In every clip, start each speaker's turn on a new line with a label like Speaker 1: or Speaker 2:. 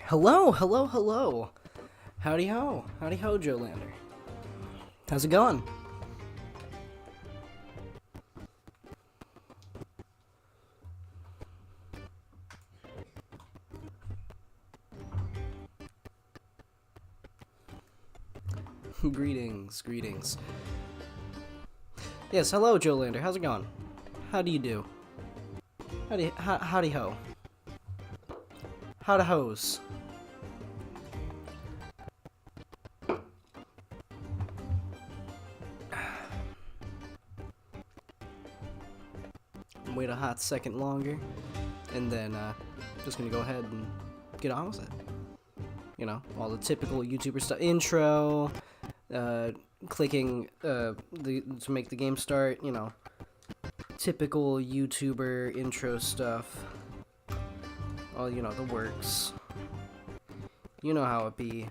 Speaker 1: Hello, hello, hello. Howdy ho, Joelander. How's it going? Greetings. Yes, hello, Joelander. How's it going? How do you do? Howdy ho. Howdy hoes. Wait a hot second longer, and then just gonna go ahead and get on with it. You know, all the typical YouTuber stuff. Intro, clicking to make the game start. You know, typical YouTuber intro stuff. All, you know, the works. You know how it be.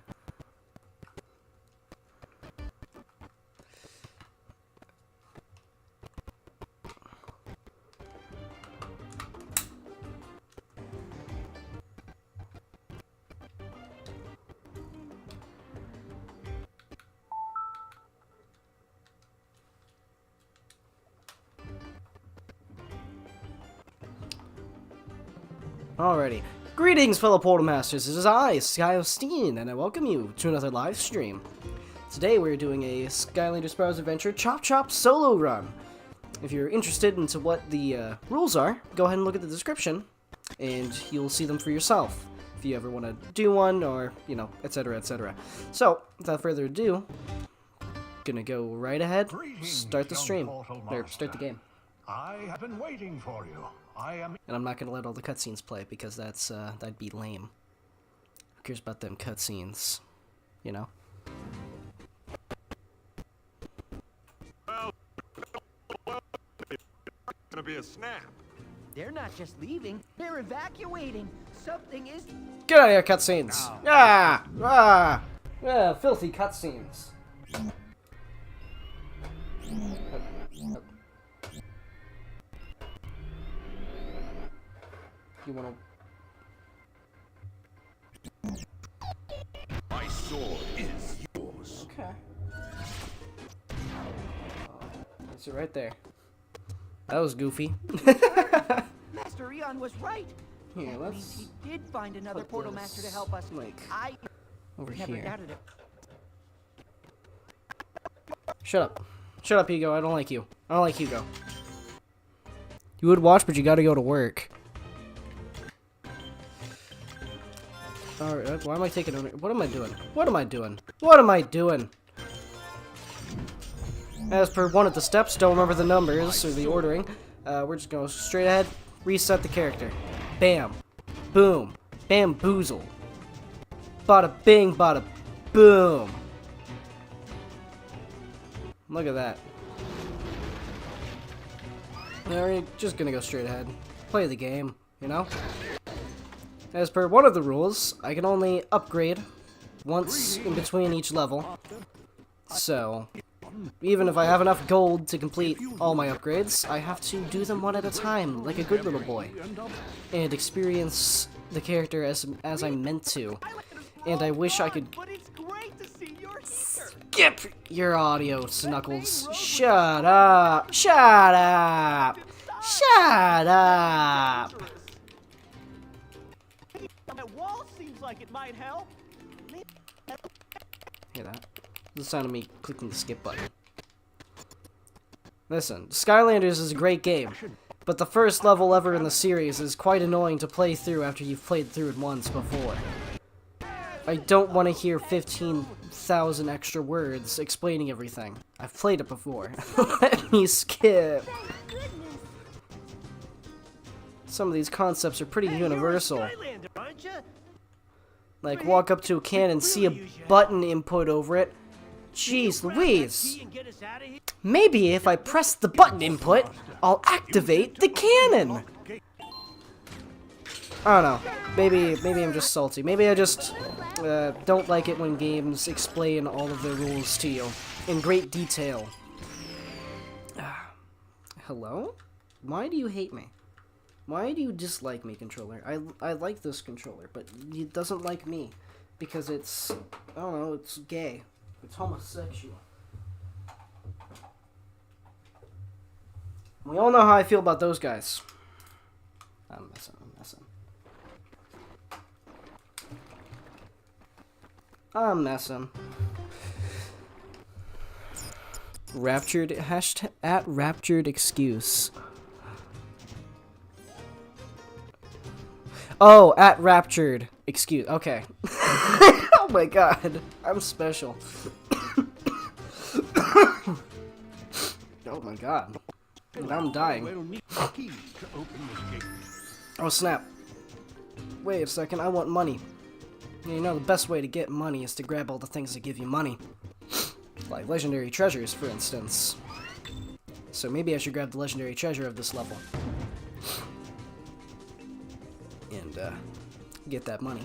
Speaker 1: Alrighty. Greetings, fellow Portal Masters. It is I, SkyO'Steen, and I welcome you to another live stream. Today we're doing a Skylanders Spyro's Adventure Chop Chop solo run. If you're interested into what the rules are, go ahead and look at the description, and you'll see them for yourself. If you ever want to do one, or, you know, etc, etc. So, without further ado, gonna go right ahead, start the stream, or start the game.
Speaker 2: I have been waiting for you.
Speaker 1: And I'm not gonna let all the cutscenes play because that's that'd be lame. Who cares about them cutscenes? You know?
Speaker 2: Well, it's gonna be a snap.
Speaker 3: They're not just leaving, they're evacuating. Something is...
Speaker 1: Get out of here, cutscenes! Ah! Filthy cutscenes. You wanna...
Speaker 2: My sword is yours.
Speaker 1: Okay. That's it right there. That was goofy.
Speaker 3: Master Eon was right.
Speaker 1: Here,
Speaker 3: That
Speaker 1: let's
Speaker 3: means he did find another
Speaker 1: put
Speaker 3: portal
Speaker 1: this,
Speaker 3: master to help us.
Speaker 1: like,
Speaker 3: I
Speaker 1: over
Speaker 3: never
Speaker 1: here.
Speaker 3: doubted it.
Speaker 1: Shut up. Shut up, Hugo. I don't like you. I don't like Hugo. You would watch, but you gotta go to work. Alright, why am I taking over? What am I doing? What am I doing? What am I doing? As per one of the steps, don't remember the numbers or the ordering. We're just going straight ahead, reset the character. Bam. Boom. Bamboozle. Bada bing, bada boom. Look at that. Now we're just gonna go straight ahead. Play the game, you know? As per one of the rules, I can only upgrade once in between each level. So, even if I have enough gold to complete all my upgrades, I have to do them one at a time, like a good little boy. And experience the character as I'm meant to. And I wish I could...
Speaker 3: But it's great to see you're here.
Speaker 1: Skip your audio, Snuckles. Shut up! Shut up! Shut up!
Speaker 3: That wall seems like it might help.
Speaker 1: Hear that? This is the sound of me clicking the skip button. Listen, Skylanders is a great game, but the first level ever in the series is quite annoying to play through after you've played through it once before. I don't want to hear 15,000 extra words explaining everything. I've played it before. Let me skip. Some of these concepts are pretty universal.
Speaker 3: Skylander, aren't you?
Speaker 1: Like, walk up to a can and see a button input over it. Jeez Louise. Maybe if I press the button input, I'll activate the cannon. I don't know. Maybe I'm just salty. Maybe I just don't like it when games explain all of their rules to you in great detail. Hello? Why do you hate me? Why do you dislike me, controller? I like this controller, but it doesn't like me. Because it's, I don't know, it's gay. It's homosexual. We all know how I feel about those guys. I'm messing. I'm messing. Raptured, hashtag at raptured excuse. Oh, at raptured excuse. Okay. Oh my god. I'm special. Oh my god. I'm dying. Oh snap. Wait a second, I want money. You know, the best way to get money is to grab all the things that give you money. Like legendary treasures, for instance. So maybe I should grab the legendary treasure of this level. And, get that money.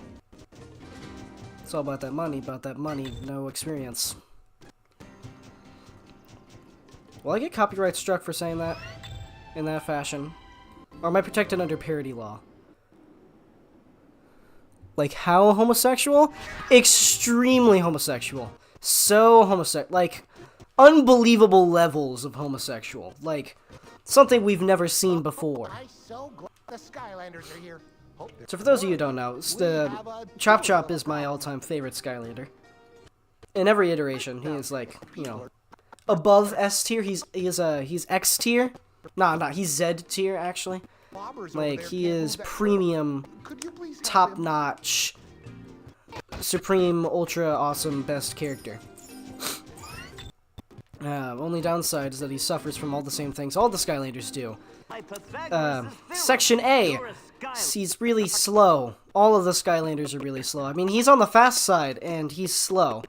Speaker 1: It's all about that money, no experience. Will I get copyright struck for saying that? In that fashion? Or am I protected under parody law? Like, how homosexual? Extremely homosexual. So homosexual. Like, unbelievable levels of homosexual. Like, something we've never seen before.
Speaker 4: I'm so glad the Skylanders are here.
Speaker 1: So for those of you who don't know, Chop Chop is my all-time favorite Skylander. In every iteration, he is like, you know, above S tier. He's X tier. Nah, he's Z tier actually. Like, he is premium, top-notch, supreme, ultra awesome, best character. Only downside is that he suffers from all the same things all the Skylanders do. Section A. He's really slow. All of the Skylanders are really slow. I mean, he's on the fast side, and he's slow.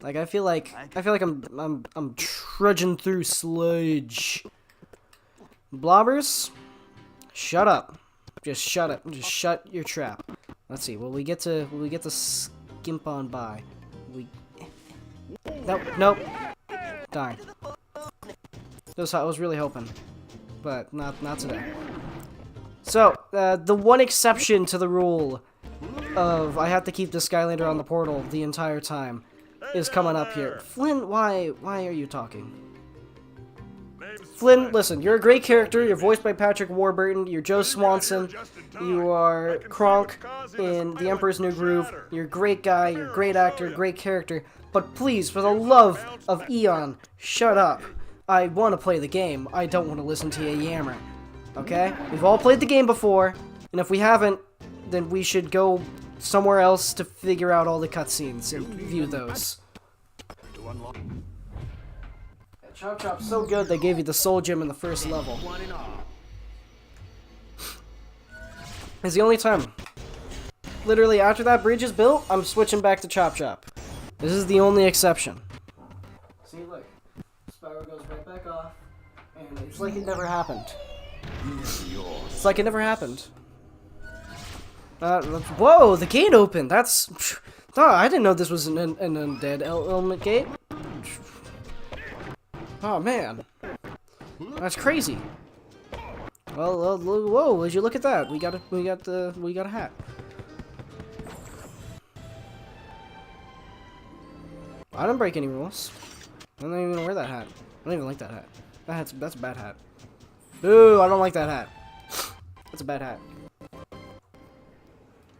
Speaker 1: Like, I feel like I'm trudging through sludge. Blobbers, shut up. Just shut up. Just shut your trap. Let's see. Will we get to skimp on by? Nope. Darn. I was really hoping, but not today. So, the one exception to the rule of I have to keep the Skylander on the portal the entire time is coming up here. Flynn, why are you talking? Flynn, listen, you're a great character. You're voiced by Patrick Warburton. You're Joe Swanson. You are Kronk in The Emperor's New Groove. You're a great guy. You're a great actor, great character. But please, for the love of Eon, shut up. I want to play the game. I don't want to listen to you yammer. Okay? We've all played the game before, and if we haven't, then we should go somewhere else to figure out all the cutscenes and view those. Chop Chop's so good they gave you the soul gem in the first level. It's the only time. Literally, after that bridge is built, I'm switching back to Chop Chop. This is the only exception. See, look. Spyro goes right back off, and it's like it never happened. It's like it never happened. Whoa, the gate opened. That's... Oh, I didn't know this was an undead element gate. Oh, man. That's crazy. Well, whoa, would you look at that? We got a hat. I didn't break any rules. I don't even wear that hat. I don't even like that hat. That's a bad hat. Ooh, I don't like that hat. That's a bad hat.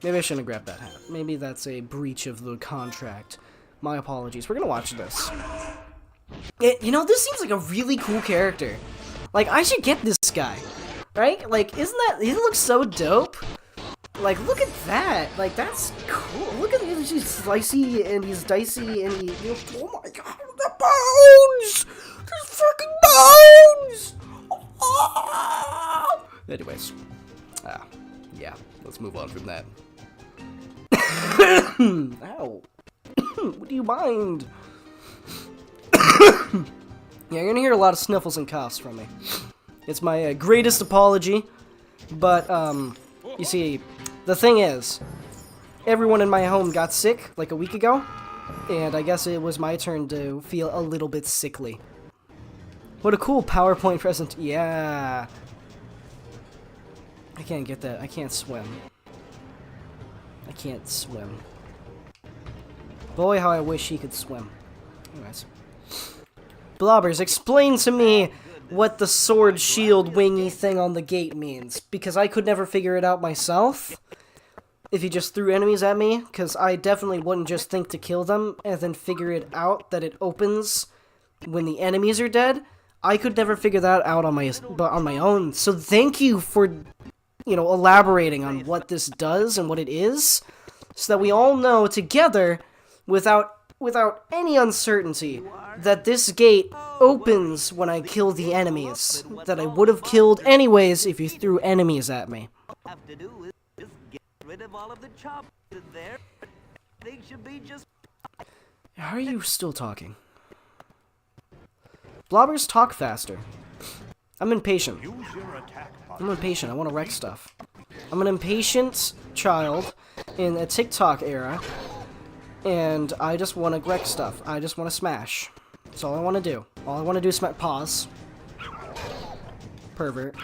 Speaker 1: Maybe I shouldn't have grabbed that hat. Maybe that's a breach of the contract. My apologies. We're gonna watch this. You know, this seems like a really cool character. Like, I should get this guy. Right? Like, isn't that... He looks so dope. Like, look at that. Like, that's cool. Look at him. He's slicey and he's dicey and he... Oh my god. The bones! There's fucking bones! Oh! Anyways. Yeah. Let's move on from that. Ow. What do you mind? Yeah, you're gonna hear a lot of sniffles and coughs from me. It's my greatest apology, but, you see, the thing is, everyone in my home got sick, like, a week ago, and I guess it was my turn to feel a little bit sickly. What a cool PowerPoint present. Yeah. I can't get that. I can't swim. I can't swim. Boy, how I wish he could swim. Anyways. Blobbers, explain to me what the sword shield wingy thing on the gate means. Because I could never figure it out myself. If he just threw enemies at me. Because I definitely wouldn't just think to kill them and then figure it out that it opens when the enemies are dead. I could never figure that out on my own. So thank you for, you know, elaborating on what this does and what it is. So that we all know together, without any uncertainty, that this gate opens when I kill the enemies that I would have killed anyways if you threw enemies at me.
Speaker 5: Have to do is just get rid of all of the choppers in there. They should be just.
Speaker 1: How are you still talking? Blobbers, talk faster. I'm impatient.
Speaker 2: Use your attack
Speaker 1: I'm impatient. I want to wreck stuff. I'm an impatient child in a TikTok era, and I just want to wreck stuff. I just want to smash. That's all I want to do. All I want to do is smash. Pause. Pervert.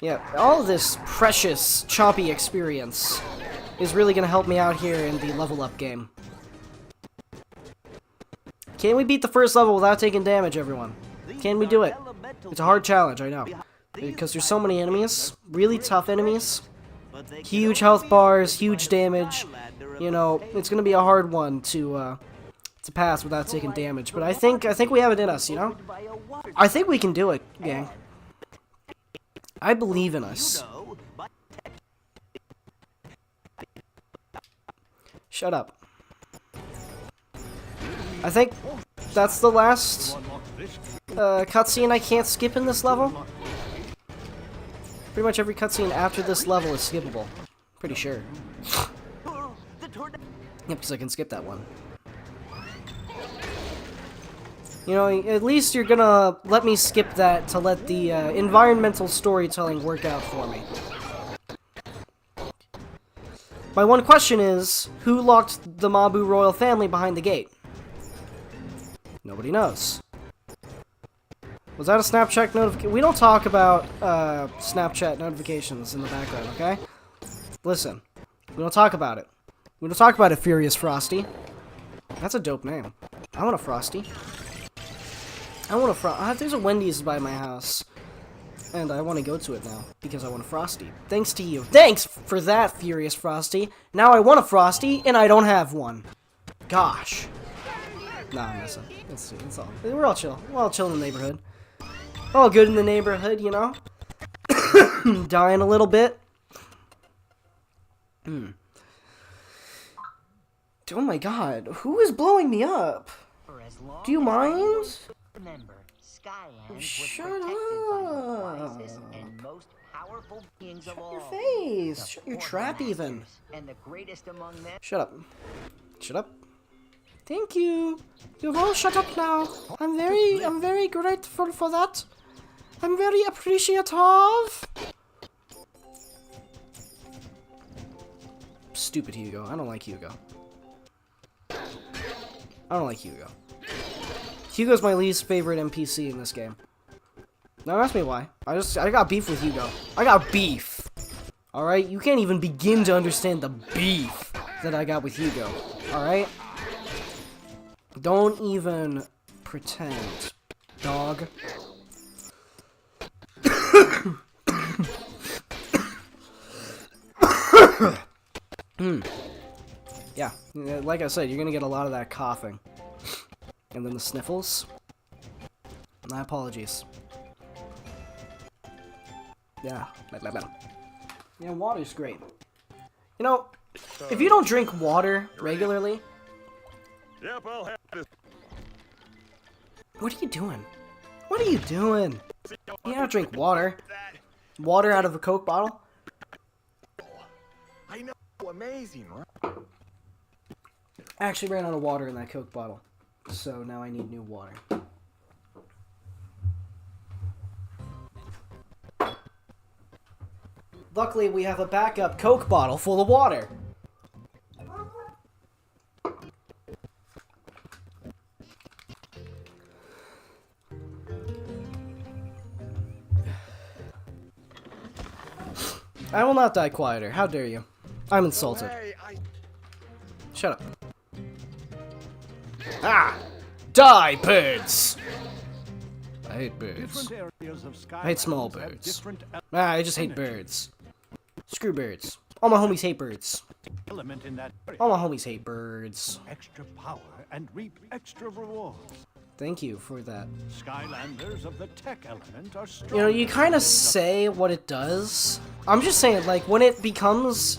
Speaker 1: Yeah, all of this precious, choppy experience is really going to help me out here in the level up game. Can we beat the first level without taking damage, everyone? Can we do it? It's a hard challenge, I know. Because there's so many enemies. Really tough enemies. Huge health bars, huge damage. You know, it's gonna be a hard one to pass without taking damage. But I think we have it in us, you know? I think we can do it, gang. I believe in us. Shut up. I think that's the last cutscene I can't skip in this level. Pretty much every cutscene after this level is skippable. Pretty sure. Yep, because I can skip that one. You know, at least you're gonna let me skip that to let the environmental storytelling work out for me. My one question is, who locked the Mabu royal family behind the gate? Nobody knows. Was that a Snapchat notification? We don't talk about Snapchat notifications in the background, okay? Listen, we don't talk about it. We don't talk about it, Furious Frosty. That's a dope name. I want a Frosty. I want a Frosty. There's a Wendy's by my house. And I want to go to it now, because I want a Frosty. Thanks to you. Thanks for that, Furious Frosty. Now I want a Frosty, and I don't have one. Gosh. Nah, I'm messing. It's all. We're all chill. We're all chill in the neighborhood. All good in the neighborhood, you know? Dying a little bit. Oh my god. Who is blowing me up? Do you mind?
Speaker 3: Remember, Skyland was
Speaker 1: Shut
Speaker 3: protected by the
Speaker 1: up.
Speaker 3: wisest and most powerful beings of
Speaker 1: Shut
Speaker 3: all.
Speaker 1: your face.
Speaker 3: The
Speaker 1: Shut your
Speaker 3: Order
Speaker 1: trap even.
Speaker 3: Masters, and the greatest among them.
Speaker 1: Shut up. Shut up. Thank you. You've all shut up now. I'm very grateful for that. I'm very appreciative. Stupid Hugo. I don't like Hugo. I don't like Hugo. Hugo's my least favorite NPC in this game. Don't ask me why. I got beef with Hugo. I got beef. Alright? You can't even begin to understand the beef that I got with Hugo. Alright? Don't even pretend, dog. Yeah, like I said, you're gonna get a lot of that coughing. And then the sniffles. My apologies. Yeah, yeah, water's great. You know, if you don't drink water regularly...
Speaker 2: Yep, I'll have this.
Speaker 1: What are you doing? What are you doing? You don't drink water. Water out of a Coke bottle?
Speaker 2: I know, amazing, right?
Speaker 1: I actually ran out of water in that Coke bottle. So now I need new water. Luckily, we have a backup Coke bottle full of water. I will not die quieter. How dare you? I'm insulted.
Speaker 2: Hey,
Speaker 1: Shut up. Ah! Die, birds! I hate birds. I hate small birds. I just hate birds. Screw birds. All my homies hate birds.
Speaker 6: Element in that area.
Speaker 1: All my homies hate birds.
Speaker 6: Extra power and reap extra rewards.
Speaker 1: Thank you for that.
Speaker 6: Skylanders of the tech element are strong.
Speaker 1: You know, you kind of say what it does. I'm just saying, like, when it becomes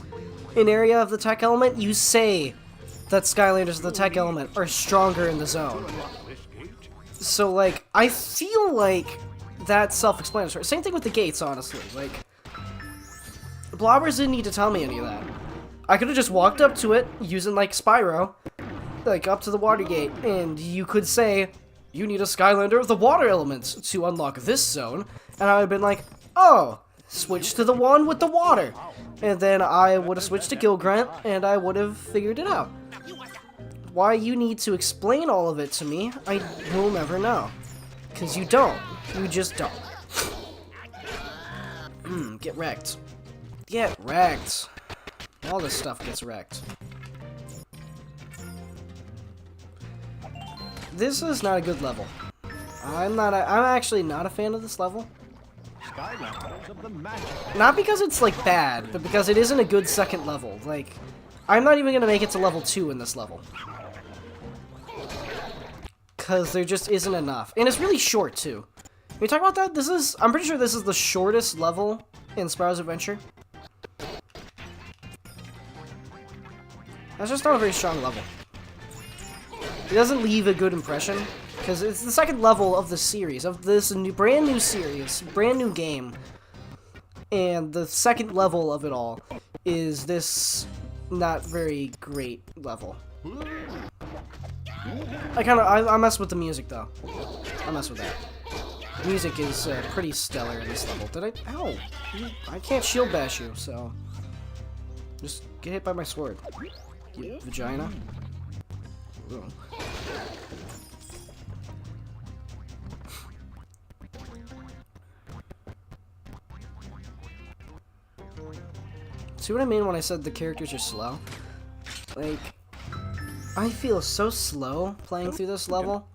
Speaker 1: an area of the tech element, you say that Skylanders of the tech element are stronger in the zone. So, like, I feel like that's self-explanatory. Same thing with the gates, honestly. Like, Blobbers didn't need to tell me any of that. I could have just walked up to it using, like, Spyro, like, up to the water gate, and you could say, you need a Skylander of the water elements to unlock this zone, and I would have been like, oh, switch to the one with the water. And then I would have switched to Gilgrant, and I would have figured it out. Why you need to explain all of it to me, I will never know. Because you don't. You just don't. Get wrecked. Get wrecked. All this stuff gets wrecked. This is not a good level. I'm actually not a fan of this level.
Speaker 6: Skylanders of the magic.
Speaker 1: Not because it's, like, bad, but because it isn't a good second level. Like, I'm not even gonna make it to level 2 in this level. Because there just isn't enough. And it's really short, too. Can we talk about that? I'm pretty sure this is the shortest level in Spyro's Adventure. That's just not a very strong level. It doesn't leave a good impression, because it's the second level of the series, of this brand new series, brand new game. And the second level of it all is this not very great level. I mess with the music, though. I mess with that. Music is pretty stellar in this level. Ow! I can't shield bash you, so just get hit by my sword. You vagina. Ooh. See what I mean when I said the characters are slow? Like, I feel so slow playing through this level.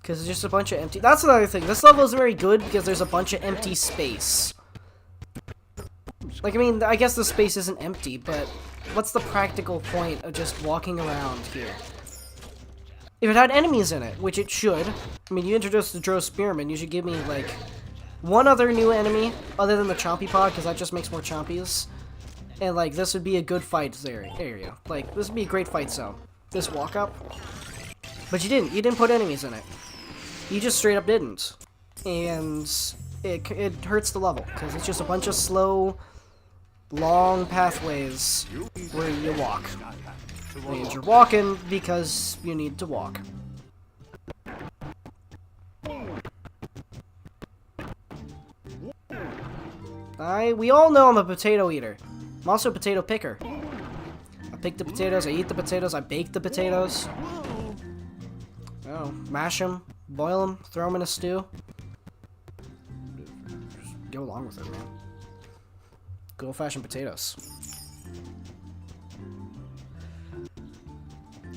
Speaker 1: Because it's just a bunch of empty... That's another thing. This level isn't very good because there's a bunch of empty space. Like, I mean, I guess the space isn't empty, but what's the practical point of just walking around here? If it had enemies in it, which it should. I mean, you introduced the Drow Spearman, you should give me, like, one other new enemy other than the Chompy Pod, because that just makes more Chompies. And, like, this would be a good fight area. Like, this would be a great fight zone. This walk up. But you didn't. You didn't put enemies in it. You just straight up didn't. And it hurts the level, because it's just a bunch of slow, long pathways where you walk. And you're walking because you need to walk. We all know I'm a potato eater. I'm also a potato picker. I pick the potatoes, I eat the potatoes, I bake the potatoes. Oh, mash them, boil them, throw them in a stew. Just go along with it, man. Good old-fashioned potatoes.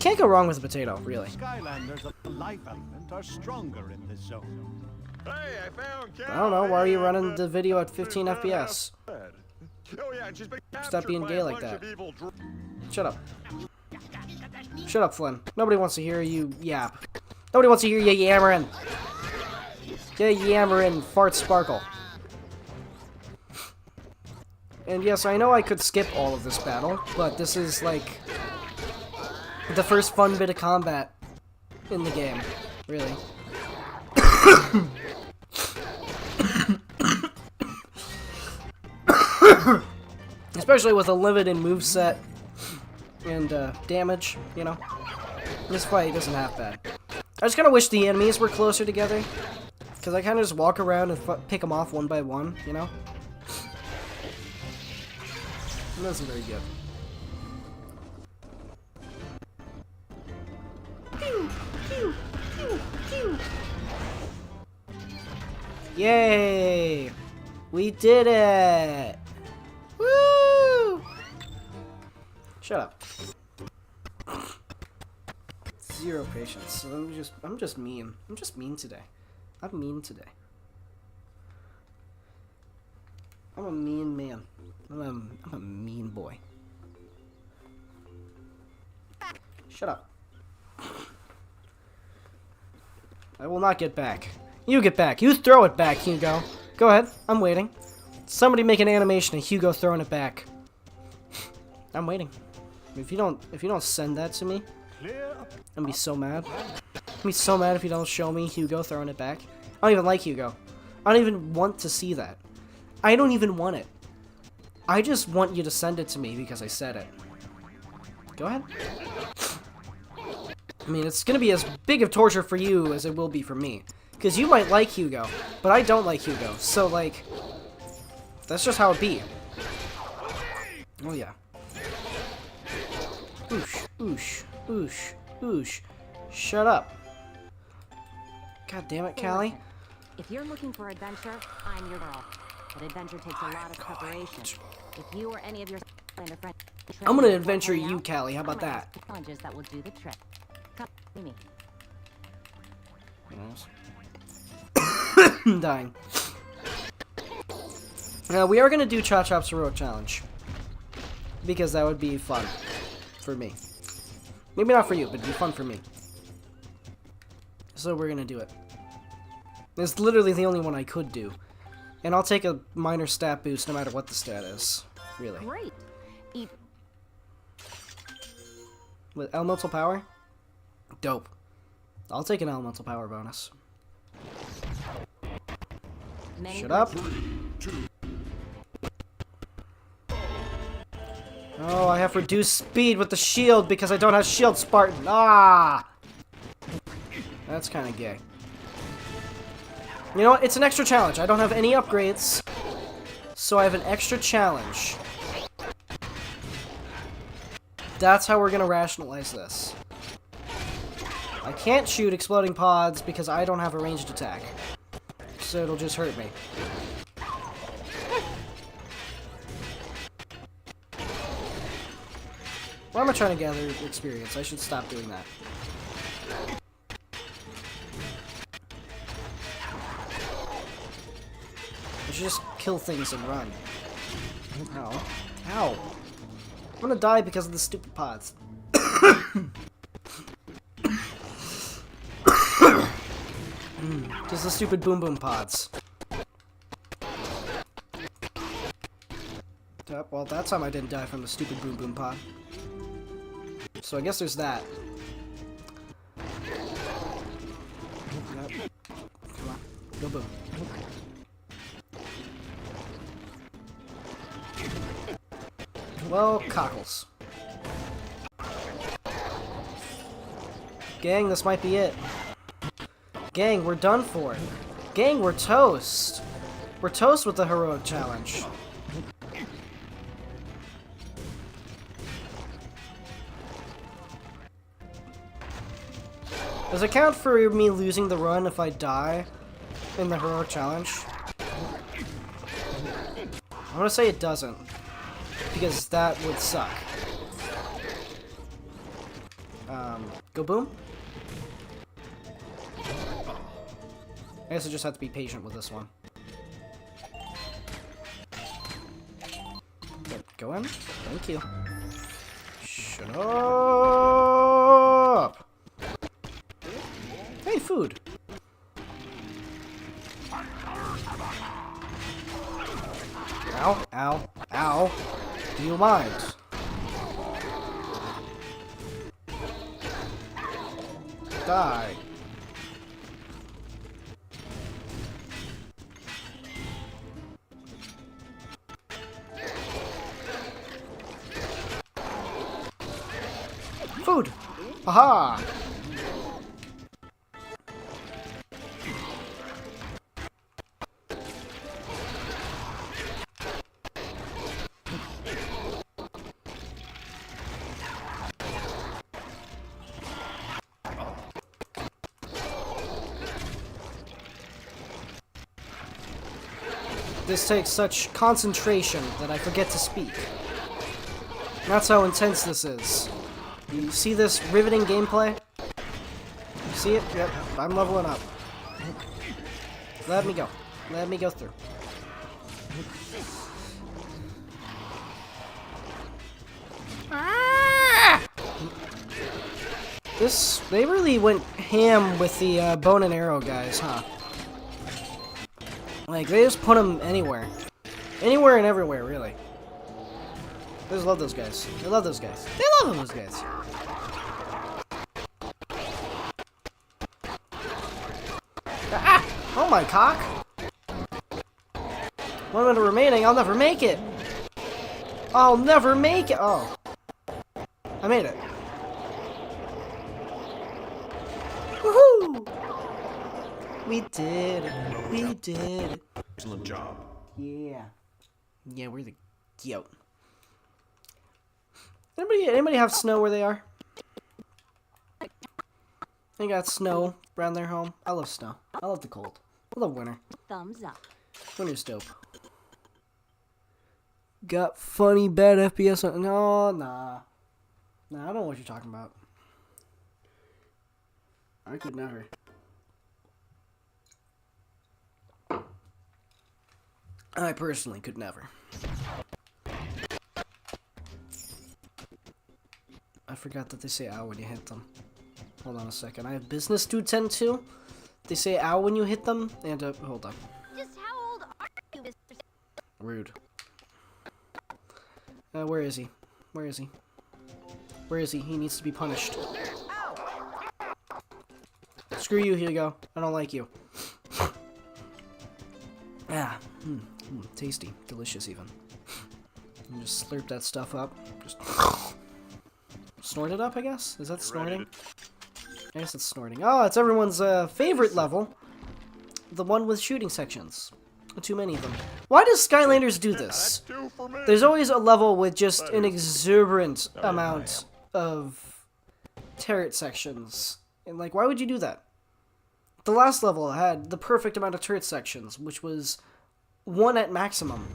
Speaker 1: Can't go wrong with a potato, really.
Speaker 6: Skylanders of the life element are stronger in this zone.
Speaker 2: Hey, I found
Speaker 1: I don't know, why are you running the video at 15 FPS?
Speaker 2: Oh yeah, and she's been
Speaker 1: Stop being
Speaker 2: captured
Speaker 1: gay
Speaker 2: by a
Speaker 1: like
Speaker 2: bunch
Speaker 1: that.
Speaker 2: of evil
Speaker 1: Shut up. Shut up, Flynn. Nobody wants to hear you yap. Nobody wants to hear you yammering. Yeah, yammering, fart sparkle. And yes, I know I could skip all of this battle, but this is, like, the first fun bit of combat in the game, really. Especially with a limited moveset and damage, you know. This fight isn't half bad. I just kind of wish the enemies were closer together, because I kind of just walk around and pick them off one by one, you know. That isn't very good. Pew, pew, pew, pew. Yay! We did it! Woo! Shut up. Zero patience. So I'm just mean. I'm just mean today. I'm mean today. I'm a mean man. I'm a mean boy. Shut up. I will not get back. You get back. You throw it back, Hugo. Go ahead. I'm waiting. Somebody make an animation of Hugo throwing it back. I'm waiting. If you don't send that to me, I'm gonna be so mad. I'm gonna be so mad if you don't show me Hugo throwing it back. I don't even like Hugo. I don't even want to see that. I don't even want it. I just want you to send it to me because I said it. Go ahead. I mean, it's gonna be as big of torture for you as it will be for me. Because you might like Hugo, but I don't like Hugo. So, like, that's just how it be. Oh, yeah. Oosh, oosh, oosh, oosh. Shut up. God damn it, Callie.
Speaker 7: Listen, if you're looking for adventure, I'm your girl. But adventure takes a lot of preparation. If you or any of your Skylander friends...
Speaker 1: I'm gonna adventure you, Callie. How about that?
Speaker 7: Challenges that will do the trick. Come see me.
Speaker 1: I'm dying. Now, we are gonna do Chop Chop's Heroic Challenge. Because that would be fun. For me. Maybe not for you, but it'd be fun for me. So we're gonna do it. It's literally the only one I could do. And I'll take a minor stat boost no matter what the stat is. Really.
Speaker 7: Great.
Speaker 1: With elemental power? Dope. I'll take an elemental power bonus. Shut up. Oh, I have reduced speed with the shield because I don't have shield Spartan. Ah! That's kind of gay. You know what? It's an extra challenge. I don't have any upgrades, so I have an extra challenge. That's how we're gonna rationalize this. I can't shoot exploding pods because I don't have a ranged attack. So it'll just hurt me. Why am I trying to gather experience? I should stop doing that. I should just kill things and run. Ow. Ow. I'm gonna die because of the stupid pods. Just the stupid boom boom pods. Well, that time I didn't die from the stupid boom boom pod. So I guess there's that. Yep. Come on. Go boom. Well, cockles. Gang, this might be it. Gang, we're done for. Gang, we're toast. We're toast with the heroic challenge. Does it count for me losing the run if I die in the heroic challenge? I'm gonna say it doesn't, because that would suck. Go boom? I guess I just have to be patient with this one. Go in. Thank you. Shut up! Hey, food! Ow, ow, ow. Do you mind? Die. Food! Aha! This takes such concentration that I forget to speak. That's how intense this is. You see this riveting gameplay? You see it? Yep, I'm leveling up. Let me go. Let me go through. They really went ham with the bone and arrow guys, huh? Like, they just put them anywhere. Anywhere and everywhere, really. I just love those guys. I love those guys. They love those guys. Ah! Oh my cock! 1 minute remaining, I'll never make it! I'll never make it! Oh. I made it. Woohoo! We did it. We did it.
Speaker 2: Excellent job.
Speaker 1: Yeah. Yeah, we're the goat. Anybody have snow where they are? They got snow around their home. I love snow. I love the cold. I love winter.
Speaker 7: Thumbs up.
Speaker 1: Winter's dope. Got funny bad FPS on. No, nah. Nah, I don't know what you're talking about. I could never. I personally could never. I forgot that they say ow when you hit them. Hold on a second. I have business to attend to. They say ow when you hit them. And, hold on.
Speaker 7: Just how old are you, Mr.
Speaker 1: Rude. Where is he? Where is he? Where is he? He needs to be punished. Screw you, Hugo. I don't like you. Ah. Tasty. Delicious, even. You just slurp that stuff up. Just snort it up, I guess? Is that snorting? I guess it's snorting. Oh, it's everyone's favorite level. The one with shooting sections. Too many of them. Why does Skylanders do this? There's always a level with just an exuberant amount of turret sections. And, like, why would you do that? The last level had the perfect amount of turret sections, which was 1 at maximum.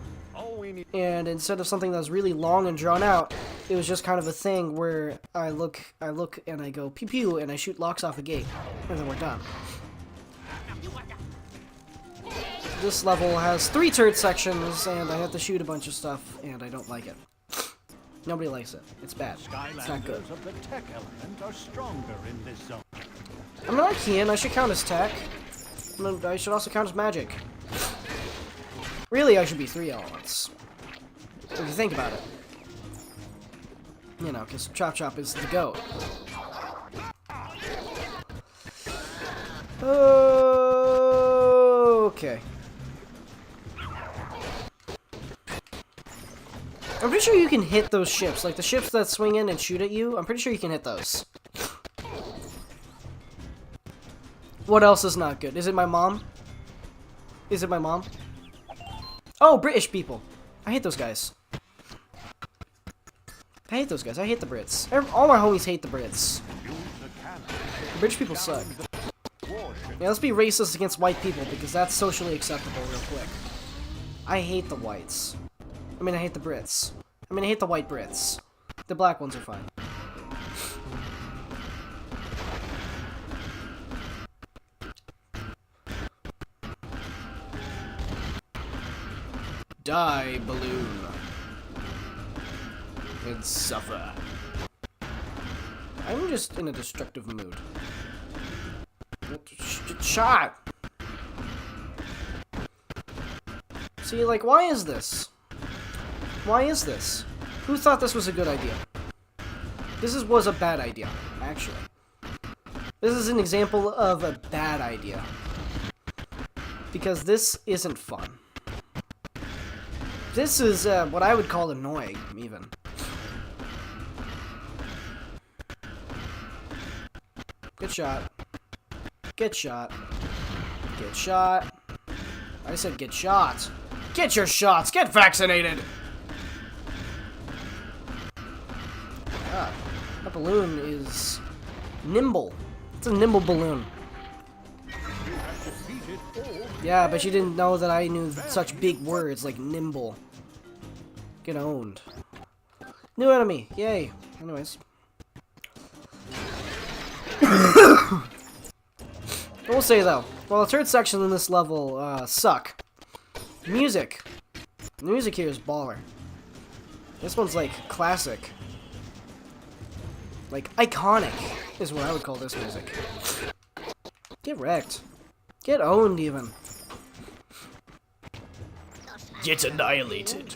Speaker 1: And instead of something that was really long and drawn out, it was just kind of a thing where I look and I go pew pew and I shoot locks off a gate, and then we're done. This level has 3 turret sections, and I have to shoot a bunch of stuff, and I don't like it. Nobody likes it. It's bad. It's not good.
Speaker 6: Skylanders of the tech element are stronger in this zone.
Speaker 1: I'm an Archean. I should count as tech. I should also count as magic. Really, I should be 3 elements. If you think about it. You know, because Chop Chop is the GOAT. Okay. I'm pretty sure you can hit those ships. Like, the ships that swing in and shoot at you, I'm pretty sure you can hit those. What else is not good? Is it my mom? Is it my mom? Oh, British people. I hate those guys. I hate those guys. I hate the Brits. All my homies hate the Brits. The British people suck. Yeah, let's be racist against white people, because that's socially acceptable real quick. I hate the whites. I mean, I hate the Brits. I mean, I hate the white Brits. The black ones are fine. Die, balloon. And suffer. I'm just in a destructive mood. Shot! See, like, why is this? Why is this? Who thought this was a good idea? This was a bad idea, actually. This is an example of a bad idea. Because this isn't fun. This is what I would call annoying, even. Good shot. Get shot. Get shot. I said get shot. Get your shots! Get vaccinated! Ah, that balloon is nimble. It's a nimble balloon.
Speaker 6: You have defeated all
Speaker 1: Yeah, but you didn't know that I knew such big words like nimble. Get owned. New enemy. Yay. Anyways. I will say though, well, the third section in this level suck. Music. The music here is baller. This one's like classic. Like iconic is what I would call this music. Get wrecked. Get owned even. Get annihilated.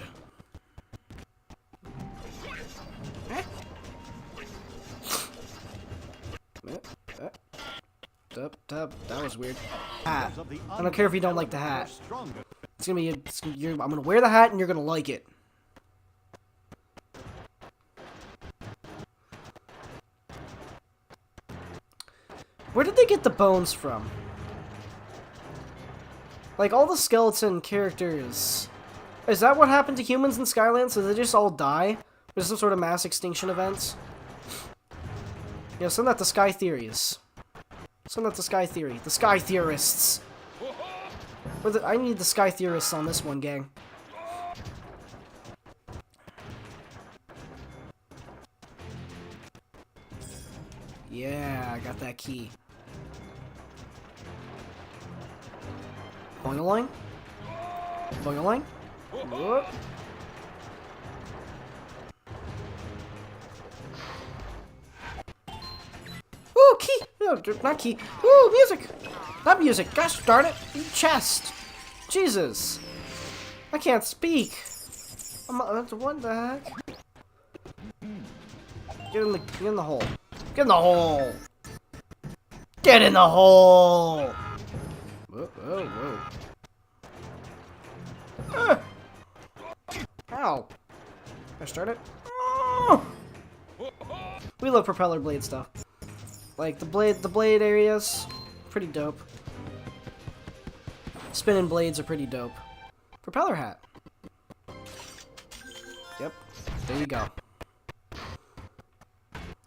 Speaker 1: That was weird. Hat. I don't care if you don't like the hat. It's gonna be. I'm gonna wear the hat and you're gonna like it. Where did they get the bones from? Like all the skeleton characters. Is that what happened to humans in Skylands? Did they just all die? Was some sort of mass extinction event? Yeah, send that to Sky Theories. Send that to Sky Theory. The Sky Theorists. I need the Sky Theorists on this one, gang. Yeah, I got that key. Boing-a-ling? Boing-a-ling? Whoop. Ooh, key! No, not key. Ooh, music! Not music. Gosh darn it! Chest! Jesus! I can't speak! What the heck? Get in the hole. Get in the hole! Get in the hole! Whoa, whoa, whoa. Ow! Can I start it? Oh! We love propeller blade stuff. Like the blade areas, pretty dope. Spinning blades are pretty dope. Propeller hat. Yep. There you go.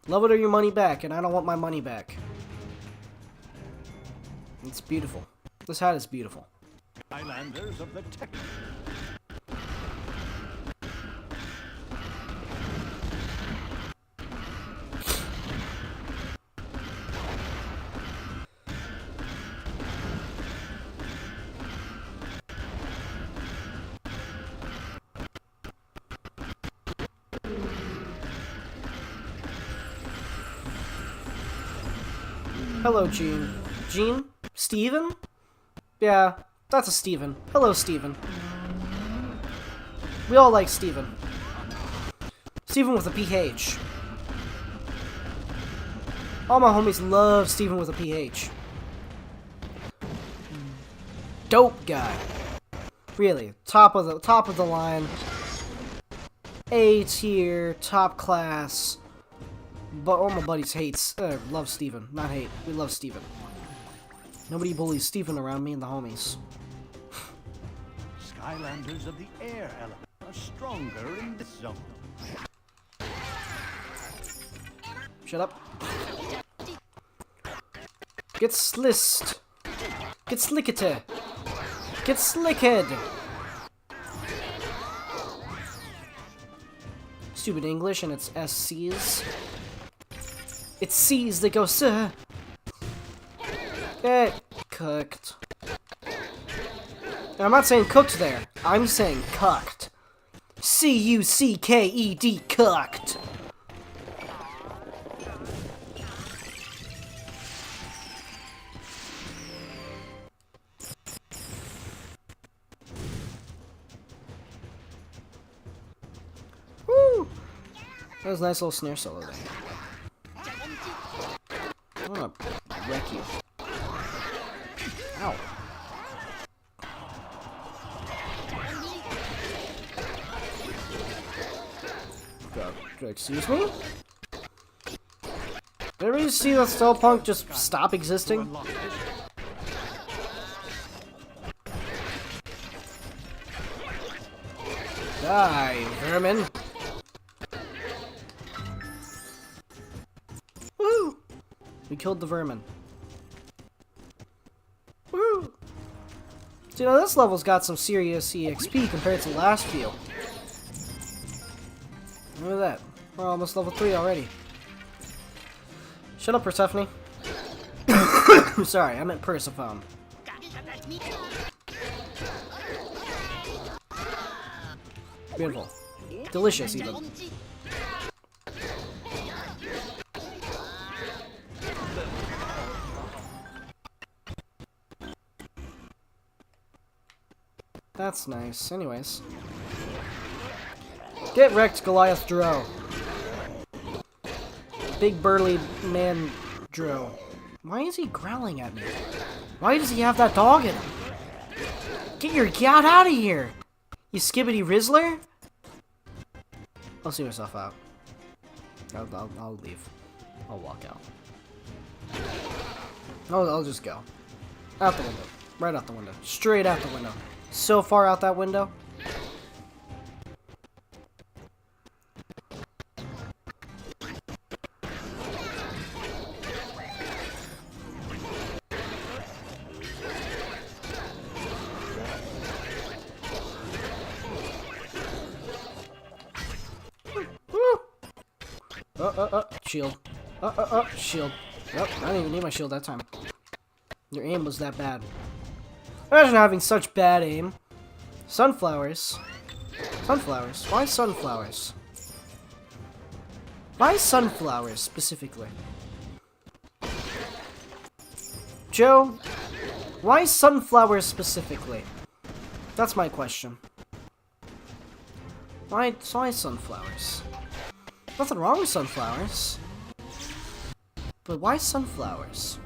Speaker 1: Love it or your money back, and I don't want my money back. It's beautiful. This hat is beautiful.
Speaker 6: Skylanders of the tech.
Speaker 1: Hello, Gene. Gene? Steven? Yeah, that's a Steven. Hello, Steven. We all like Steven. Steven with a PH. All my homies love Steven with a PH. Dope guy. Really, top of the line. A tier, top class. But all my buddies love Steven. Not hate. We love Steven. Nobody bullies Steven around me and the homies.
Speaker 6: Skylanders of the air element are stronger in this zone.
Speaker 1: Shut up. Get slissed. Get slickete. Get slickhead. Stupid English and it's SCs. It's C's that go, sir. Get cooked. And I'm not saying cooked there. I'm saying cucked. C-U-C-K-E-D, cucked. Woo! That was a nice little snare solo there. I'm gonna wreck you. Ow. Excuse me? Did everybody see that Stealthpunk just stop existing? Die, vermin! Woo! We killed the vermin. Woo! So, you know, this level's got some serious EXP compared to the last few. Look at that. We're almost level 3 already. Shut up, Persephone. Sorry, I meant Persephone. Beautiful. Delicious, even. That's nice. Anyways. Get wrecked, Goliath Drow. Big burly man Drow. Why is he growling at me? Why does he have that dog in him? Get out of here! You skibbity Rizzler? I'll see myself out. I'll leave. I'll walk out. I'll just go. Out the window. Right out the window. Straight out the window. So far out that window. Shield. Shield. Yep, I didn't even need my shield that time. Your aim was that bad. Imagine having such bad aim. Sunflowers. Sunflowers. Why sunflowers? Why sunflowers, specifically? Joe, why sunflowers specifically? That's my question. Why sunflowers? Nothing wrong with sunflowers. But why sunflowers?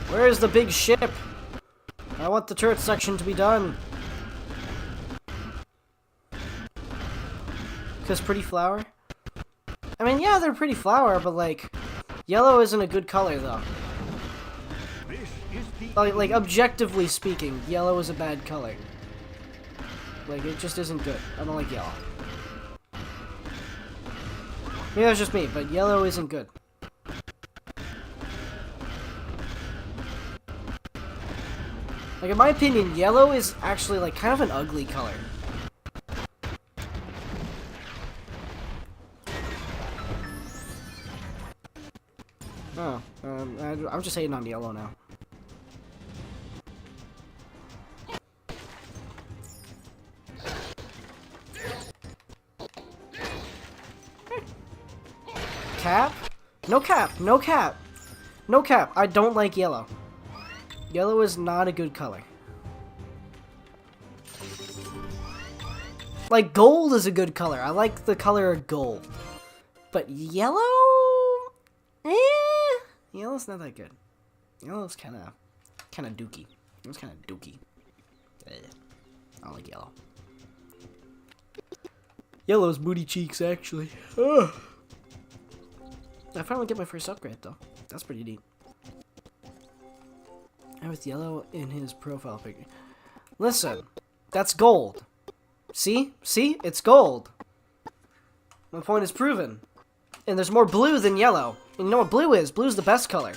Speaker 1: Where's the big ship? I want the turret section to be done. Because pretty flower? I mean, yeah, they're pretty flower, but like, yellow isn't a good color though. Like objectively speaking, yellow is a bad color. Like, it just isn't good. I don't like yellow. Maybe that's just me, but yellow isn't good. Like, in my opinion, yellow is actually, like, kind of an ugly color. Oh, I'm just hating on yellow now. Cap? No cap, no cap. No cap, I don't like yellow. Yellow is not a good color. Like, gold is a good color. I like the color of gold. But yellow? Yellow's not that good. Yellow's kind of dookie. It's kind of dookie. I don't like yellow. Yellow's booty cheeks, actually. Ugh. I finally get my first upgrade, though. That's pretty neat. And with yellow in his profile picture. Listen, that's gold. See? See? It's gold. My point is proven. And there's more blue than yellow. And you know what blue is? Blue's the best color.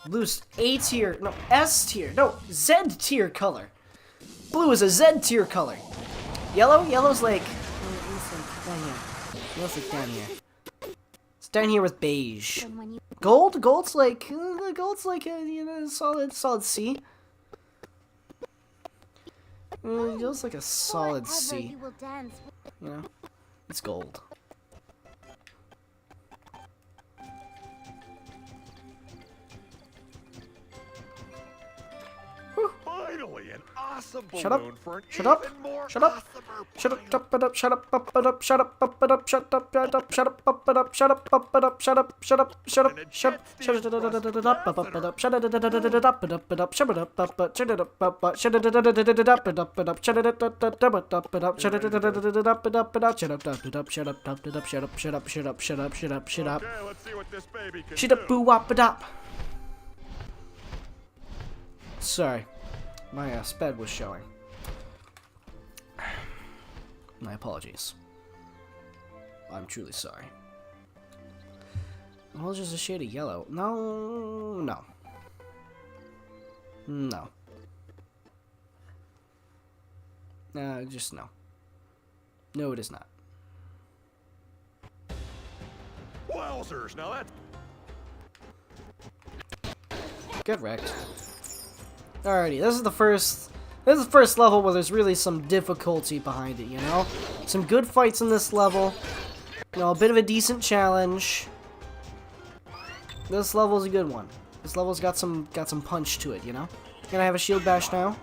Speaker 1: Blue's A tier, no, S tier, no, Z tier color. Blue is a Z tier color. Yellow's like, down here. Yellow's like down here. It's down here with beige. Gold's like a, you know, solid C. Gold's like a solid C. You know, it's gold.
Speaker 2: Finally, an awesome balloon
Speaker 1: Shut up.
Speaker 2: for an
Speaker 1: Shut up.
Speaker 2: even more
Speaker 1: Shut up.
Speaker 2: awesomer
Speaker 1: Shut up,
Speaker 2: balloon.
Speaker 1: shut up, shut up, shut up, shut up, shut up, shut up, shut up, shut up, shut up, shut up, shut up, shut up, shut up, shut up.
Speaker 2: Okay, let's see what this baby can
Speaker 1: Shut up, boo wop a dop. Sorry, my sped was showing. My apologies. I'm truly sorry. Well, it's just a shade of yellow. No, no. No. Just no. No, it is not.
Speaker 2: Wowzers, now that's...
Speaker 1: Get wrecked. Alrighty, this is the first level where there's really some difficulty behind it, you know? Some good fights in this level. You know, a bit of a decent challenge. This level's a good one. This level's got some punch to it, you know? Gonna have a shield bash now.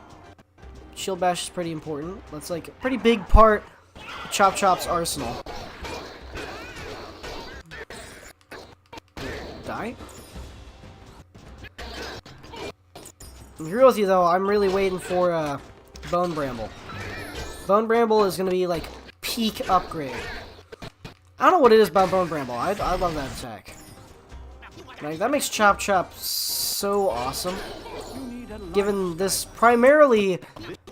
Speaker 1: Shield bash is pretty important. That's like a pretty big part of Chop Chop's arsenal. Die? I'm here with you though, I'm really waiting for Bone Bramble. Bone Bramble is gonna be like peak upgrade. I don't know what it is about Bone Bramble. I love that attack. Like, that makes Chop Chop so awesome. Given this primarily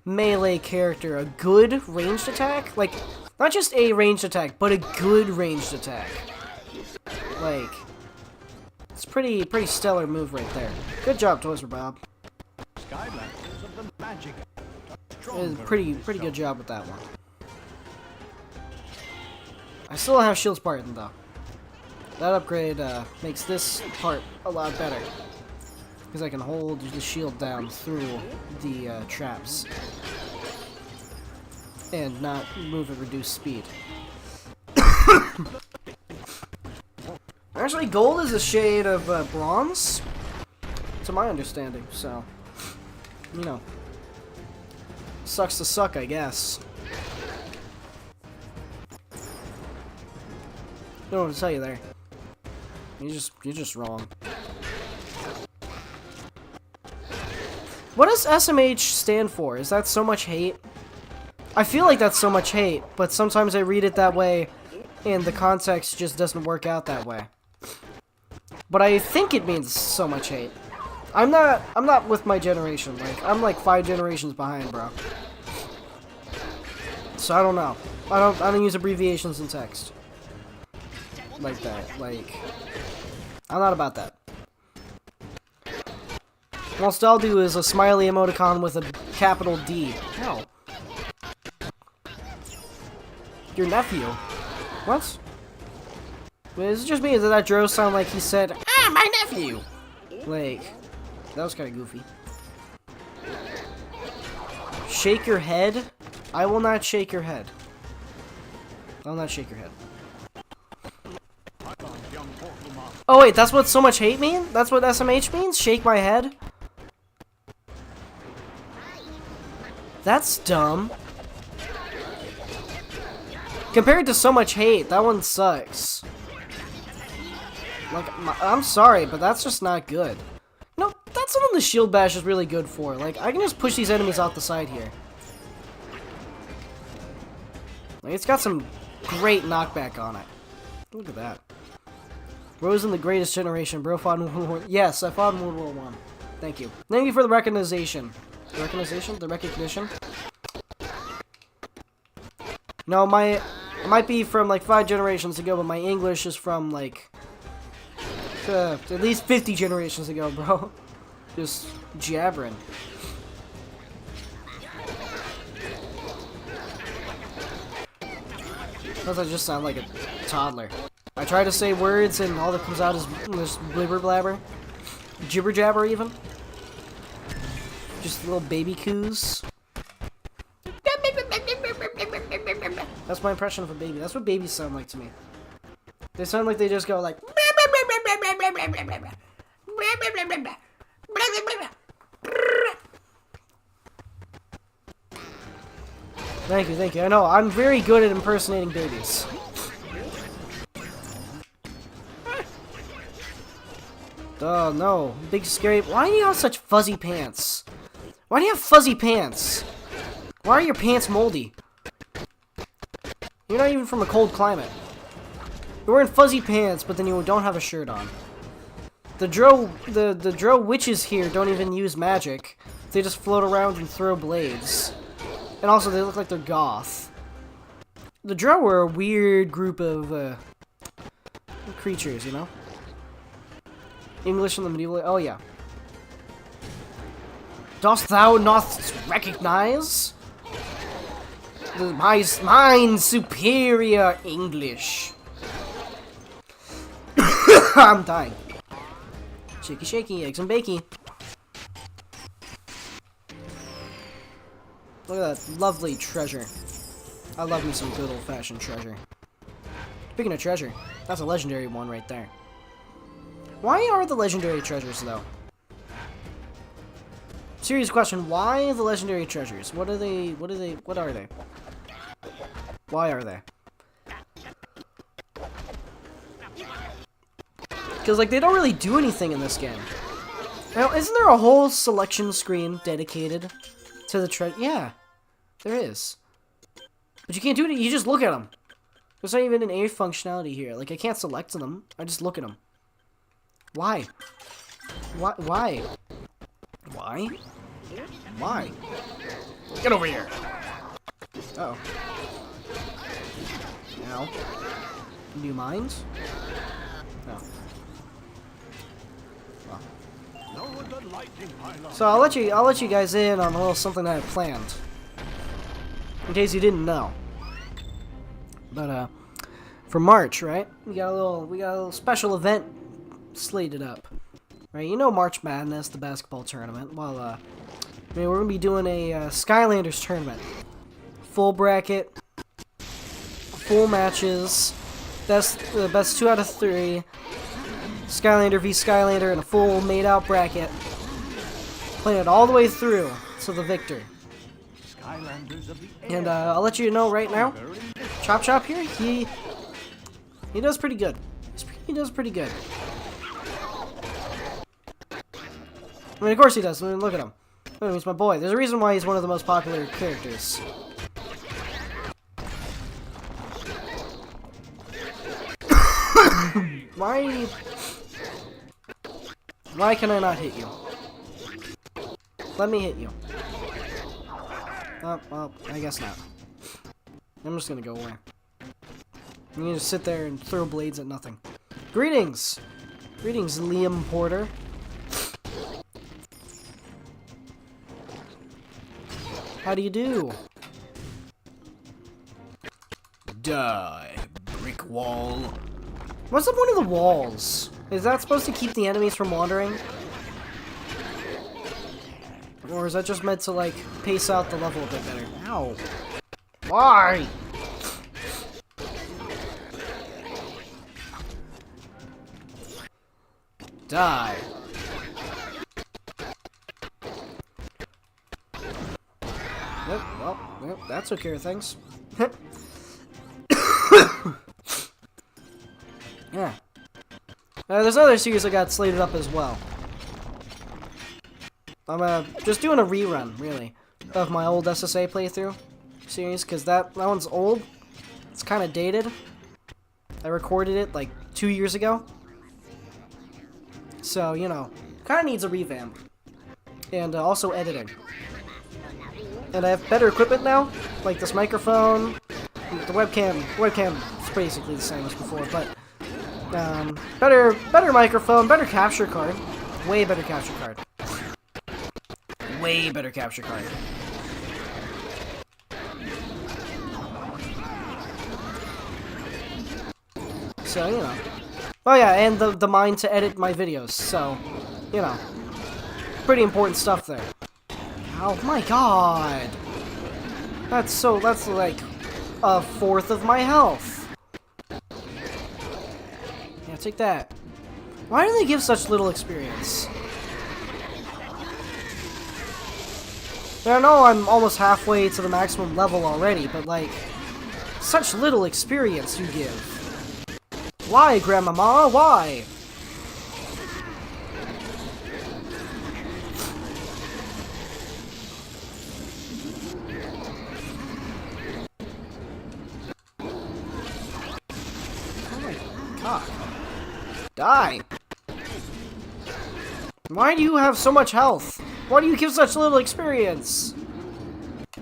Speaker 1: melee character a good ranged attack. Like, not just a ranged attack, but a good ranged attack. Like, it's pretty stellar move right there. Good job, Toys for Bob.
Speaker 6: Skylanders of the magic
Speaker 1: Pretty good job with that one. I still don't have shield Spartan though. That upgrade makes this part a lot better. Because I can hold the shield down through the traps. And not move at reduced speed. Actually, gold is a shade of bronze, to my understanding, so, you know, sucks to suck, I guess. Don't know what to tell you there. You're just wrong. What does SMH stand for? Is that so much hate? I feel like that's so much hate, but sometimes I read it that way, and the context just doesn't work out that way. But I think it means so much hate. I'm not with my generation. Like, I'm like 5 generations behind, bro. So I don't know. I don't use abbreviations in text. Like that. Like, I'm not about that. Most I'll do is a smiley emoticon with a capital D. No. Your nephew? What? Wait, is it just me? Did that Dro sound like he said, "Ah, my nephew"? Like, that was kind of goofy. Shake your head? I will not shake your head. I will not shake your head. Oh wait, that's what so much hate mean? That's what SMH means? Shake my head? That's dumb. Compared to so much hate, that one sucks. Like, I'm sorry, but that's just not good. No, that's something the shield bash is really good for. Like, I can just push these enemies off the side here. Like, it's got some great knockback on it. Look at that. Rose in the greatest generation. Bro fought in World War... Yes, I fought in World War I. Thank you. Thank you for the recognition. The recognition? The recognition? No, it might be from like 5 generations ago, but my English is from like at least 50 generations ago, bro. Just jabbering. Does I just sound like a toddler? I try to say words and all that comes out is blibber blabber, jibber jabber even. Just little baby coos. That's my impression of a baby. That's what babies sound like to me. They sound like they just go like. Thank you, thank you. I know, I'm very good at impersonating babies. Oh no, big scary. Why do you have such fuzzy pants? Why do you have fuzzy pants? Why are your pants moldy? You're not even from a cold climate. You're wearing fuzzy pants, but then you don't have a shirt on. The Dro witches here don't even use magic. They just float around and throw blades. And also, they look like they're goth. The Dro are a weird group of creatures, you know? English in the medieval... Oh, yeah. Dost thou not recognize mine superior English? I'm dying. Shaky, shaky, eggs and bakey. Look at that lovely treasure. I love me some good old-fashioned treasure. Speaking of treasure, that's a legendary one right there. Why are the legendary treasures, though? Serious question, why the legendary treasures? What are they? What are they? Why are they? Because, like, they don't really do anything in this game. Now, isn't there a whole selection screen dedicated to the treasure? Yeah, there is. But you can't do it, you just look at them. There's not even an aid functionality here. Like, I can't select them, I just look at them. Why? Why? Why? Why? Why? Get over here! Uh oh. Ow. Do you mind? No. So I'll let you guys in on a little something that I planned. In case you didn't know. But for March, right? We got a little special event slated up. Right? You know March Madness, the basketball tournament. Well, I mean, we're gonna be doing a Skylanders tournament. Full bracket, full matches, best 2 out of 3. Skylander v Skylander in a full made-out bracket. Playing it all the way through to the victor. And I'll let you know right now, Chop Chop here, he does pretty good. He does pretty good. I mean, of course he does. I mean, look at him. Look at him, he's my boy. There's a reason why he's one of the most popular characters. Why can I not hit you? Let me hit you. Oh, well, I guess not. I'm just gonna go away. I'm gonna just sit there and throw blades at nothing. Greetings! Greetings, Liam Porter. How do you do? Die, brick wall. What's the point of the walls? Is that supposed to keep the enemies from wandering? Or is that just meant to, like, pace out the level a bit better? Ow. Why? Die. Yep, well, yep, that took care of things. Yeah. There's other series that got slated up as well. I'm just doing a rerun, really, of my old SSA playthrough series, because that one's old. It's kind of dated. I recorded it like 2 years ago. So, you know, kind of needs a revamp. And also editing. And I have better equipment now, like this microphone. The webcam is basically the same as before, but better microphone, better capture card, way better capture card, way better capture card. So, you know. Oh yeah, and the mind to edit my videos, so, you know. Pretty important stuff there. Oh my god! That's like a fourth of my health. Yeah, take that. Why do they give such little experience? I know I'm almost halfway to the maximum level already, but like, such little experience you give. Why, Grandmama? Why? God. Die! Why do you have so much health? Why do you give such little experience? I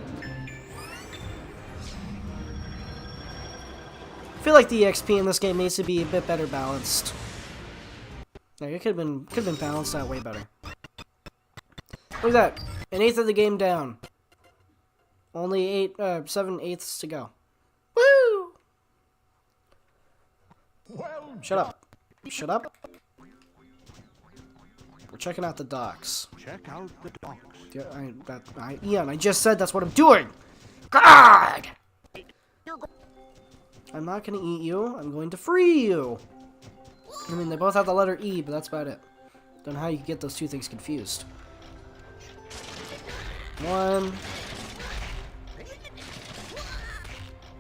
Speaker 1: feel like the XP in this game needs to be a bit better balanced. Like, it could have been balanced out way better. Look at that. An eighth of the game down. Only 7/8 to go. Woo!
Speaker 6: Well,
Speaker 1: Shut up. Shut up. We're checking out the docks.
Speaker 6: check out the docks.
Speaker 1: Yeah, Ian, I just said that's what I'm doing! God! I'm not gonna eat you. I'm going to free you. I mean, they both have the letter E, but that's about it. Don't know how you can get those two things confused. 1,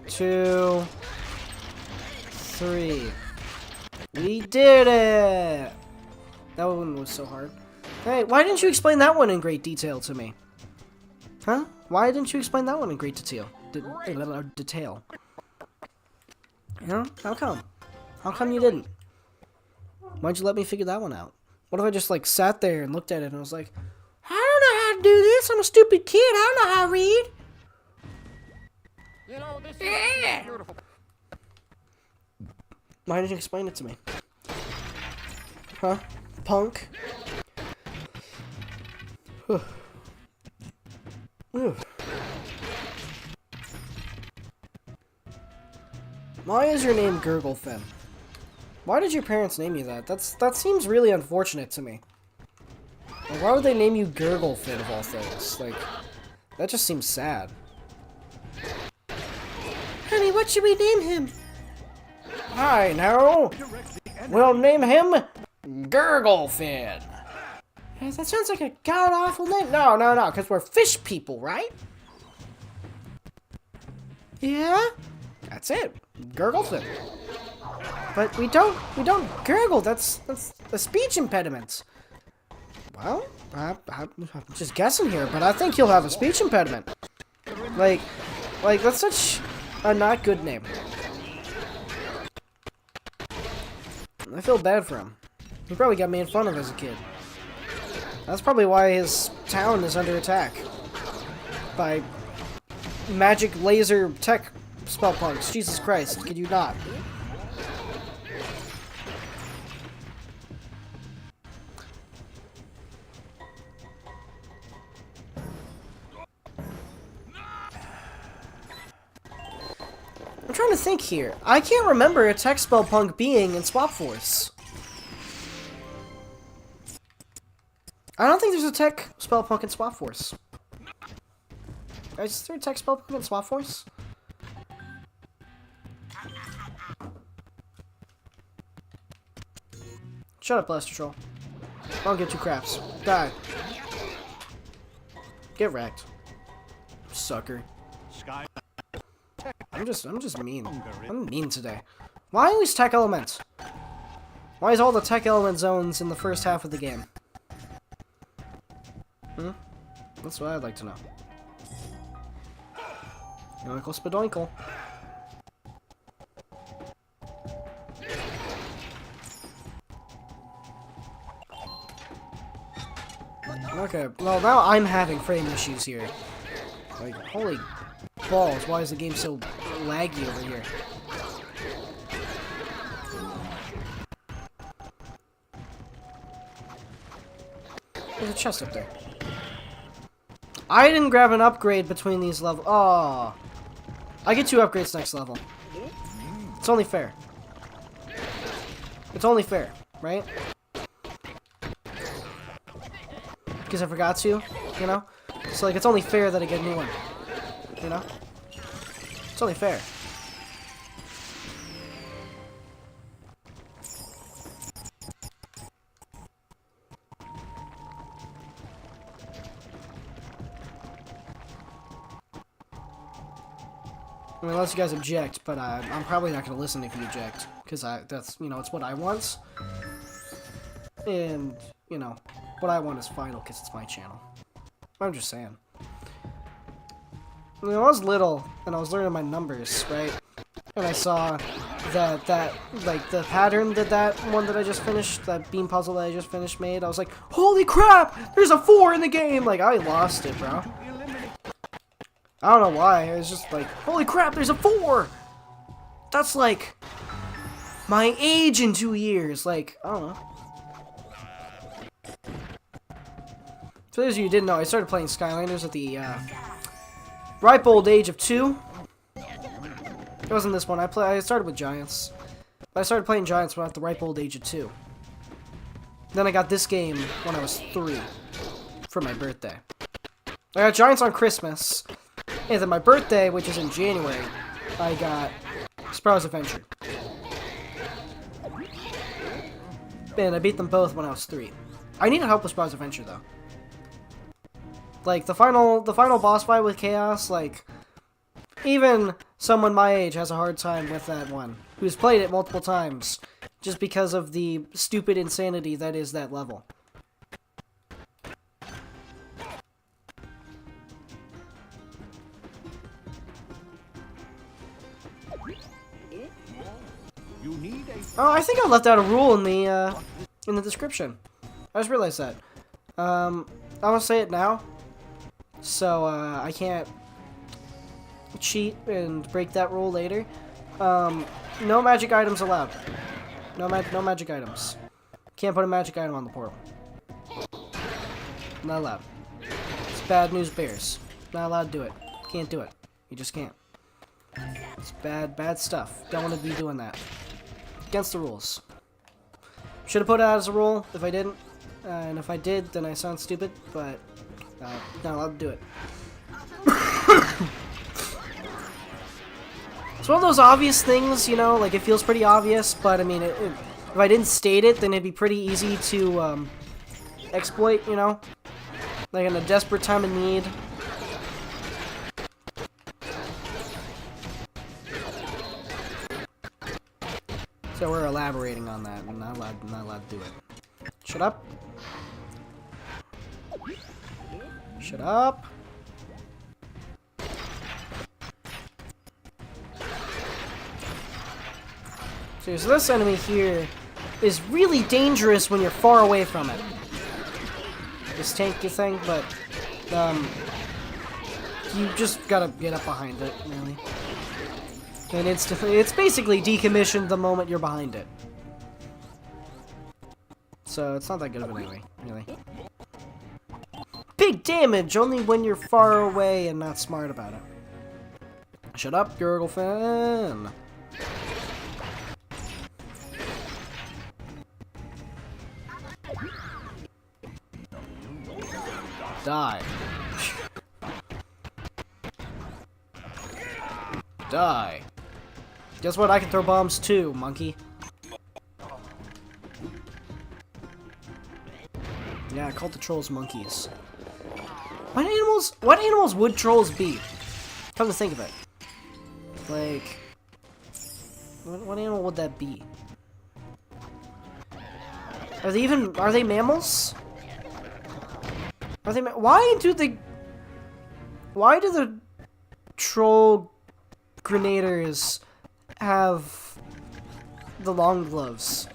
Speaker 1: 2, 3. We did it! That one was so hard. Hey, why didn't you explain that one in great detail to me? Huh? Why didn't you explain that one in great detail? Detail. You know? How come? How come you didn't? Why'd you let me figure that one out? What if I just, like, sat there and looked at it and I was like, I don't know how to do this. I'm a stupid kid. I don't know how to read.
Speaker 4: You know, this is beautiful.
Speaker 1: Why didn't you explain it to me? Huh? Punk? Why is your name Gurglefin? Why did your parents name you that? That seems really unfortunate to me. Like, why would they name you Gurglefin of all things? Like, that just seems sad. Honey, what should we name him? I know. We'll name him Gurglefin. That sounds like a god-awful name. No, because we're fish people, right? Yeah? That's it. Gurglefin. But we don't gurgle. That's a speech impediment. Well, I'm just guessing here, but I think he'll have a speech impediment. Like that's such a not good name. I feel bad for him. He probably got made fun of as a kid. That's probably why his town is under attack by magic laser tech spell punks. Jesus Christ, could you not? I'm trying to think here. I can't remember a tech spell punk being in Swap Force. I don't think there's a tech spell punk in Swap Force. Is there a tech spell punk in Swap Force? Shut up, Blaster Troll. I don't give two craps. Die. Get wrecked. Sucker.
Speaker 6: Sky.
Speaker 1: I'm just mean. I'm mean today. Why always tech elements? Why is all the tech element zones in the first half of the game? That's what I'd like to know. Yoinkle spadoinkle. Okay, well now I'm having frame issues here. Like, holy balls, why is the game so laggy over here? There's a chest up there. I didn't grab an upgrade between these levels. Oh, I get 2 upgrades next level. It's only fair. It's only fair, right? Because I forgot to, you know? So, like, it's only fair that I get a new one. You know? It's only fair. I mean, unless you guys object, but I'm probably not going to listen if you object. Because that's, you know, it's what I want. And, you know, what I want is final because it's my channel. I'm just saying. When I was little and I was learning my numbers, right? And I saw that like the pattern that one that I just finished, that beam puzzle that I just finished made, I was like, holy crap! There's a 4 in the game! Like, I lost it, bro. I don't know why. I was just like, holy crap, there's a 4! That's like my age in 2 years. Like, I don't know. For those of you who didn't know, I started playing Skylanders at the ripe old age of 2. It wasn't this one. I started with Giants. But I started playing Giants when I was at the ripe old age of 2. Then I got this game when I was 3 for my birthday. I got Giants on Christmas. And then my birthday, which is in January, I got Spyro's Adventure. And I beat them both when I was 3. I needed help with Spyro's Adventure though. Like the final boss fight with Chaos, like even someone my age has a hard time with that one, who's played it multiple times, just because of the stupid insanity that is that level.
Speaker 6: You need a
Speaker 1: Oh, I think I left out a rule in the description. I just realized that. I'm gonna say it now, so I can't cheat and break that rule later. No magic items allowed. No magic items. Can't put a magic item on the portal. Not allowed. It's bad news bears. Not allowed to do it. Can't do it. You just can't. It's bad stuff. Don't want to be doing that. Against the rules. Should have put it out as a rule if I didn't. And if I did, then I sound stupid, but not allowed to do it. It's one of those obvious things, you know, like it feels pretty obvious, but I mean, if I didn't state it, then it'd be pretty easy to exploit, you know? Like in a desperate time of need. So we're elaborating on that. I'm not allowed to do it. Shut up. Shut up. So this enemy here is really dangerous when you're far away from it. This tanky thing, but you just gotta get up behind it, really. And instantly, it's basically decommissioned the moment you're behind it. So it's not that good of an enemy, really. Big damage only when you're far away and not smart about it. Shut up, Gurgle fan. Die. Die. Guess what? I can throw bombs too, monkey. Yeah, I called the trolls monkeys. What animals would trolls be? Come to think of it. Like, what animal would that be? Are they mammals? Are they why do the troll grenaders have the long gloves?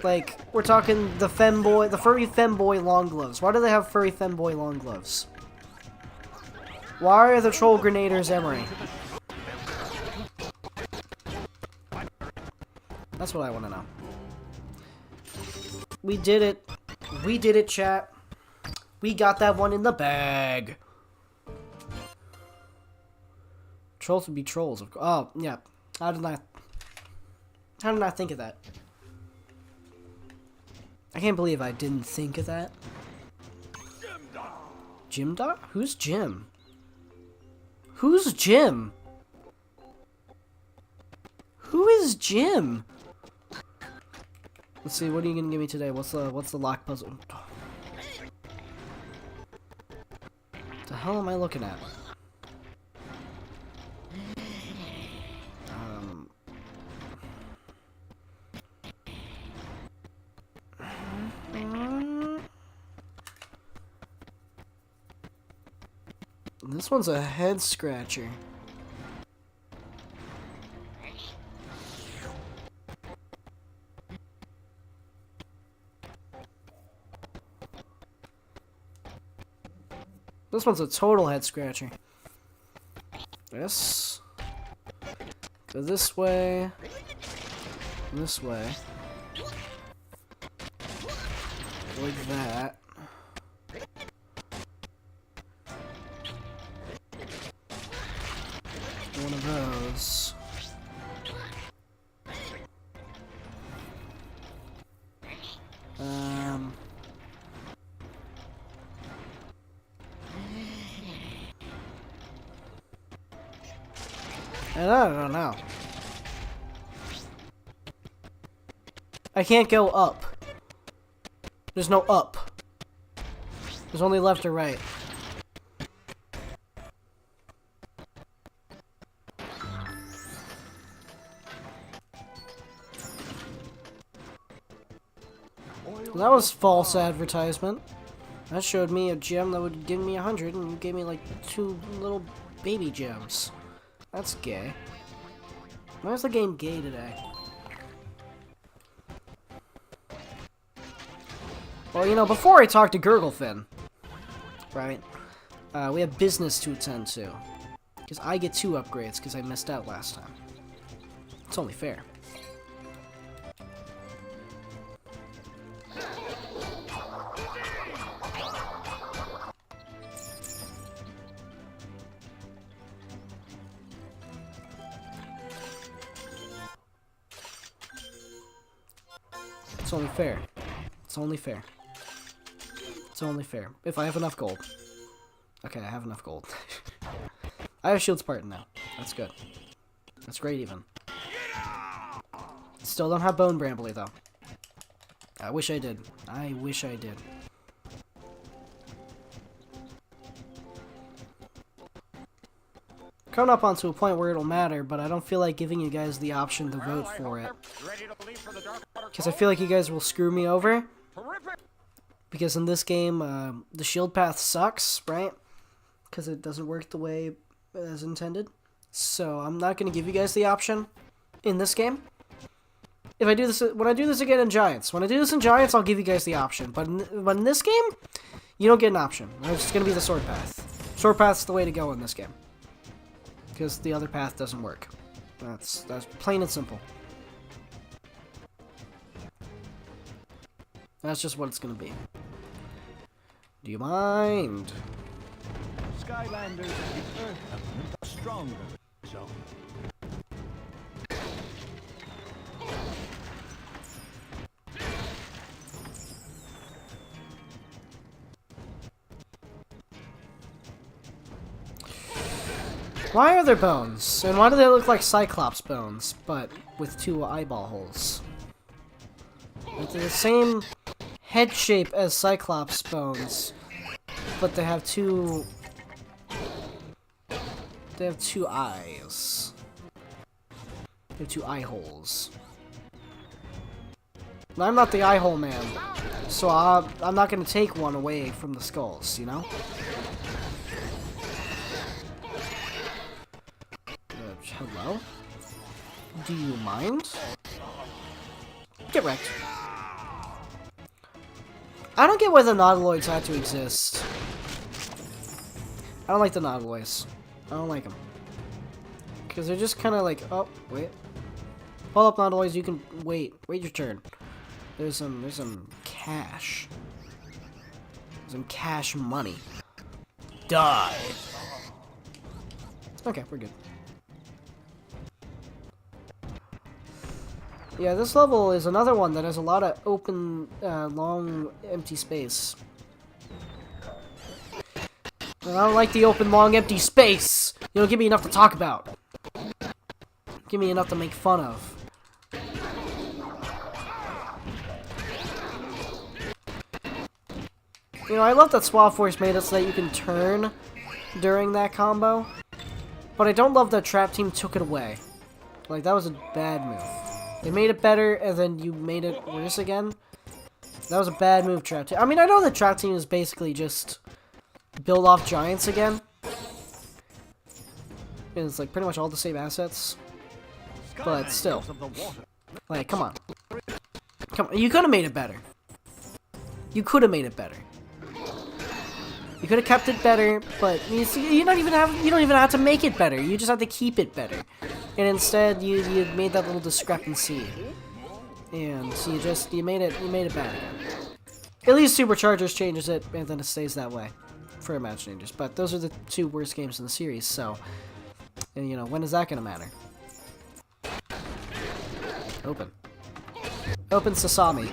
Speaker 1: Like, we're talking the furry femboy long gloves. Why do they have furry femboy long gloves? Why are the troll grenaders emery? That's what I want to know. We did it. We did it, chat. We got that one in the bag. Trolls would be trolls. Oh, yeah. How did I think of that? I can't believe I didn't think of that. Jim Dog? Who's Jim? Who's Jim? Who is Jim? Let's see, what are you gonna give me today? What's the lock puzzle? What the hell am I looking at? This one's a head scratcher. This one's a total head scratcher. This. Go this way. This way. Like that. one of those. And I don't know. I can't go up. There's no up. There's only left or right. That was false advertisement. That showed me a gem that would give me 100, and you gave me like 2 little baby gems. That's gay. Why is the game gay today? Well, you know, before I talk to Gurglefin, right, we have business to attend to. Because I get 2 upgrades because I missed out last time. It's only fair. It's only fair. It's only fair. It's only fair. If I have enough gold. Okay, I have enough gold. I have Shield Spartan now. That's good. That's great even. Still don't have Bone Brambly though. I wish I did. I wish I did. Coming up onto a point where it'll matter, but I don't feel like giving you guys the option to vote for it. Because I feel like you guys will screw me over. Because in this game, the shield path sucks, right? Because it doesn't work the way as intended. So I'm not going to give you guys the option in this game. If I do this, when I do this again in Giants, I'll give you guys the option. But in this game, you don't get an option. It's going to be the sword path. Sword path's the way to go in this game. Because the other path doesn't work. That's plain and simple. That's just what it's gonna be. Do you mind?
Speaker 6: Skylanders and the Earth element are stronger in the zone.
Speaker 1: Why are there bones? And why do they look like Cyclops bones, but with 2 eyeball holes? It's the same head shape as Cyclops bones, but they have 2... They have 2 eyes. They have 2 eye holes. And I'm not the eye hole man, so I'm not going to take one away from the skulls, you know? Hello? Do you mind? Get wrecked. I don't get why the Nautiloids had to exist. I don't like the Nautiloids. I don't like them. Because they're just kind of like, oh, wait. Hold up, Nautiloids, you can wait. Wait your turn. There's some cash. Some cash money. Die. Okay, we're good. Yeah, this level is another one that has a lot of open, long, empty space. And I don't like the open, long, empty space! You don't give me enough to talk about. Give me enough to make fun of. You know, I love that Swap Force made it so that you can turn during that combo. But I don't love that Trap Team took it away. Like, that was a bad move. They made it better, and then you made it worse again. That was a bad move, Trap Team. I mean, I know that Trap Team is basically just build off Giants again. And it's like pretty much all the same assets. But still. Like, come on. Come on. You could have made it better. You could have made it better. You could have kept it better, but you see, you don't even have to make it better. You just have to keep it better. And instead, you made that little discrepancy, and you made it bad again. At least Superchargers changes it, and then it stays that way for Imaginators. But those are the 2 worst games in the series. So And, you know, when is that gonna matter? Open. Open sesame.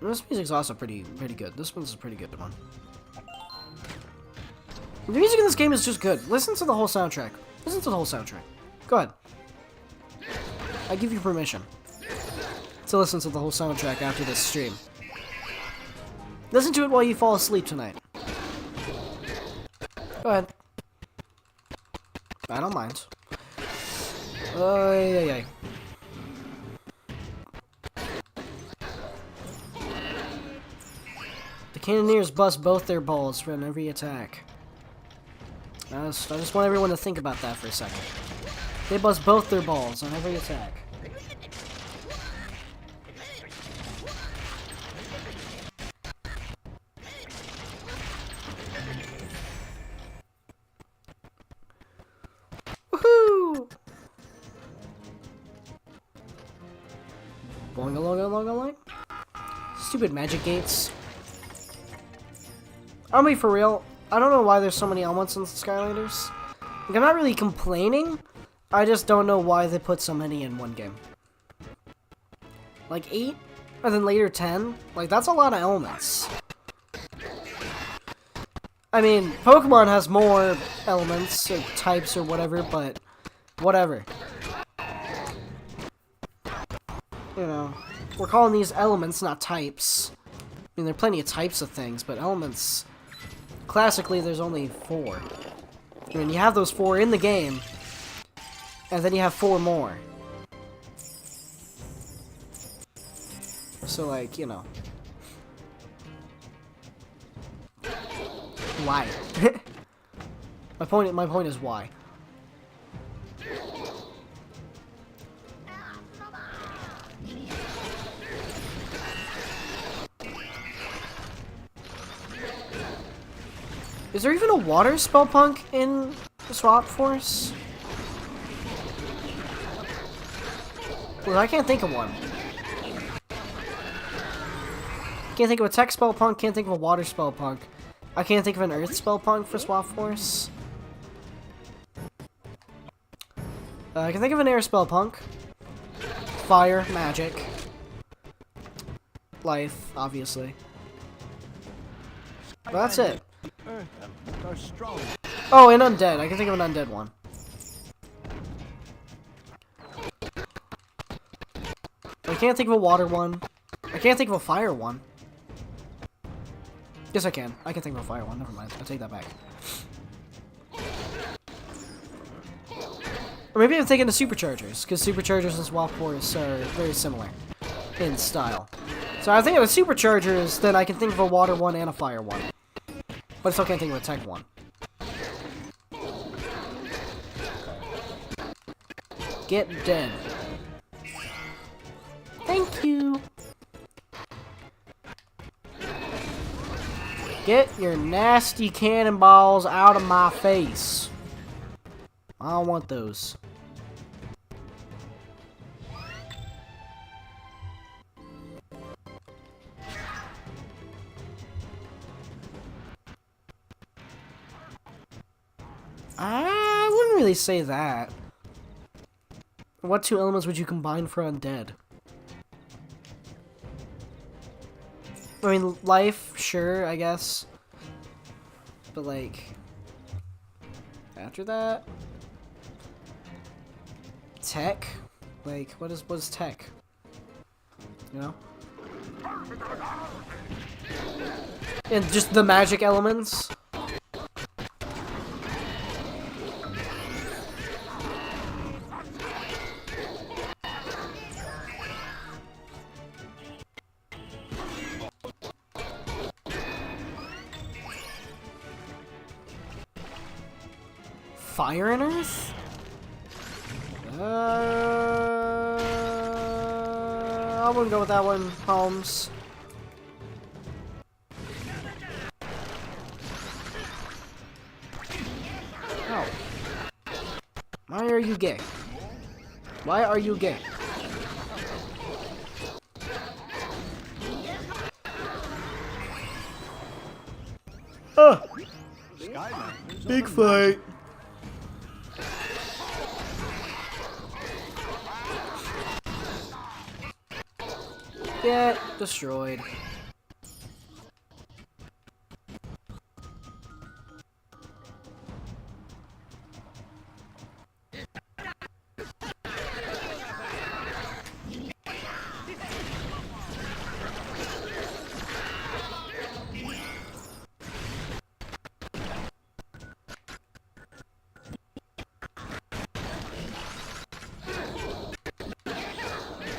Speaker 1: This music's also pretty good. This one's a pretty good one. The music in this game is just good. Listen to the whole soundtrack. Listen to the whole soundtrack. Go ahead. I give you permission to listen to the whole soundtrack after this stream. Listen to it while you fall asleep tonight. Go ahead. I don't mind. Yeah. The Cannoneers bust both their balls from every attack. I just want everyone to think about that for a second. They bust both their balls on every attack. Woohoo! Boing along. Stupid magic gates. I'll be for real. I don't know why there's so many elements in Skylanders. Like, I'm not really complaining. I just don't know why they put so many in one game. Like 8, and then later 10. Like, that's a lot of elements. I mean, Pokemon has more elements, or types, or whatever, but whatever. You know, we're calling these elements, not types. I mean, there are plenty of types of things, but elements... Classically, there's only 4. I mean, you have those 4 in the game, and then you have 4 more. So, like, you know. Why? my point is why. Is there even a water spell punk in the Swap Force? Well, I can't think of one. Can't think of a tech spell punk, can't think of a water spell punk. I can't think of an earth spell punk for Swap Force. I can think of an air spell punk. Fire, magic. Life, obviously. But that's it.
Speaker 6: Earth elements are strong.
Speaker 1: Oh, and undead. I can think of an undead one. I can't think of a water one. I can't think of a fire one. Yes, I can. I can think of a fire one. Never mind. I take that back. Or maybe I'm thinking of superchargers, because superchargers and Swap Force are very similar in style. So I think of a superchargers, then I can think of a water one and a fire one. But I still can't think of a tech one. Get dead. Thank you. Get your nasty cannonballs out of my face. I don't want those. I wouldn't really say that. What 2 elements would you combine for undead? I mean, life, sure, I guess. But, like, after that? Tech? Like, what is tech? You know? And just the magic elements? Fire and Earth? I wouldn't go with that one, Holmes. Oh. Why are you gay? Why are you gay? Oh,
Speaker 6: Skylanders
Speaker 1: big
Speaker 6: of the
Speaker 1: fight. Get destroyed.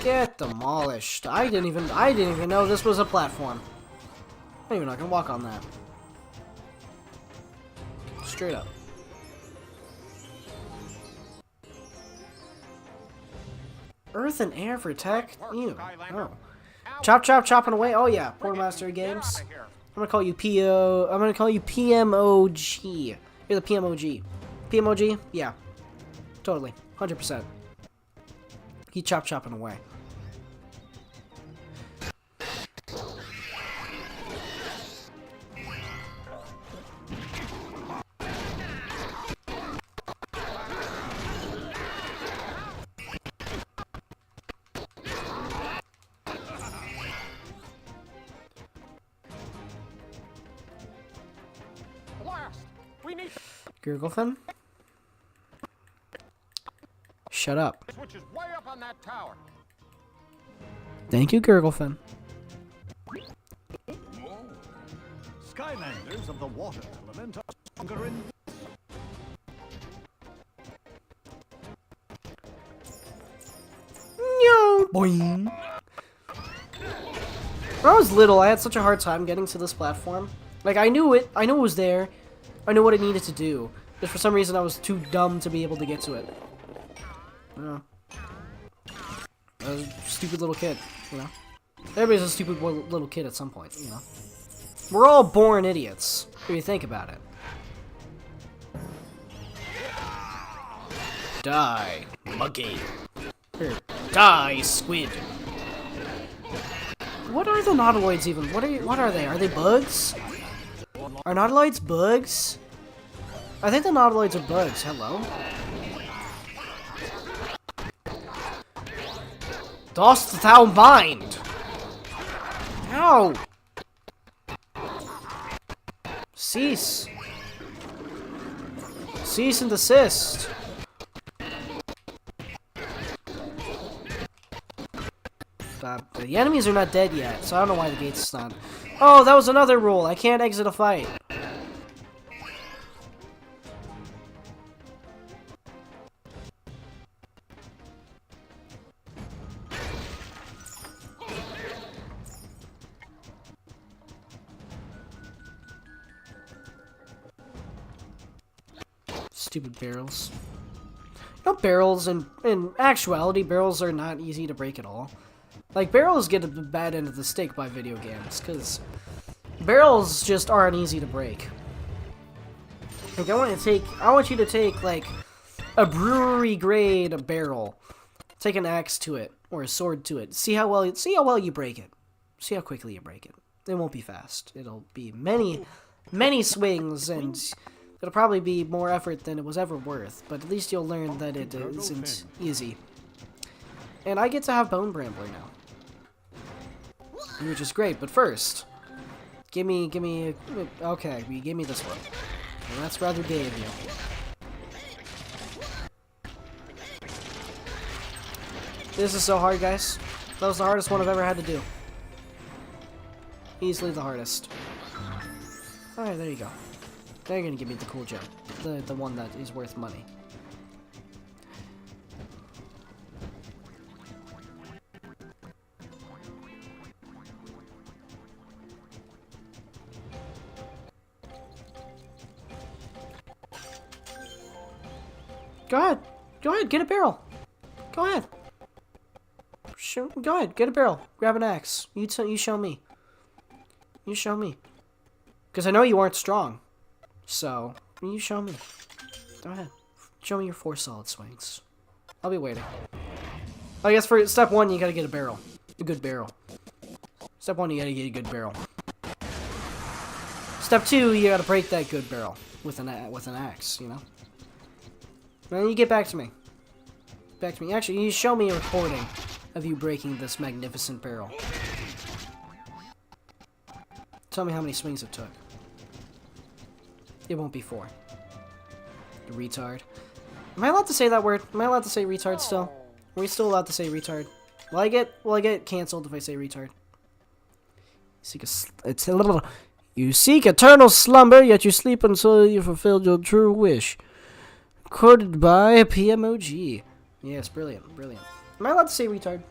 Speaker 1: Get demolished. I didn't even know this was a platform. I'm even not gonna walk on that. Straight up. Earth and air for tech? Ew. Oh. Chop chop chopping away. Oh yeah, Quartermaster Games. I'm gonna call you I'm gonna call you PMOG. You're the PMOG. PMOG? Yeah. Totally. 100%. Keep chop chopping away.
Speaker 4: Blast! We need
Speaker 1: Gurglefin? Shut up.
Speaker 4: switches way up on that tower.
Speaker 1: Thank you, Gurglefin.
Speaker 6: Skylanders of the water element are stronger in...
Speaker 1: No. Boing. When I was little, I had such a hard time getting to this platform. Like, I knew it was there. I knew what I needed to do. But for some reason, I was too dumb to be able to get to it. Yeah. I was a stupid little kid, you know? Everybody's a stupid little kid at some point, you know? We're all born idiots, if you think about it. Die, monkey. Here, die, squid. What are the nautiloids even? What are they? Are they bugs? Are nautiloids bugs? I think the nautiloids are bugs. Hello? Dost thou mind? Ow! Cease. Cease and desist. The enemies are not dead yet, so I don't know why the gate's stunned. Oh, that was another rule. I can't exit a fight. Stupid barrels. You know, barrels, in actuality, barrels are not easy to break at all. Like, barrels get a bad end of the stick by video games, because barrels just aren't easy to break. Like, I want you to take, like, a brewery-grade barrel, take an axe to it, or a sword to it, see how well you break it. See how quickly you break it. It won't be fast. It'll be many swings, and it'll probably be more effort than it was ever worth, but at least you'll learn that it isn't easy. And I get to have Bone Brambler now, which is great, but first, okay, you gave me this one. Well, that's rather gay of you. This is so hard, guys. That was the hardest one I've ever had to do. Easily the hardest. Alright, there you go. Now you're gonna give me the cool gem. The one that is worth money. Go ahead. Go ahead, get a barrel. Go ahead. Go ahead, get a barrel. Grab an axe. You show me. You show me. Because I know you aren't strong. So, you show me. Go ahead. Show me your 4 solid swings. I'll be waiting. I guess for step 1, you gotta get a barrel. A good barrel. Step 1, you gotta get a good barrel. Step 2, you gotta break that good barrel with an axe, you know? And then you get back to me. Back to me. Actually, you show me a recording of you breaking this magnificent barrel. Tell me how many swings it took. It won't be 4. You retard. Am I allowed to say that word? Am I allowed to say retard still? Are we still allowed to say retard? Will I get canceled if I say retard? It's a little. You seek eternal slumber, yet you sleep until you fulfilled your true wish. Quoted by PMOG. Yes, brilliant, brilliant. Am I allowed to say retard?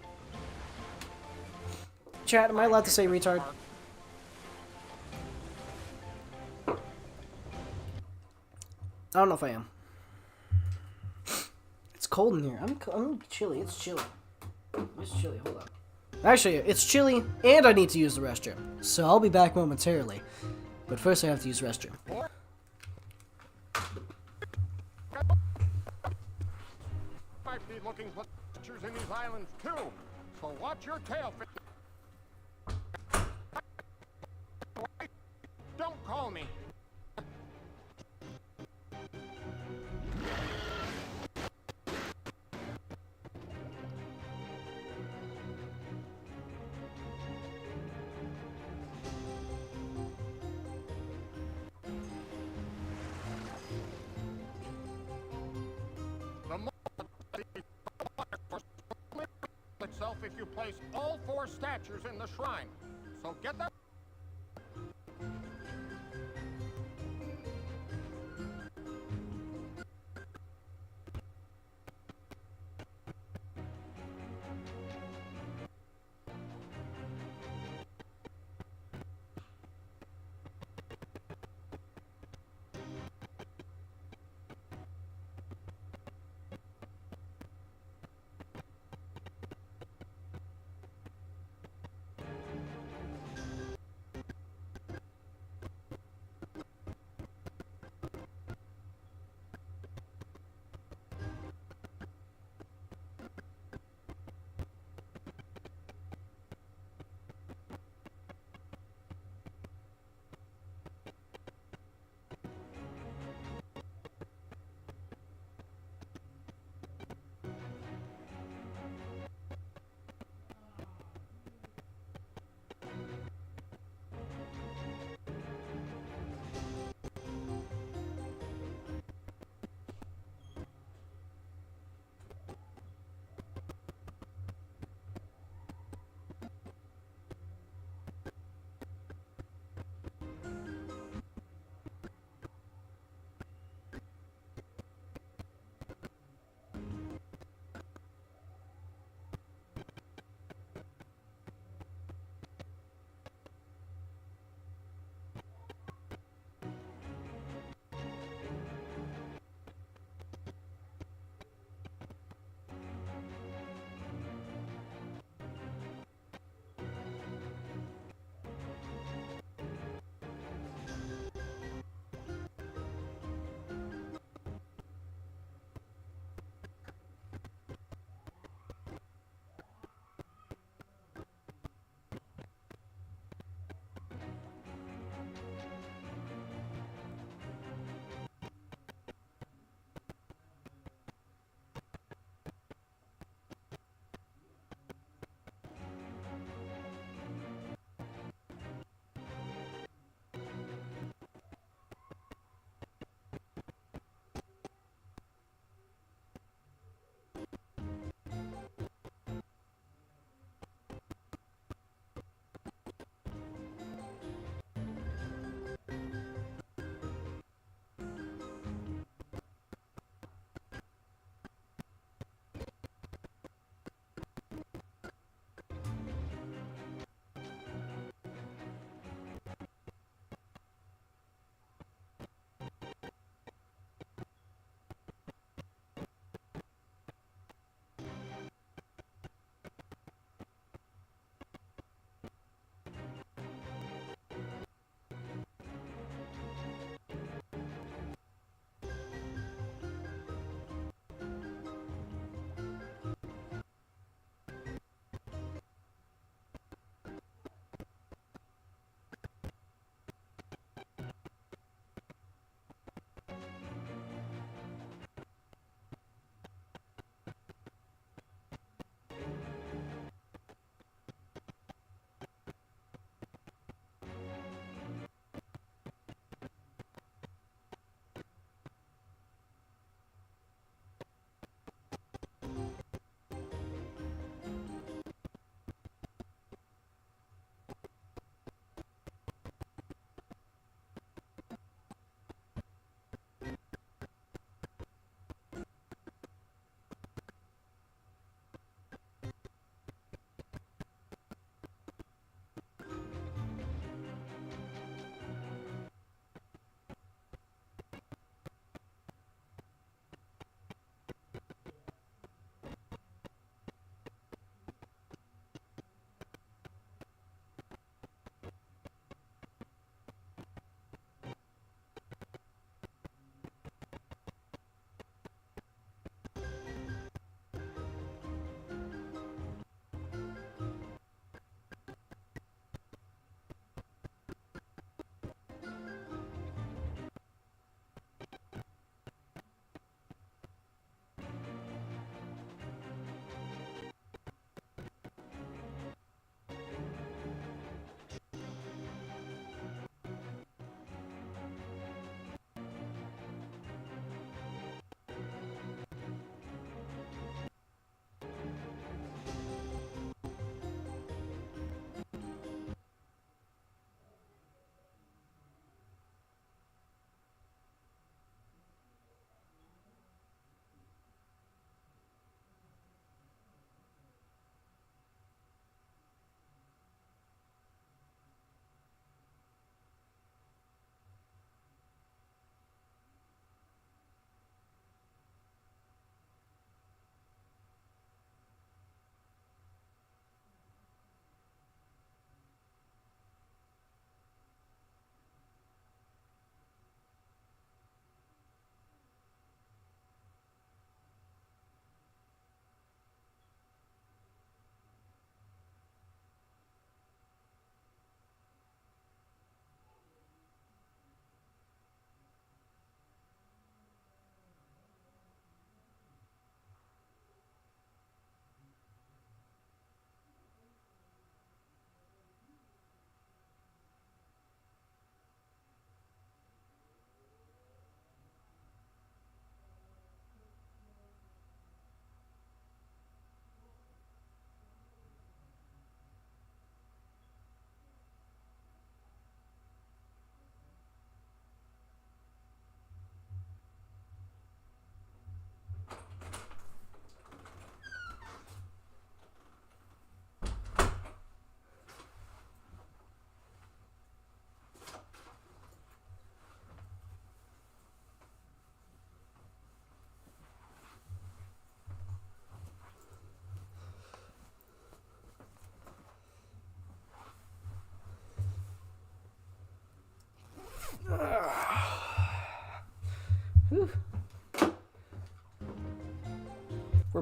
Speaker 1: Chat, am I allowed to say retard? I don't know if I am. It's cold in here. I'm chilly. It's chilly. It's chilly. Hold up. Actually, it's chilly, and I need to use the restroom. So I'll be back momentarily. But first I have to use the restroom.
Speaker 4: Might be looking for pictures in these islands too. So watch your tail. Don't call me. Itself if you place all 4 statues in the shrine. So get that.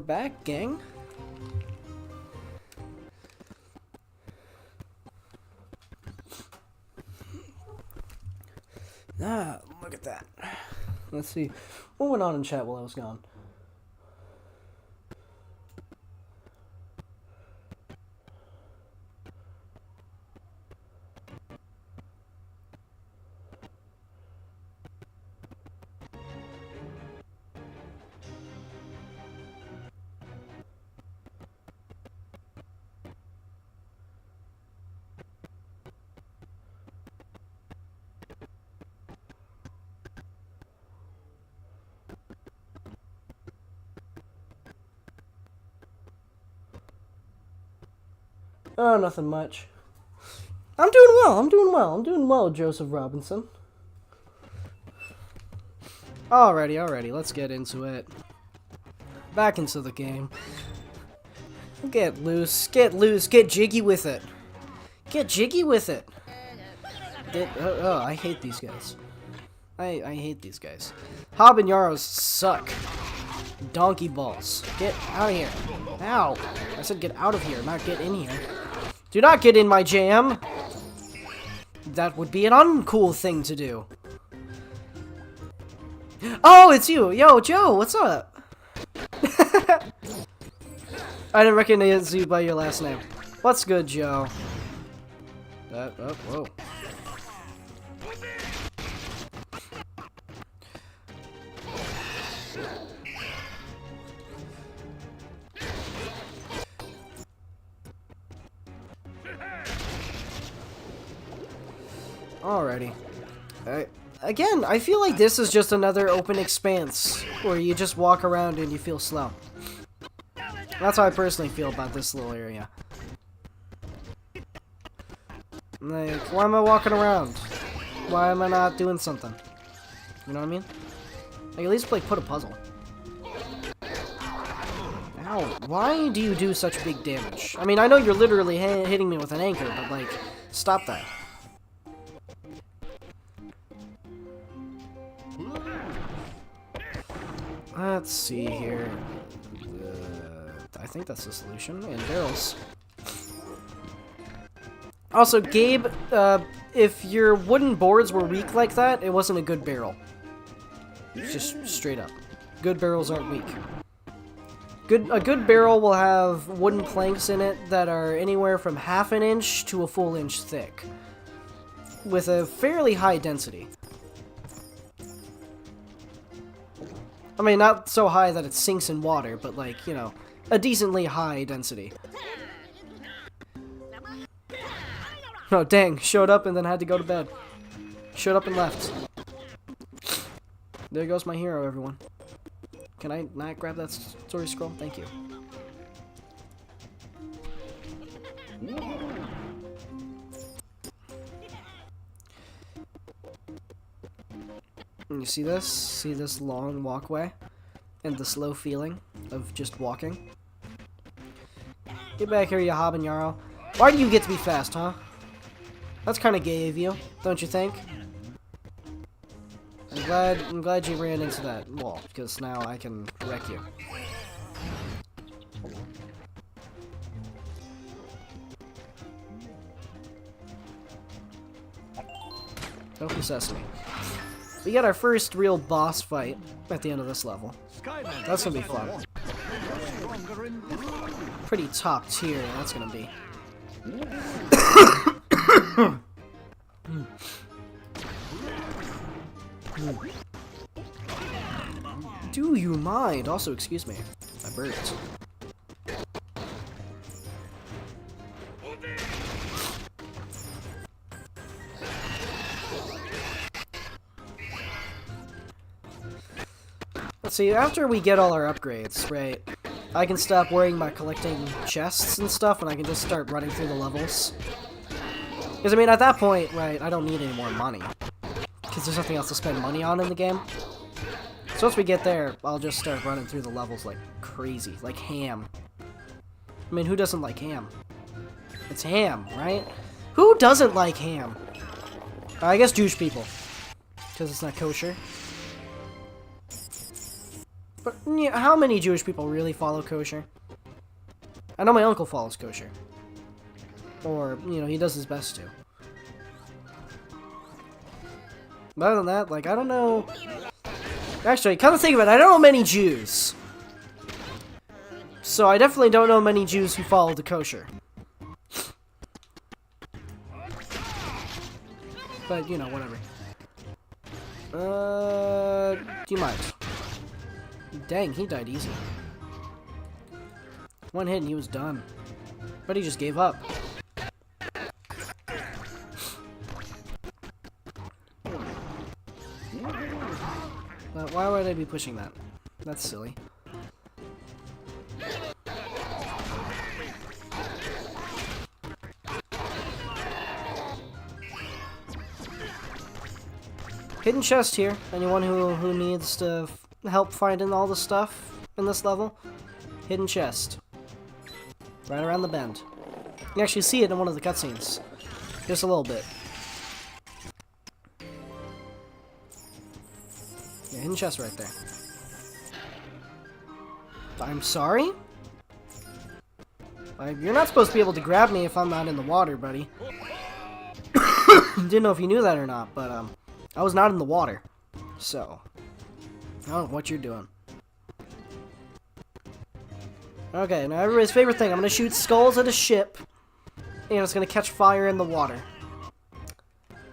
Speaker 1: we're back, gang. Ah, look at that. Let's see. What went on in chat while I was gone? Oh, nothing much. I'm doing well, Joseph Robinson. Alrighty, let's get into it. Back into the game. Get loose, get jiggy with it. Get jiggy with it. I hate these guys. I hate these guys. Habaneros suck. Donkey balls. Get out of here. Ow. I said get out of here, not get in here. Do not get in my jam. That would be an uncool thing to do. Oh, it's you. Yo, Joe, what's up? I didn't recognize you by your last name. What's good, Joe? Whoa. Alrighty. Again, I feel like this is just another open expanse where you just walk around and you feel slow. That's how I personally feel about this little area. Like, why am I walking around? Why am I not doing something? You know what I mean? Like, at least, like, put a puzzle. Ow, why do you do such big damage? I mean, I know you're literally hitting me with an anchor, but, like, stop that. Let's see here. I think that's the solution. And barrels. Also, Gabe, if your wooden boards were weak like that, it wasn't a good barrel. Just straight up. Good barrels aren't weak. A good barrel will have wooden planks in it that are anywhere from half an inch to a full inch thick, with a fairly high density. I mean, not so high that it sinks in water, but like, you know, a decently high density. Oh, dang. Showed up and then had to go to bed. Showed up and left. There goes my hero, everyone. Can I not grab that story scroll? Thank you. And you see this? See this long walkway? And the slow feeling of just walking? Get back here, you habanero. Why do you get to be fast, huh? That's kind of gay of you, don't you think? I'm glad you ran into that wall, because now I can wreck you. Open sesame. We got our first real boss fight at the end of this level. That's gonna be fun. Pretty top tier, that's gonna be. Do you mind? Also, excuse me. I burped. Let's see, after we get all our upgrades, right, I can stop worrying about collecting chests and stuff, and I can just start running through the levels. Because, I mean, at that point, right, I don't need any more money. Because there's nothing else to spend money on in the game. So once we get there, I'll just start running through the levels like crazy, like ham. I mean, who doesn't like ham? It's ham, right? Who doesn't like ham? I guess Jewish people. Because it's not kosher. But yeah, how many Jewish people really follow kosher? I know my uncle follows kosher. Or, you know, he does his best to. But other than that, like, I don't know... Actually, come to think of it, I don't know many Jews. So I definitely don't know many Jews who follow the kosher. But, you know, whatever. Do you mind? Dang, he died easy. One hit and he was done. But he just gave up. But why would I be pushing that? That's silly. Hidden chest here. Anyone who needs to help finding all the stuff in this level? Hidden chest. Right around the bend. You can actually see it in one of the cutscenes. Just a little bit. Yeah, hidden chest right there. I'm sorry? You're not supposed to be able to grab me if I'm not in the water, buddy. Didn't know if you knew that or not, but I was not in the water. So, I don't know what you're doing. Okay, now everybody's favorite thing. I'm gonna shoot skulls at a ship, and it's gonna catch fire in the water.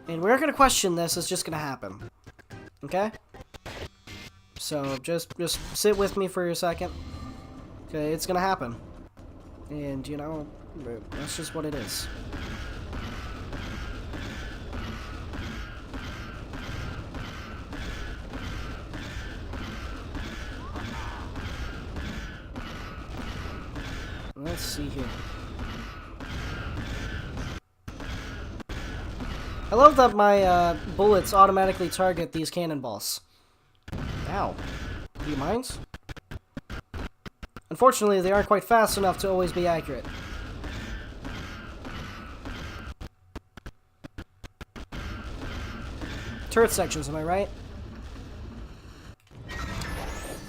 Speaker 1: And we're not gonna question this, it's just gonna happen. Okay? So, just sit with me for a second. Okay, it's gonna happen. And, you know, that's just what it is. Let's see here. I love that my bullets automatically target these cannonballs. Ow. Do you mind? Unfortunately, they aren't quite fast enough to always be accurate. Turret sections, am I right?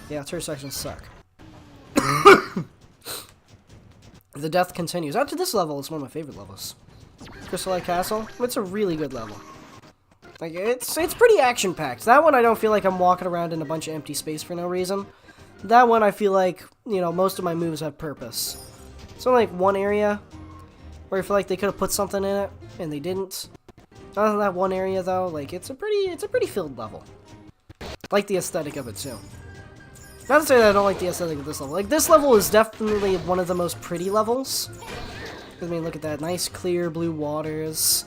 Speaker 1: Yeah, turret sections suck. The death continues. After this level, it's one of my favorite levels. Crystalite Castle. It's a really good level. Like, it's pretty action-packed. That one, I don't feel like I'm walking around in a bunch of empty space for no reason. That one, I feel like, you know, most of my moves have purpose. It's only like one area where I feel like they could have put something in it, and they didn't. Other than that one area, though, like, it's a pretty filled level. I like the aesthetic of it, too. Not to say that I don't like the aesthetic of this level. Like, this level is definitely one of the most pretty levels. I mean, look at that. Nice, clear blue waters.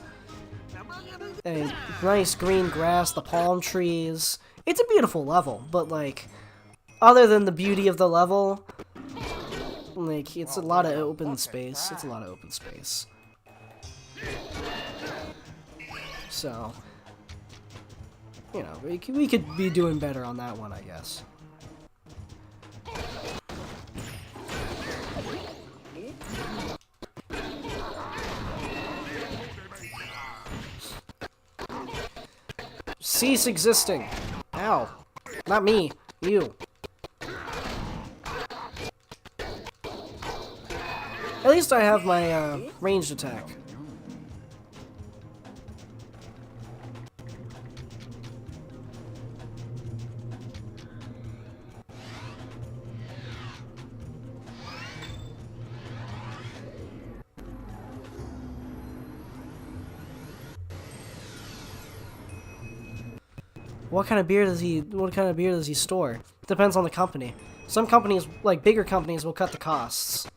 Speaker 1: And nice green grass, the palm trees. It's a beautiful level, but, like, other than the beauty of the level, like, it's a lot of open space. It's a lot of open space. So, you know, we could be doing better on that one, I guess. Cease existing. Ow. Not me. You. At least I have my ranged attack. What kind of beer does he store? Depends on the company. Some companies, like bigger companies, will cut the costs.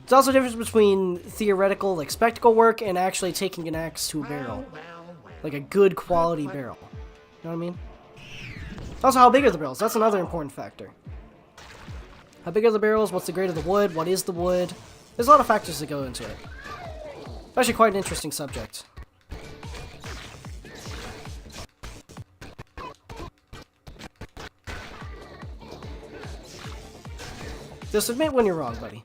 Speaker 1: There's also a difference between theoretical, like spectacle work, and actually taking an axe to a barrel. Like a good quality barrel. You know what I mean? Also, how big are the barrels? That's another important factor. How big are the barrels? What's the grade of the wood? What is the wood? There's a lot of factors that go into it. Actually, quite an interesting subject. Just admit when you're wrong, buddy.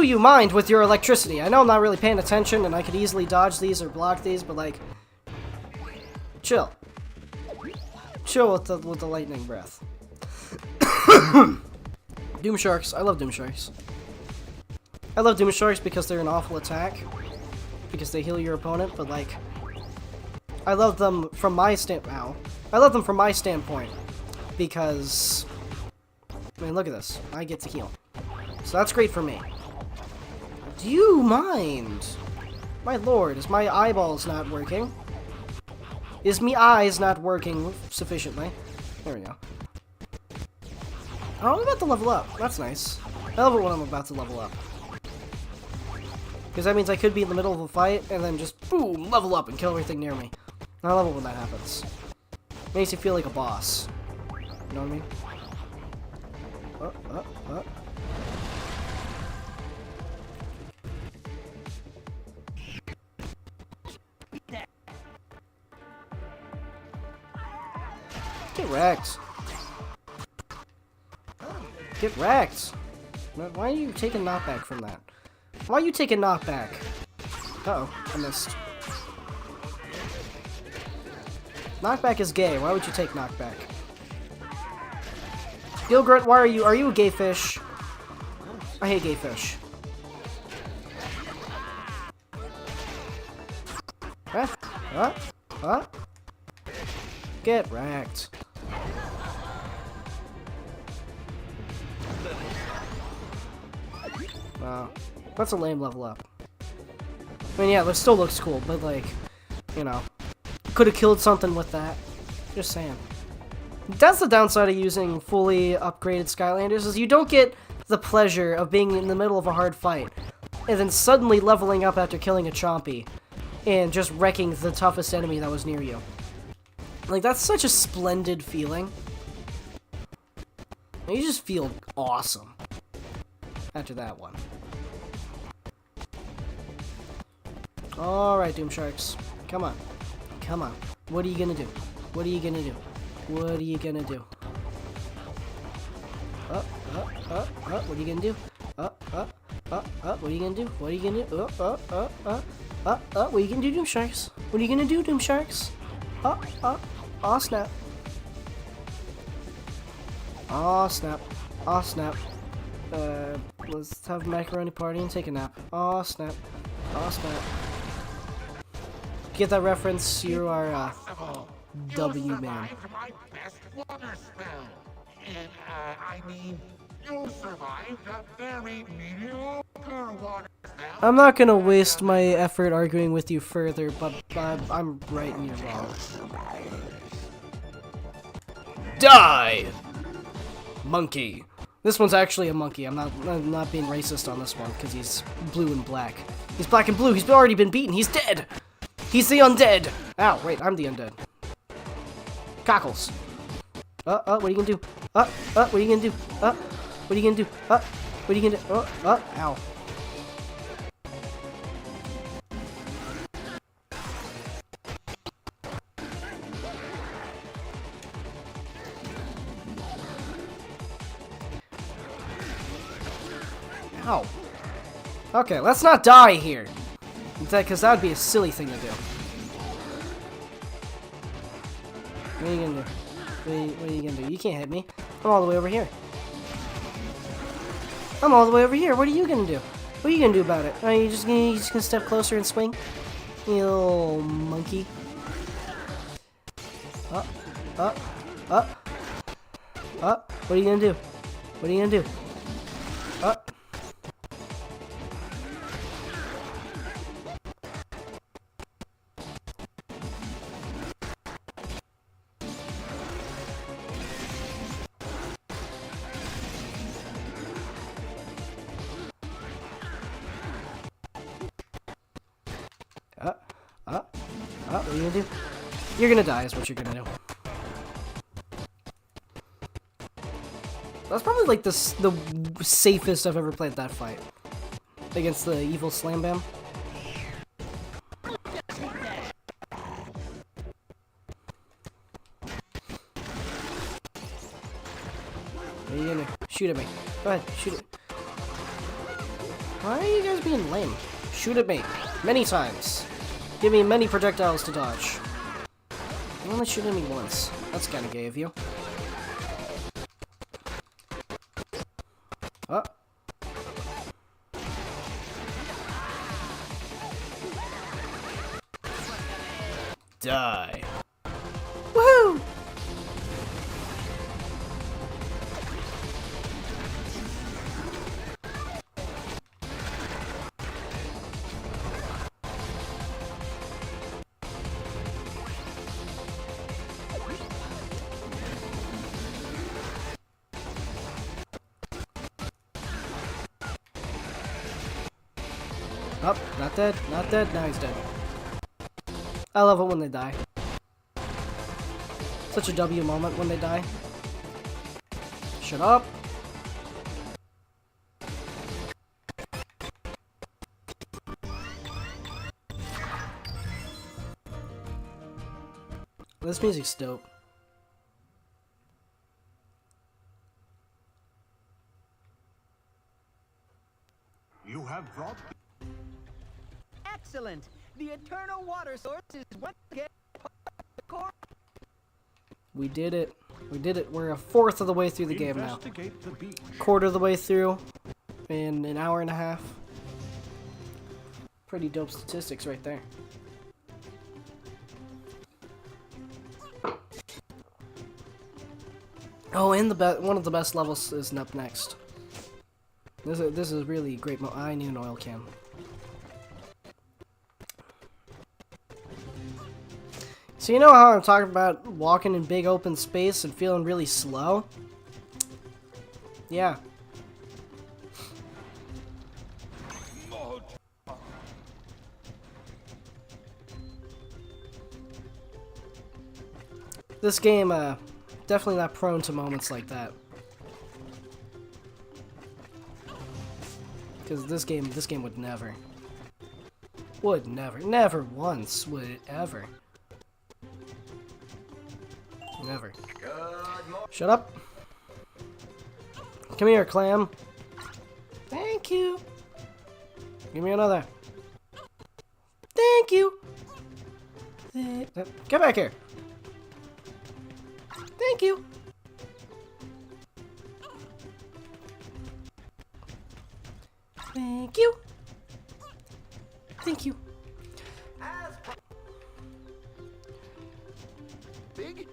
Speaker 1: do you mind with your electricity? I know I'm not really paying attention, and I could easily dodge these or block these, but like, chill. Chill with the lightning breath. Doom Sharks. I love Doom Sharks. I love Doom Sharks because they're an awful attack. Because they heal your opponent, but like, I love them from my I love them from my standpoint. Because, I mean, look at this. I get to heal. So that's great for me. Do you mind? My lord, is my eyeballs not working? Is me eyes not working sufficiently? There we go. Oh, I'm about to level up. That's nice. I love it when I'm about to level up. Because that means I could be in the middle of a fight and then just, boom, level up and kill everything near me. I love it when that happens. Makes you feel like a boss. You know what I mean? Get wrecked. Get wrecked. Why are you taking knockback from that? Why are you taking knockback? Uh-oh, I missed. Knockback is gay. Why would you take knockback? Gilgrunt, why are you a gay fish? I hate gay fish. What? Get wrecked. Wow. That's a lame level up. I mean, yeah, it still looks cool, but like, you know, could have killed something with that. Just saying. That's the downside of using fully upgraded Skylanders, is you don't get the pleasure of being in the middle of a hard fight, and then suddenly leveling up after killing a Chompy, and just wrecking the toughest enemy that was near you. Like, that's such a splendid feeling. You just feel awesome after that one. Alright, Doom Sharks. Come on. Come on. What are you gonna do? What are you gonna do? What are you gonna do? What are you gonna do? What are you gonna do? What are you gonna do? What are you gonna do, Doom Sharks? What are you gonna do, Doom Sharks? Aw, snap. Aw, snap. Aw, snap. Let's have a macaroni party and take a nap. Aw, snap. Aw, snap. Get that reference? You are, W man.
Speaker 4: My best water spell. And, I mean, you survived a very mediocre water spell.
Speaker 1: I'm not gonna waste my effort arguing with you further, but I'm right and you're wrong. Die! Monkey. This one's actually a monkey. I'm not being racist on this one, because he's blue and black. He's black and blue. He's already been beaten. He's dead! He's the undead! Ow, wait, I'm the undead. Cockles. What are you gonna do? What are you gonna do? What are you gonna do? What are you gonna do? Ow. Ow. Okay, let's not die here. Because that would be a silly thing to do. What are you gonna do? What are you gonna do? You can't hit me. I'm all the way over here. I'm all the way over here. What are you gonna do? What are you gonna do about it? Are you just gonna step closer and swing? You little monkey. What are you gonna do? What are you gonna do? What are you gonna do? You're gonna die is what you're gonna do. That's probably like the safest I've ever played that fight. Against the evil Slam Bam. What are you gonna do? Shoot at me. Go ahead, shoot it. Why are you guys being lame? Shoot at me. Many times. Give me many projectiles to dodge. You only shoot at me once. That's kind of gay of you. Oh. Die. Woohoo! Oh, not dead, not dead, now he's dead. I love it when they die. Such a W moment when they die. Shut up. This music's dope.
Speaker 6: You have brought...
Speaker 3: Excellent. The eternal water source is once again part of the core.
Speaker 1: We did it. We did it. We're a fourth of the way through the game now.
Speaker 6: Investigate the beach.
Speaker 1: Quarter of the way through in an hour and a half. Pretty dope statistics right there. Oh, and one of the best levels is up next. This is really great. I need an oil can. So you know how I'm talking about walking in big open space and feeling really slow? Yeah. This game, definitely not prone to moments like that. Because this game would never. Never once would it ever. Never. Shut up. Come here, clam. Thank you. Give me another. Thank you. Get back here. Thank you. Thank you. Thank you.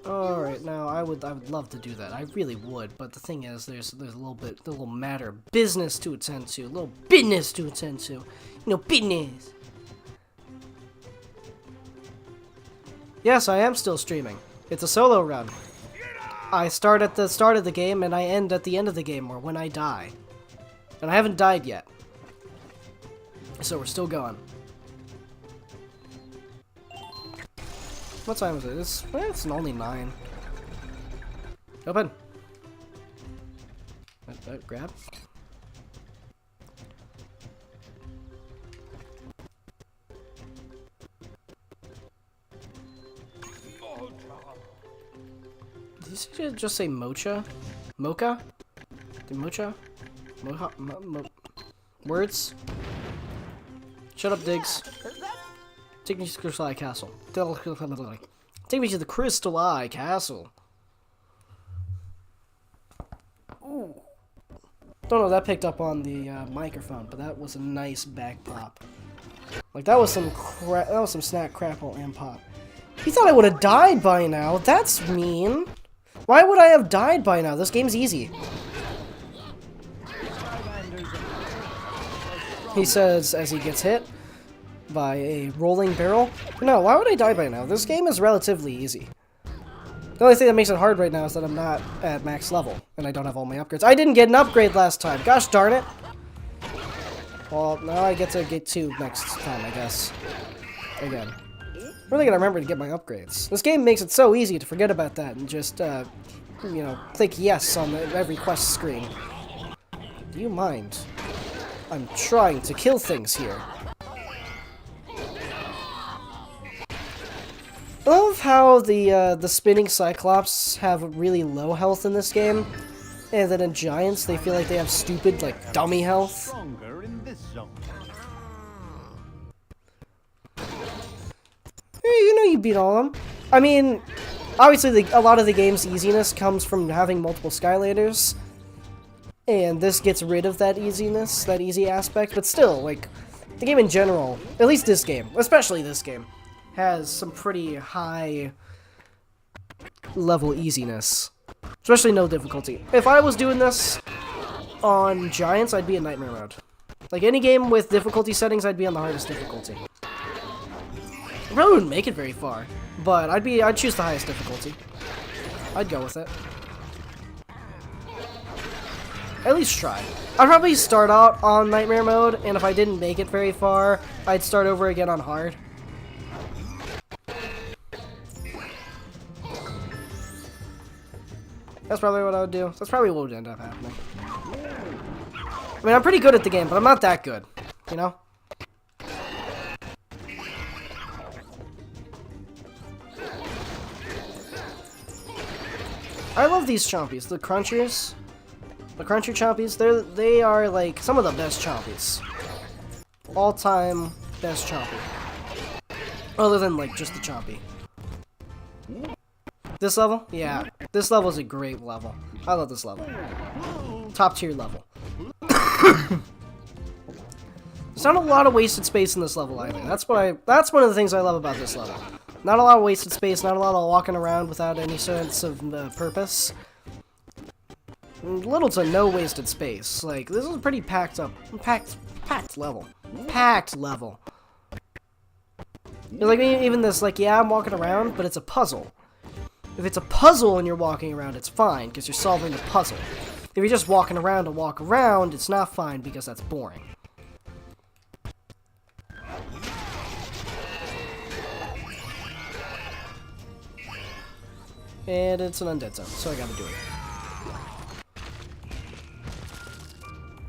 Speaker 1: Alright, now I would love to do that. I really would, but the thing is there's a little matter of business to attend to. A little business to attend to. You know, business. Yes, I am still streaming. It's a solo run. I start at the start of the game and I end at the end of the game, or when I die. And I haven't died yet. So we're still going. What time is it? It's only 9. Open. Grab. Did you just say mocha? Mocha? Did mocha? Words? Shut up, Diggs. Take me to the Crystal Eye Castle. Take me to the Crystal Eye Castle. Ooh. Don't know if that picked up on the microphone, but that was a nice back pop. Like that was some snack, crapple, and pop. He thought I would have died by now. That's mean. Why would I have died by now? This game's easy. He says as he gets hit by a rolling barrel. No, why would I die by now? This game is relatively easy. The only thing that makes it hard right now is that I'm not at max level, and I don't have all my upgrades. I didn't get an upgrade last time. Gosh darn it. Well, now I get to get 2 next time, I guess. Again. Really gotta remember to get my upgrades. This game makes it so easy to forget about that and just, you know, click yes on every quest screen. Do you mind? I'm trying to kill things here. I love how the spinning Cyclops have really low health in this game, and then in Giants they feel like they have stupid, like, dummy health.
Speaker 6: Stronger in this zone.
Speaker 1: didn't know you beat all of them. I mean, obviously a lot of the game's easiness comes from having multiple Skylanders. And this gets rid of that easiness, that easy aspect, but still, like, the game in general, at least this game, especially this game, has some pretty high level easiness. Especially no difficulty. If I was doing this on Giants, I'd be in Nightmare mode. Like, any game with difficulty settings, I'd be on the hardest difficulty. I probably wouldn't make it very far, but I'd choose the highest difficulty. I'd go with it. At least try. I'd probably start out on Nightmare mode, and if I didn't make it very far, I'd start over again on hard. That's probably what I would do. That's probably what would end up happening. I mean, I'm pretty good at the game, but I'm not that good, you know? I love these chompies, the crunchers. The crunchy chompies, they are like some of the best chompies. All-time best chompy. Other than like just the chompy. This level? Yeah. This level is a great level. I love this level. Top tier level. There's not a lot of wasted space in this level either. That's one of the things I love about this level. Not a lot of wasted space, not a lot of walking around without any sense of purpose. Little to no wasted space. Like, this is a pretty packed level. Packed level. Like, even this, like, yeah, I'm walking around, but it's a puzzle. If it's a puzzle and you're walking around, it's fine, because you're solving the puzzle. If you're just walking around to walk around, it's not fine, because that's boring. And it's an undead zone, so I gotta do it.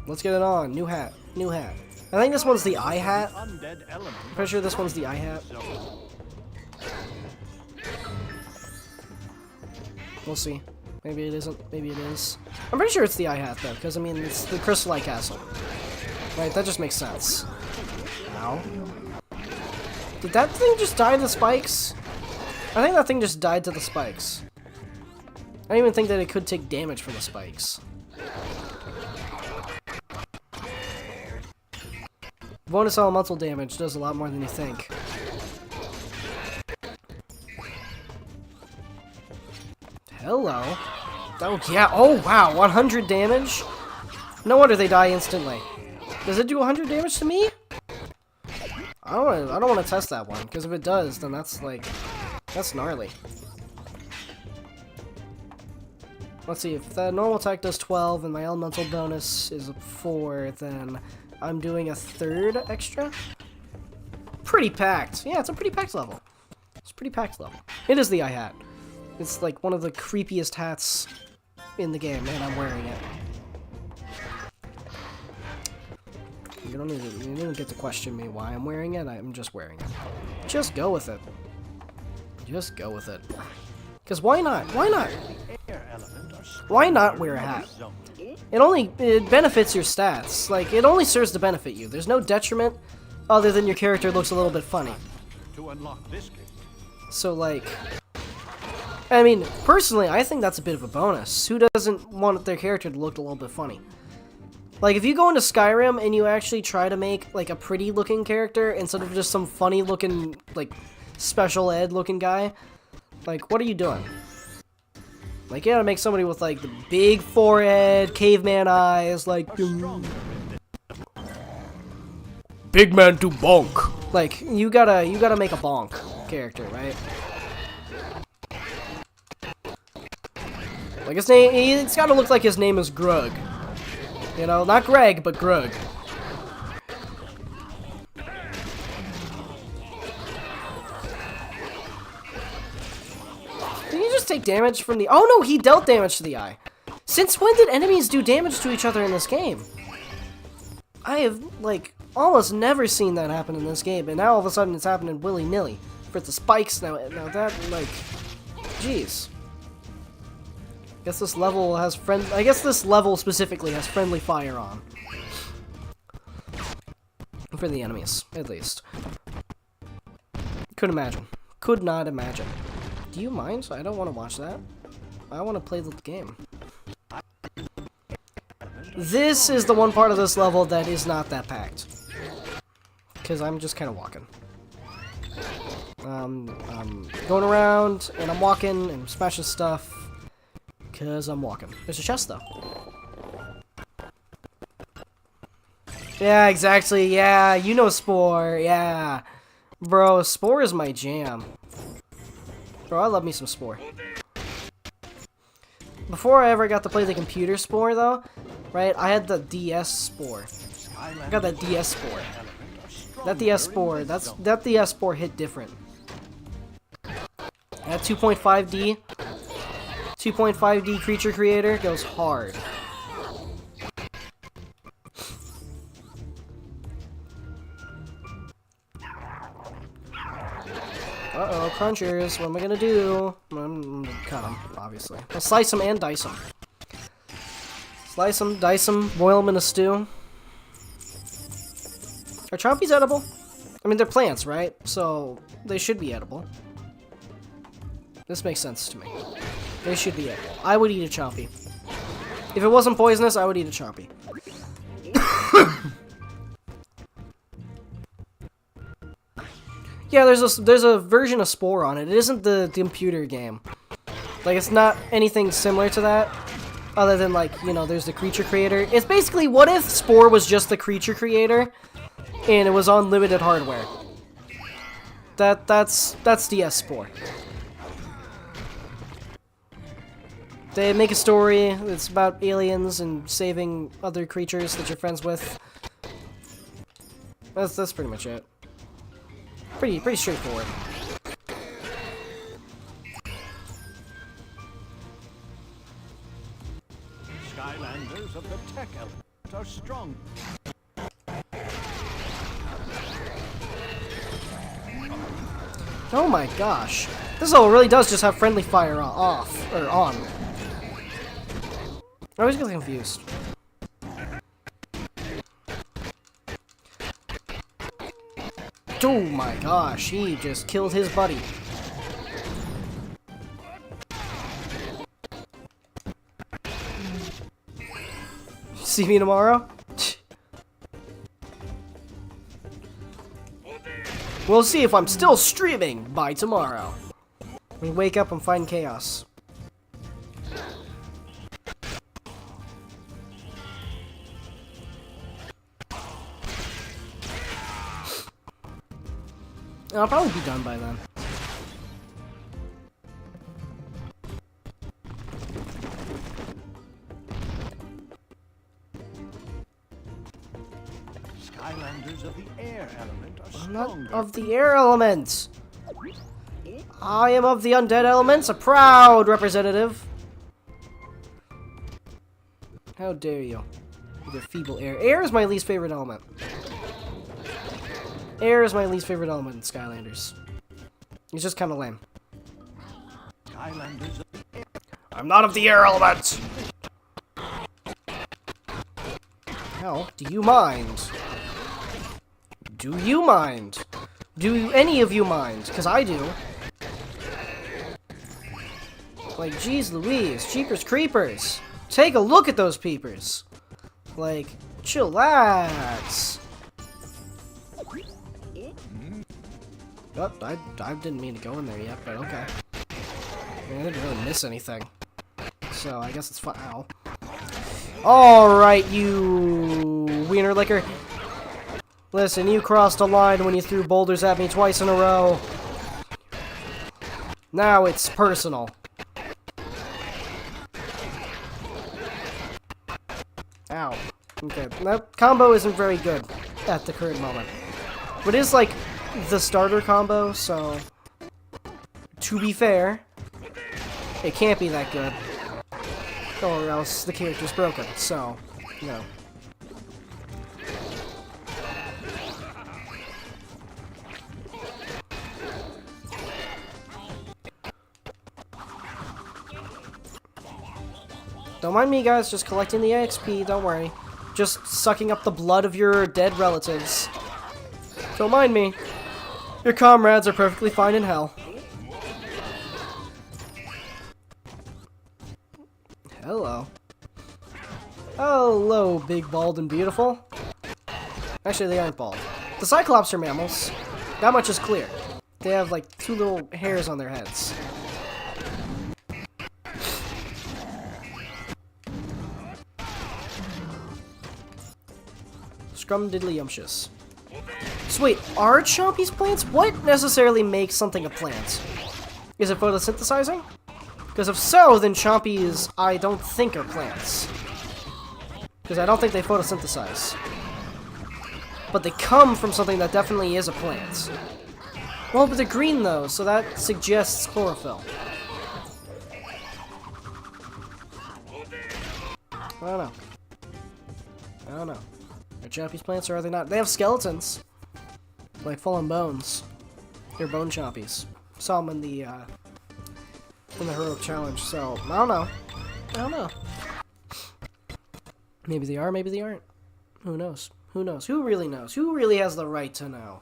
Speaker 1: Let's get it on. New hat. New hat. I think this one's the eye hat. Pretty sure this one's the eye hat. We'll see. Maybe it isn't. Maybe it is. I'm pretty sure it's the eye hat, though, because, I mean, it's the Crystal Eye Castle. Right? That just makes sense. Ow. Did that thing just die to the spikes? I think that thing just died to the spikes. I don't even think that it could take damage from the spikes. Bonus elemental damage does a lot more than you think. Hello. Oh, yeah. Oh, wow. 100 damage? No wonder they die instantly. Does it do 100 damage to me? I don't want to test that one, because if it does, then that's, like, that's gnarly. Let's see, if the normal attack does 12 and my elemental bonus is 4, then I'm doing a third extra? Pretty packed. Yeah, it's a pretty packed level. It's a pretty packed level. It is the eye hat. It's like one of the creepiest hats in the game, and I'm wearing it. You don't get to question me why I'm wearing it. I'm just wearing it. Just go with it. Just go with it. Because why not? Why not? Why not wear a hat? It benefits your stats. Like, it only serves to benefit you. There's no detriment other than your character looks a little bit funny. So, like, I mean, personally, I think that's a bit of a bonus. Who doesn't want their character to look a little bit funny? Like, if you go into Skyrim and you actually try to make, like, a pretty-looking character instead of just some funny-looking, like, special ed-looking guy, like, what are you doing? Like, you gotta make somebody with, like, the big forehead, caveman eyes, like, big man to bonk. Like, you gotta make a bonk character, right? Like, his name, it's gotta look like his name is Grug. You know, not Greg, but Grug. Did he just take damage from the... Oh no, he dealt damage to the eye. Since when did enemies do damage to each other in this game? I have, like, almost never seen that happen in this game, and now all of a sudden it's happening willy-nilly. For the spikes now that, like... Jeez. I guess this level specifically has friendly fire on. For the enemies, at least. Couldn't imagine. Could not imagine. Do you mind? I don't want to watch that. I want to play the game. This is the one part of this level that is not that packed. Because I'm just kind of walking. I'm going around, and I'm walking, and smashing stuff. Because I'm walking. There's a chest, though. Yeah, exactly. Yeah, you know Spore. Yeah. Bro, Spore is my jam. Bro, I love me some Spore. Before I ever got to play the computer Spore, though, right, I had the DS Spore. I got that DS Spore. That DS Spore, that DS Spore hit different. That 2.5D creature creator goes hard. Uh-oh, crunchers. What am I gonna do? I'm gonna cut them, obviously. I'll slice them and dice them. Slice them, dice them, boil them in a stew. Are chompies edible? I mean, they're plants, right? So, they should be edible. This makes sense to me. They should be edible. I would eat a chompy. If it wasn't poisonous, I would eat a chompy. Yeah, there's a version of Spore on it. It isn't the computer game. Like, it's not anything similar to that. Other than, like, you know, there's the creature creator. It's basically, what if Spore was just the creature creator and it was on limited hardware? That's DS Spore. They make a story. It's about aliens and saving other creatures that you're friends with. That's pretty much it. Pretty straightforward.
Speaker 6: Skylanders of the tech element are strong.
Speaker 1: Oh my gosh. This level really does just have friendly fire off, or on. I always get confused. Oh my gosh, he just killed his buddy. See me tomorrow? We'll see if I'm still streaming by tomorrow. We wake up and find chaos. I'll probably be done by then.
Speaker 6: Skylanders of the air element are
Speaker 1: I'm not
Speaker 6: stronger.
Speaker 1: of the air elements. I am of the undead elements, a proud representative. How dare you? With your feeble air. Air is my least favorite element. Air is my least favorite element in Skylanders. It's just kind of lame.
Speaker 6: Skylanders of the air.
Speaker 1: I'm not of the air element! Hell, do you mind? Do you mind? Do any of you mind? Because I do. Like, geez Louise, Jeepers Creepers. Take a look at those peepers. Like, chillax. Oh, I didn't mean to go in there yet, but okay. I mean, I didn't really miss anything. So, I guess it's fine. Ow. Alright, you wiener licker. Listen, you crossed a line when you threw boulders at me twice in a row. Now it's personal. Ow. Okay, that combo isn't very good at the current moment. But it is like the starter combo, so to be fair, it can't be that good. Or else the character's broken, so, you know. Don't mind me, guys, just collecting the XP, don't worry. Just sucking up the blood of your dead relatives. Don't mind me. Your comrades are perfectly fine in hell. Hello. Hello, big, bald, and beautiful. Actually, they aren't bald. The Cyclops are mammals. That much is clear. They have, like, 2 little hairs on their heads. Scrumdiddlyumptious. So wait, are Chompy's plants? What necessarily makes something a plant? Is it photosynthesizing? Because if so, then Chompy's, I don't think, are plants. Because I don't think they photosynthesize. But they come from something that definitely is a plant. Well, but they're green though, so that suggests chlorophyll. I don't know. I don't know. Are Chompy's plants or are they not? They have skeletons. Like full-on bones. They're bone Chompies. Saw them in the heroic challenge, so I don't know. I don't know. Maybe they are, maybe they aren't. Who knows? Who knows? Who really knows? Who really has the right to know?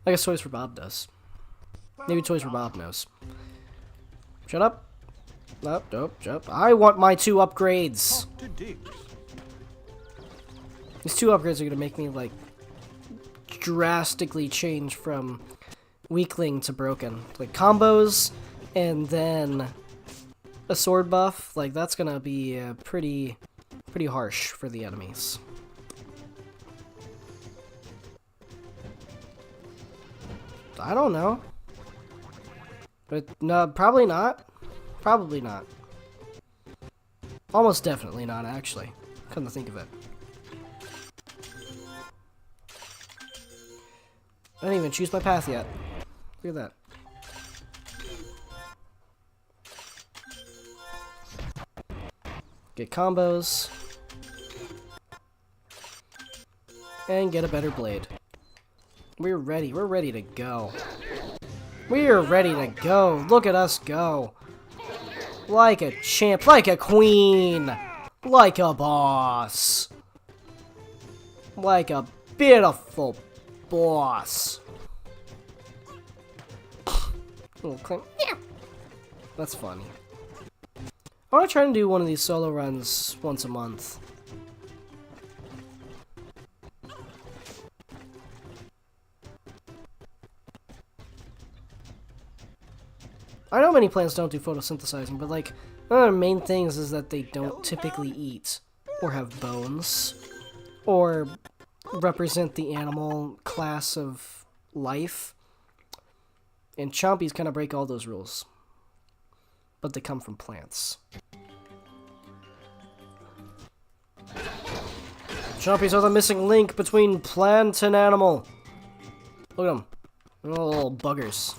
Speaker 1: I guess Toys for Bob does. Maybe Toys for Bob knows. Shut up. Nope, nope, shut up. I want my 2 upgrades.
Speaker 6: Talk to Diggs.
Speaker 1: These 2 upgrades are gonna make me, like, drastically change from weakling to broken. Like, combos, and then a sword buff. Like, that's gonna be pretty harsh for the enemies. I don't know. But, no, probably not. Probably not. Almost definitely not, actually. Come to think of it. I didn't even choose my path yet. Look at that. Get combos. And get a better blade. We're ready. We're ready to go. We're ready to go. Look at us go. Like a champ. Like a queen. Like a boss. Like a beautiful boss. Little clink. Yeah. That's funny. I want to try and do one of these solo runs once a month. I know many plants don't do photosynthesizing, but like, one of the main things is that they don't typically eat, or have bones, or represent the animal class of life. And Chompies kind of break all those rules. But they come from plants. Chompies are the missing link between plant and animal. Look at them. They're little buggers.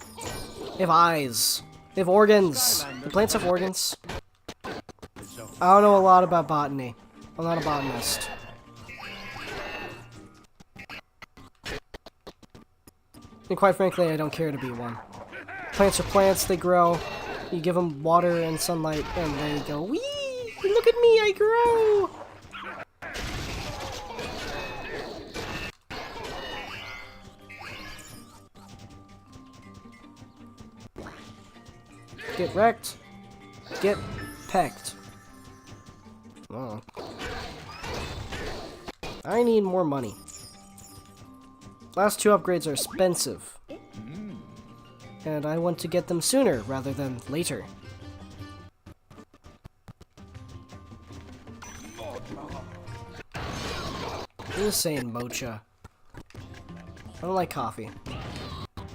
Speaker 1: They have eyes. They have organs. Do plants have organs? I don't know a lot about botany. I'm not a botanist. And quite frankly, I don't care to be one. Plants are plants, they grow. You give them water and sunlight, and they go, wee! Look at me, I grow! Get wrecked. Get pecked. Oh. I need more money. Last 2 upgrades are expensive. And I want to get them sooner rather than later. I'm just saying mocha. I don't like coffee.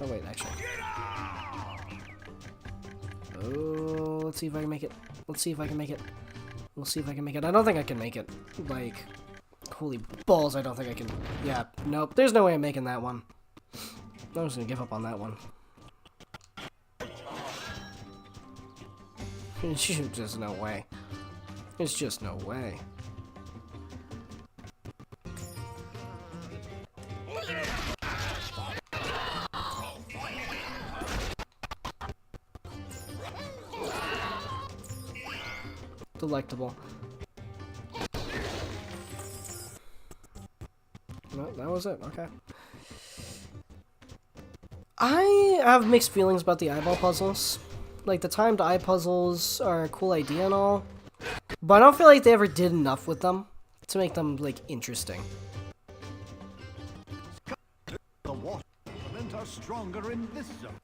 Speaker 1: Oh wait, actually. Oh, let's see if I can make it. Let's see if I can make it. We'll see if I can make it. I don't think I can make it. Like, holy balls, I don't think I can. Yeah, nope. There's no way I'm making that one. I'm just gonna give up on that one. There's just no way. There's just no way. Delectable. No, that was it. Okay. I have mixed feelings about the eyeball puzzles. Like, the timed eye puzzles are a cool idea and all, But I don't feel like they ever did enough with them to make them, like, interesting.
Speaker 6: The water elements are stronger in this zone.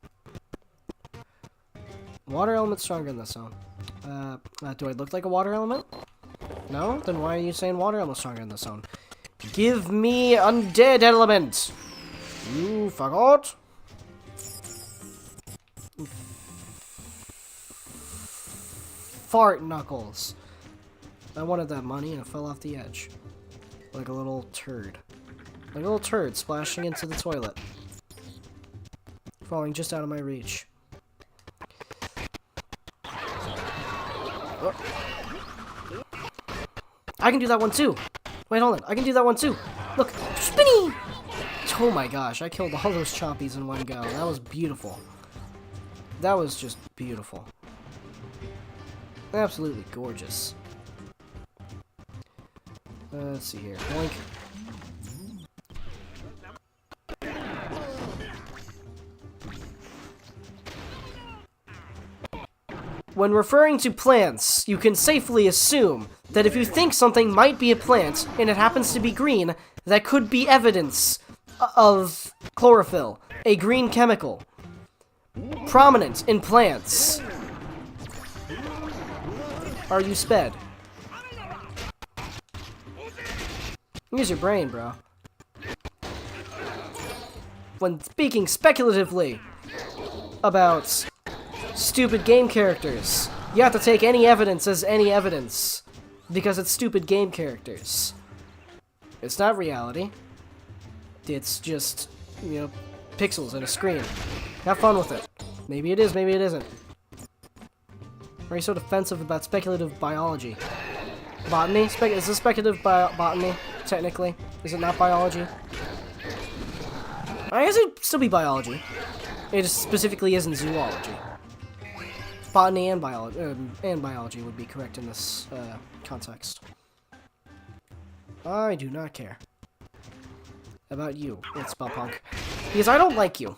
Speaker 1: Water element stronger in this zone. Do I look like a water element? No? Then why are you saying water element stronger in this zone? Give me undead element! You forgot? Fart knuckles. I wanted that money and it fell off the edge. Like a little turd. Like a little turd splashing into the toilet. Falling just out of my reach. Oh. I can do that one too! Wait, hold on. I can do that one too! Look! Spinny! Oh my gosh, I killed all those chompies in one go. That was beautiful. That was just beautiful. Absolutely gorgeous. Let's see here. Boink. When referring to plants, you can safely assume that if you think something might be a plant, and it happens to be green, that could be evidence of chlorophyll, a green chemical, prominent in plants. Are you sped? Use your brain, bro. When speaking speculatively about stupid game characters, you have to take any evidence as any evidence, because it's stupid game characters. It's not reality. It's just, you know, pixels and a screen. Have fun with it. Maybe it is, maybe it isn't. Why are you so defensive about speculative biology? Botany? Is this speculative botany, technically? Is it not biology? I guess it'd still be biology. It just specifically isn't zoology. Botany and biology would be correct in this context. I do not care about you, it's Spellpunk, because I don't like you.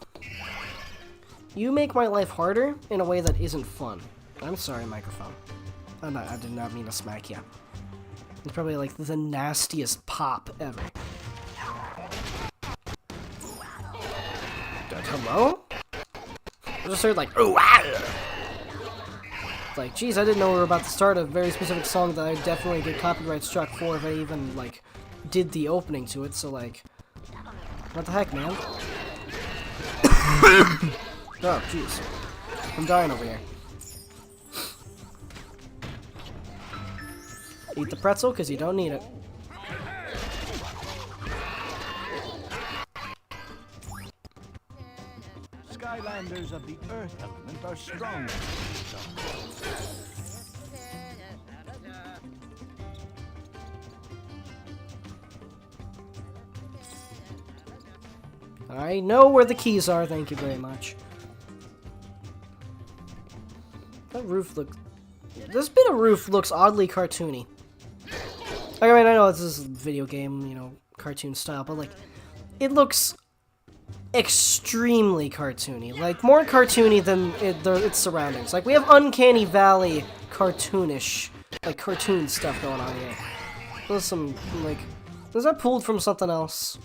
Speaker 1: You make my life harder in a way that isn't fun. I'm sorry, microphone. I did not mean to smack you. It's probably like the nastiest pop ever. Hello? I just heard like, oh, it's like, geez, I didn't know we were about to start a very specific song that I'd definitely get copyright struck for if I even, like, did the opening to it, so, like, what the heck, man? Oh, jeez. I'm dying over here. Eat the pretzel, because you don't need it.
Speaker 6: Skylanders of the earth element are stronger.
Speaker 1: I know where the keys are, thank you very much. That roof looks... This bit of roof looks oddly cartoony. Like, I mean, I know this is a video game, you know, cartoon style, but, like, it looks extremely cartoony. Like, more cartoony than its surroundings. Like, we have Uncanny Valley cartoonish, like, cartoon stuff going on here. There's some, like... Is that pulled from something else?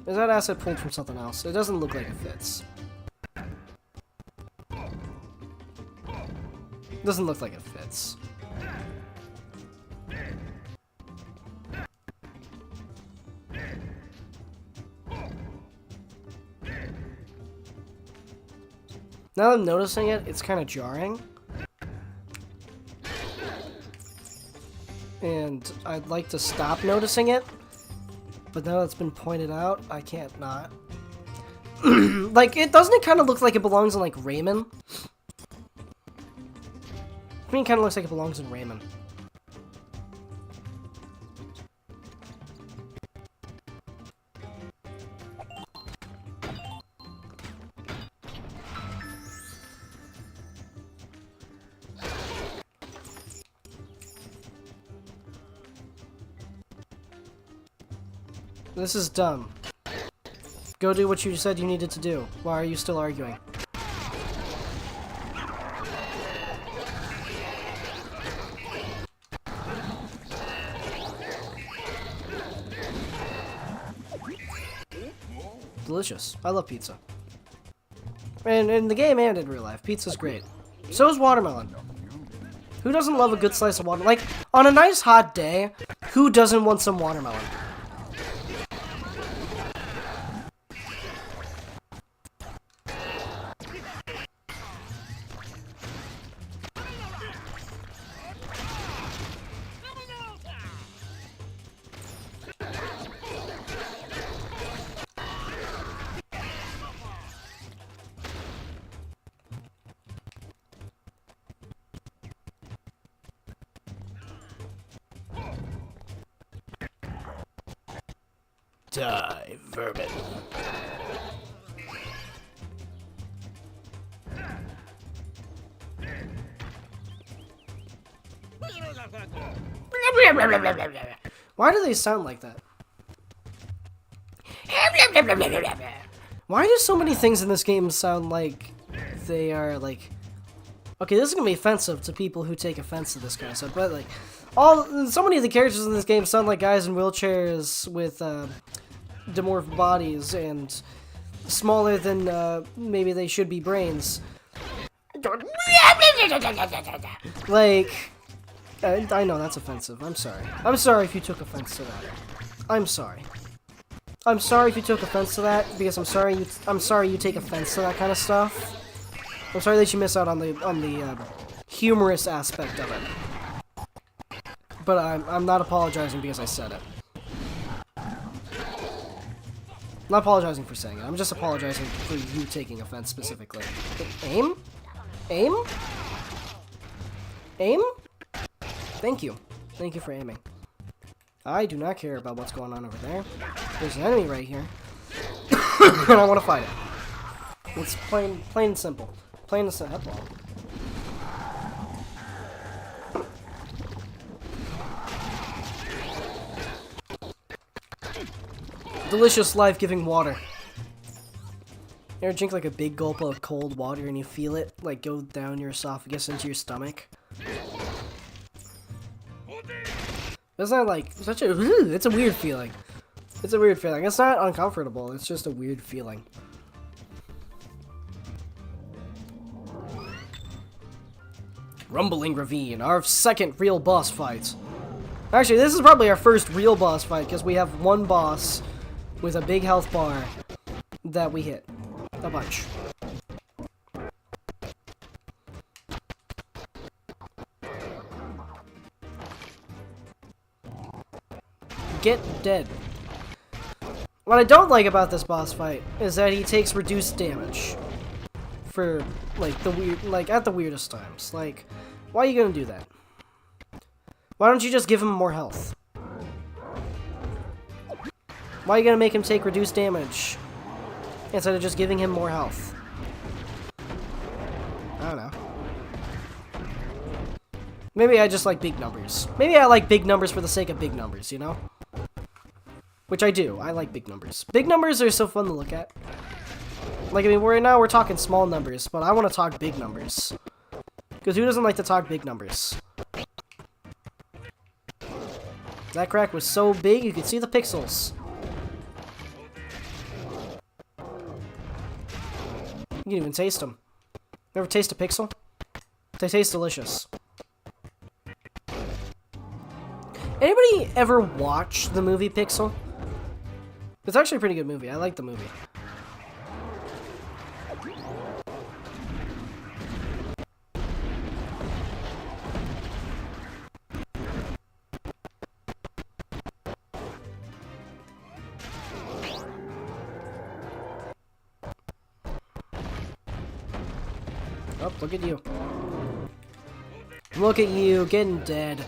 Speaker 1: Is that asset pulled from something else? It doesn't look like it fits. Doesn't look like it fits. Now that I'm noticing it, it's kind of jarring. And I'd like to stop noticing it. But now that's been pointed out, I can't not. Like, doesn't it kind of look like it belongs in, like, Rayman? I mean, it kind of looks like it belongs in Rayman. This is dumb. Go do what you said you needed to do. Why are you still arguing? delicious. I love pizza. And in the game and in real life, pizza's great. So is watermelon. Who doesn't love a good slice of watermelon? Like, on a nice hot day, who doesn't want some watermelon? Die, vermin. Why do they sound like that? Why do so many things in this game sound like they are like... Okay, this is gonna be offensive to people who take offense to this kind of stuff, but like... So many of the characters in this game sound like guys in wheelchairs with demorphed bodies and smaller than maybe they should be brains. Like, I know that's offensive. I'm sorry. I'm sorry if you took offense to that. I'm sorry. I'm sorry if you took offense to that because I'm sorry you take offense to that kind of stuff. I'm sorry that you miss out on the humorous aspect of it. But I'm not apologizing because I said it. I'm not apologizing for saying it. I'm just apologizing for you taking offense specifically. Aim? Aim? Aim? Thank you. Thank you for aiming. I do not care about what's going on over there. There's an enemy right here. And I want to fight it. It's plain and simple. Plain and simple. Delicious, life-giving water. You ever drink like a big gulp of cold water and you feel it like go down your esophagus into your stomach? Isn't that like such a... It's a weird feeling. It's a weird feeling. It's not uncomfortable. It's just a weird feeling. Rumbling Ravine, our second real boss fight. Actually, this is probably our first real boss fight because we have one boss with a big health bar that we hit a bunch. Get dead. What I don't like about this boss fight is that he takes reduced damage for like the weird, like at the weirdest times. Like, why are you gonna do that? Why don't you just give him more health? Why are you gonna make him take reduced damage instead of just giving him more health? I don't know. Maybe I just like big numbers. Maybe I like big numbers for the sake of big numbers, you know? Which I do. I like big numbers. Big numbers are so fun to look at. Like, I mean, right now we're talking small numbers, but I want to talk big numbers. Because who doesn't like to talk big numbers? That crack was so big you could see the pixels. You can even taste them. Ever taste a pixel? They taste delicious. Anybody ever watch the movie Pixel? It's actually a pretty good movie. I like the movie. Oh, look at you. Look at you getting dead.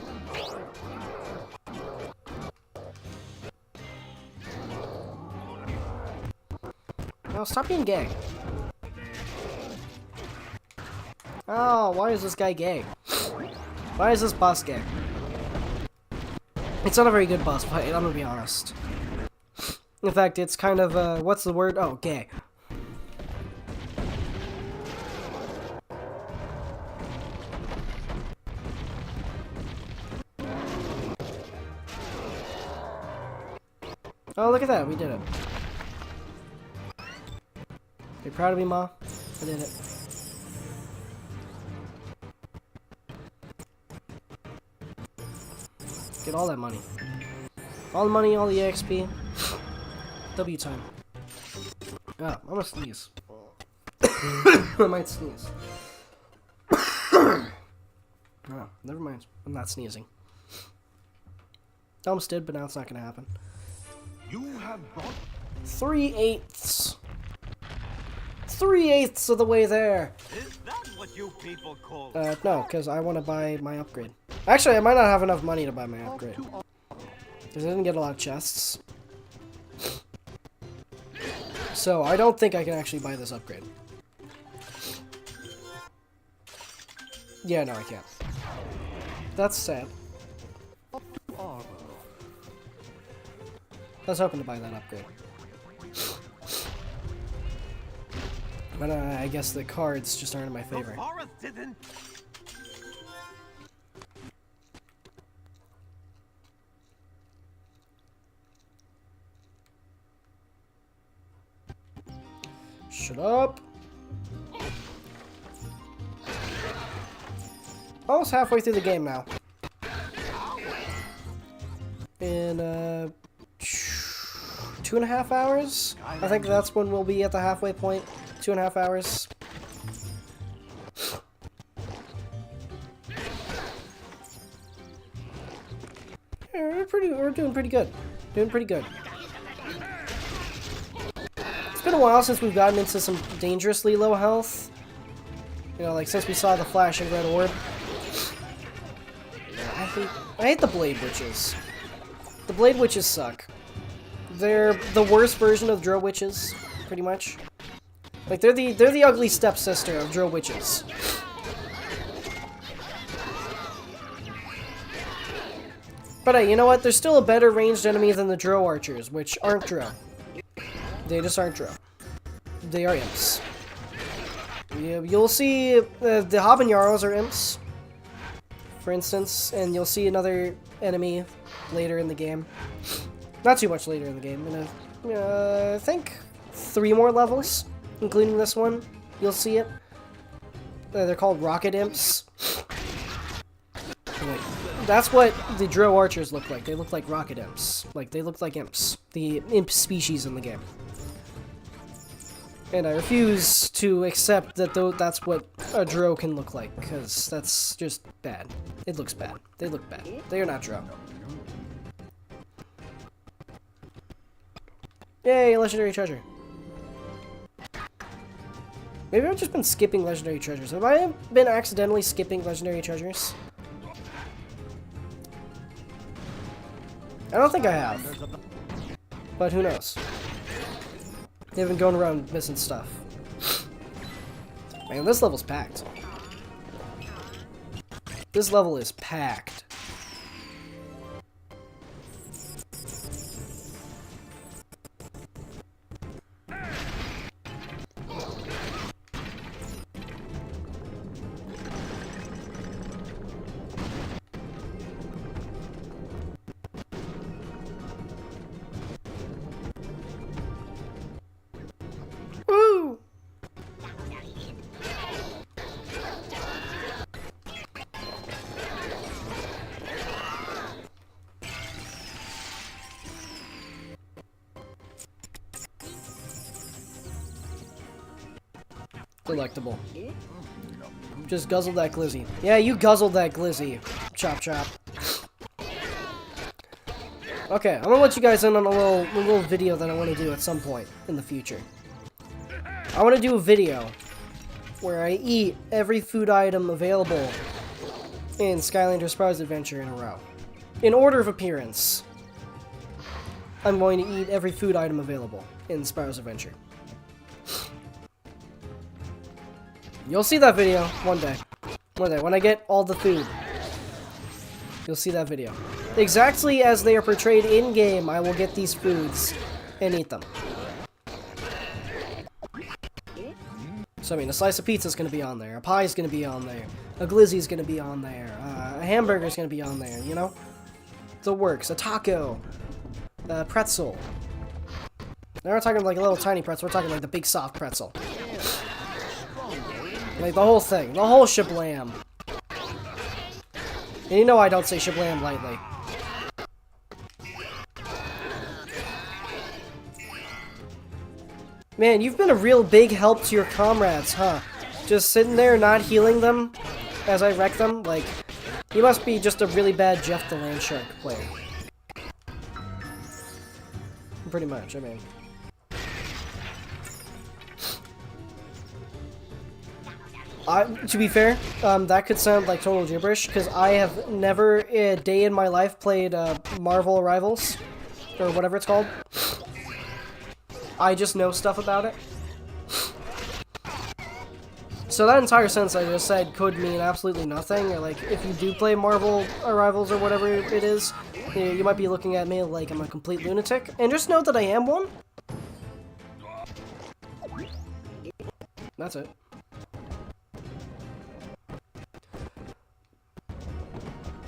Speaker 1: Oh, stop being gay. Oh, why is this guy gay? Why is this boss gay? It's not a very good boss fight, I'm gonna be honest. In fact, it's kind of, what's the word? Oh, gay. Oh, look at that, we did it. proud of me, Ma? I did it. Get all that money. All the money, all the XP. W time. Oh, I'm gonna sneeze. I might sneeze. Oh, never mind. I'm not sneezing. Almost did, but now it's not gonna happen.
Speaker 6: You have brought
Speaker 1: 3/8. 3/8 of the way there.
Speaker 5: Is that what you people call
Speaker 1: No, because I want to buy my upgrade. Actually, I might not have enough money to buy my upgrade. Because I didn't get a lot of chests. So, I don't think I can actually buy this upgrade. Yeah, no, I can't. That's sad. I was hoping to buy that upgrade. But I guess the cards just aren't in my favor.
Speaker 5: The forest didn't.
Speaker 1: Shut up. Almost halfway through the game now. In 2.5 hours? I think that's when we'll be at the halfway point. 2.5 hours. Yeah, we're doing pretty good. Doing pretty good. It's been a while since we've gotten into some dangerously low health. You know, like since we saw the flashing red orb. I hate the Blade Witches. The Blade Witches suck. They're the worst version of Drill Witches, pretty much. Like they're the ugly stepsister of Drill Witches. But hey, you know what? There's still a better ranged enemy than the Drill Archers, which aren't Drill. They just aren't Drill. They are imps. You'll see the Habanyaros are imps, for instance, and you'll see another enemy later in the game. Not too much later in the game. I think 3 more levels, including this one. You'll see it. They're called Rocket Imps. That's what the Drill Archers look like. They look like Rocket Imps. Like, they look like imps. The imp species in the game. And I refuse to accept that that's what a Drow can look like, because that's just bad. It looks bad. They look bad. They are not Drow. Yay, legendary treasure. Maybe I've just been skipping legendary treasures. Have I been accidentally skipping legendary treasures? I don't think I have. But who knows? They've been going around missing stuff. Man, this level's packed. This level is packed. Woo! Delectable. Just guzzle that glizzy. Yeah, you guzzled that glizzy. Chop chop. Okay, I'm gonna let you guys in on a little video that I want to do at some point in the future. I want to do a video where I eat every food item available in Skylanders Spyro's Adventure in a row. In order of appearance, I'm going to eat every food item available in Spyro's Adventure. You'll see that video one day. One day, when I get all the food. You'll see that video. Exactly as they are portrayed in-game, I will get these foods and eat them. So, I mean, a slice of pizza is going to be on there, a pie is going to be on there, a glizzy is going to be on there, a hamburger is going to be on there, you know? The works. A taco, a pretzel. Now we're talking like a little tiny pretzel, we're talking like the big soft pretzel. Like, the whole thing. The whole shablam. And you know I don't say shablam lightly. Man, you've been a real big help to your comrades, huh? Just sitting there not healing them as I wreck them? Like, you must be just a really bad Jeff the Landshark player. Pretty much, I mean. To be fair, that could sound like total gibberish, because I have never a day in my life played Marvel Rivals, or whatever it's called. I just know stuff about it. So that entire sentence I just said could mean absolutely nothing. Or like, if you do play Marvel Rivals or whatever it is, you might be looking at me like I'm a complete lunatic. And just know that I am one. That's it.